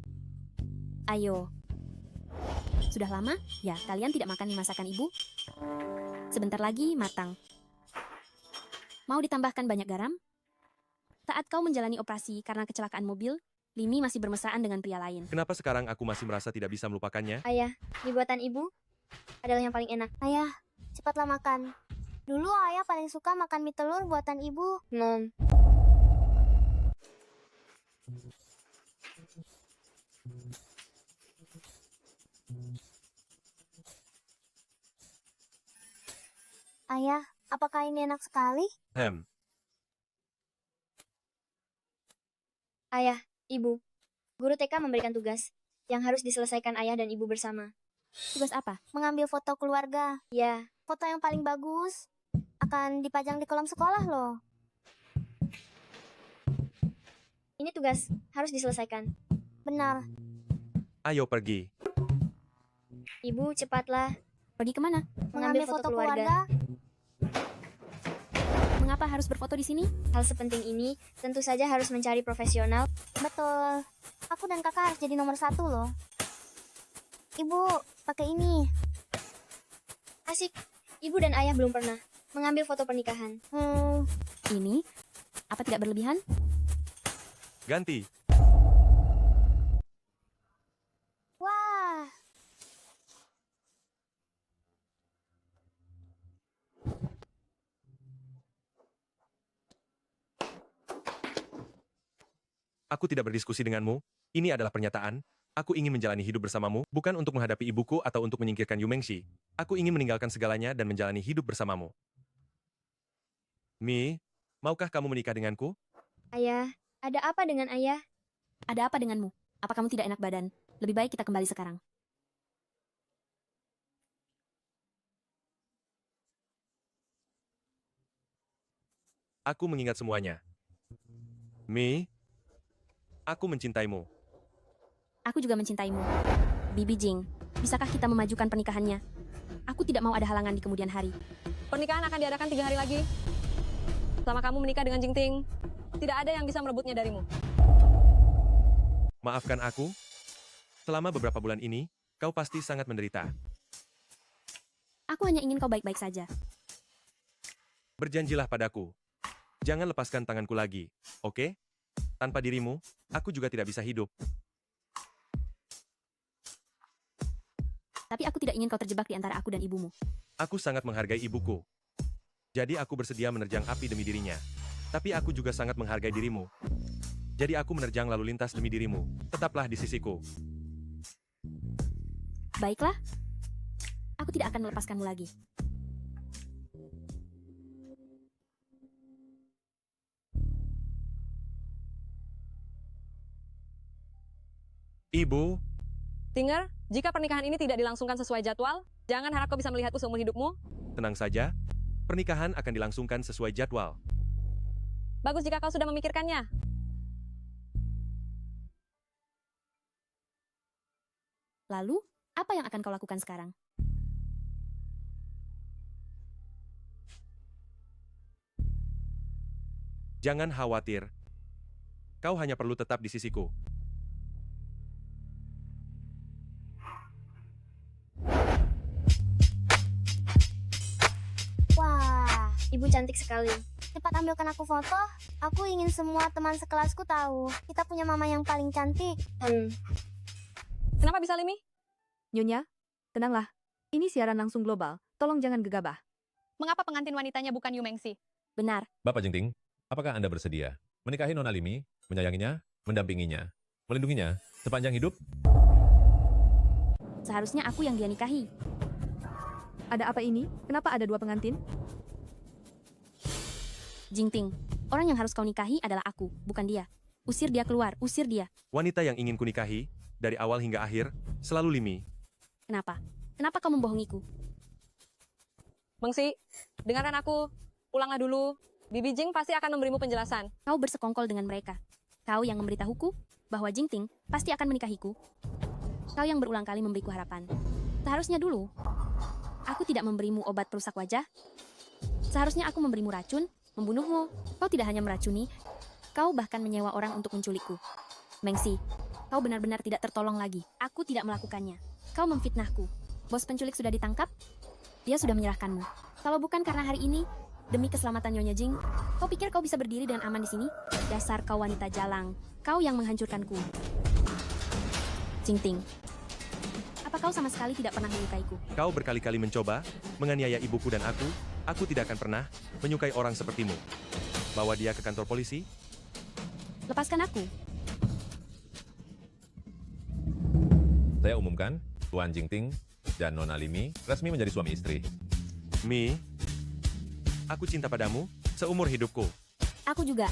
Ayo. Sudah lama? Ya, kalian tidak makan di masakan ibu? Sebentar lagi matang. Mau ditambahkan banyak garam? Saat kau menjalani operasi karena kecelakaan mobil, Limi masih bermesraan dengan pria lain. Kenapa sekarang aku masih merasa tidak bisa melupakannya? Ayah, mie buatan ibu adalah yang paling enak. Ayah, cepatlah makan. Dulu ayah paling suka makan mie telur buatan ibu. Nom. Ayah, apakah ini enak sekali? Ayah, ibu. Guru TK memberikan tugas yang harus diselesaikan ayah dan ibu bersama. Tugas apa? Mengambil foto keluarga. Ya. Foto yang paling bagus. Akan dipajang di kolom sekolah loh. Ini tugas harus diselesaikan. Benar. Ayo pergi. Ibu, cepatlah. Pergi kemana? Mengambil foto keluarga. Mengapa harus berfoto di sini? Hal sepenting ini tentu saja harus mencari profesional. Betul. Aku dan kakak harus jadi nomor 1 loh. Ibu, pakai ini. Asik. Ibu dan ayah belum pernah mengambil foto pernikahan. Ini? Apa tidak berlebihan? Ganti. Wah. Aku tidak berdiskusi denganmu. Ini adalah pernyataan. Aku ingin menjalani hidup bersamamu, bukan untuk menghadapi ibuku atau untuk menyingkirkan Yu Mengsi. Aku ingin meninggalkan segalanya dan menjalani hidup bersamamu. Mi, maukah kamu menikah denganku? Ayah, ada apa dengan ayah? Ada apa denganmu? Apa kamu tidak enak badan? Lebih baik kita kembali sekarang. Aku mengingat semuanya. Mi, aku mencintaimu. Aku juga mencintaimu. Bibi Jing, bisakah kita memajukan pernikahannya? Aku tidak mau ada halangan di kemudian hari. Pernikahan akan diadakan 3 hari lagi. Selama kamu menikah dengan Jingting, tidak ada yang bisa merebutnya darimu. Maafkan aku. Selama beberapa bulan ini, kau pasti sangat menderita. Aku hanya ingin kau baik-baik saja. Berjanjilah padaku. Jangan lepaskan tanganku lagi, oke? Tanpa dirimu, aku juga tidak bisa hidup. Tapi aku tidak ingin kau terjebak di antara aku dan ibumu. Aku sangat menghargai ibuku. Jadi aku bersedia menerjang api demi dirinya. Tapi aku juga sangat menghargai dirimu. Jadi aku menerjang lalu lintas demi dirimu. Tetaplah di sisiku. Baiklah. Aku tidak akan melepaskanmu lagi. Ibu, Tinger, jika pernikahan ini tidak dilangsungkan sesuai jadwal, jangan harap kau bisa melihatku seumur hidupmu. tenang saja. Pernikahan akan dilangsungkan sesuai jadwal. Bagus jika kau sudah memikirkannya. Lalu, apa yang akan kau lakukan sekarang? Jangan khawatir. Kau hanya perlu tetap di sisiku. Wah, ibu cantik sekali. Cepat ambilkan aku foto. Aku ingin semua teman sekelasku tahu. Kita punya mama yang paling cantik. Kenapa bisa Limi? Nyonya, tenanglah. Ini siaran langsung global. Tolong jangan gegabah. Mengapa pengantin wanitanya bukan Yu Mengsi? Benar. Bapak Jingting, apakah Anda bersedia menikahi Nona Limi, menyayanginya, mendampinginya, melindunginya sepanjang hidup? Seharusnya aku yang dia nikahi. Ada apa ini? Kenapa ada 2 pengantin? Jingting, orang yang harus kau nikahi adalah aku, bukan dia. Usir dia keluar, usir dia. Wanita yang ingin kunikahi, dari awal hingga akhir, selalu Limi. Kenapa? Kenapa kau membohongiku? Mengsi, dengarkan aku. Pulanglah dulu. Bibi Jing pasti akan memberimu penjelasan. Kau bersekongkol dengan mereka. Kau yang memberitahuku bahwa Jingting pasti akan menikahiku. Kau yang berulang kali memberiku harapan. Seharusnya dulu, aku tidak memberimu obat perusak wajah. Seharusnya aku memberimu racun, membunuhmu. Kau tidak hanya meracuni, kau bahkan menyewa orang untuk menculikku. Mengsi, kau benar-benar tidak tertolong lagi. Aku tidak melakukannya. Kau memfitnahku. Bos penculik sudah ditangkap. Dia sudah menyerahkanmu. Kalau bukan karena hari ini, demi keselamatan Nyonya Jing, kau pikir kau bisa berdiri dengan aman di sini? Dasar kau wanita jalang. Kau yang menghancurkanku. Jingting, apa kau sama sekali tidak pernah menyukaiku? Kau berkali-kali mencoba menganiaya ibuku dan aku tidak akan pernah menyukai orang sepertimu. Bawa dia ke kantor polisi. Lepaskan aku. Saya umumkan, Tuan Jingting dan Nona Limi resmi menjadi suami istri. Mi, aku cinta padamu seumur hidupku. Aku juga.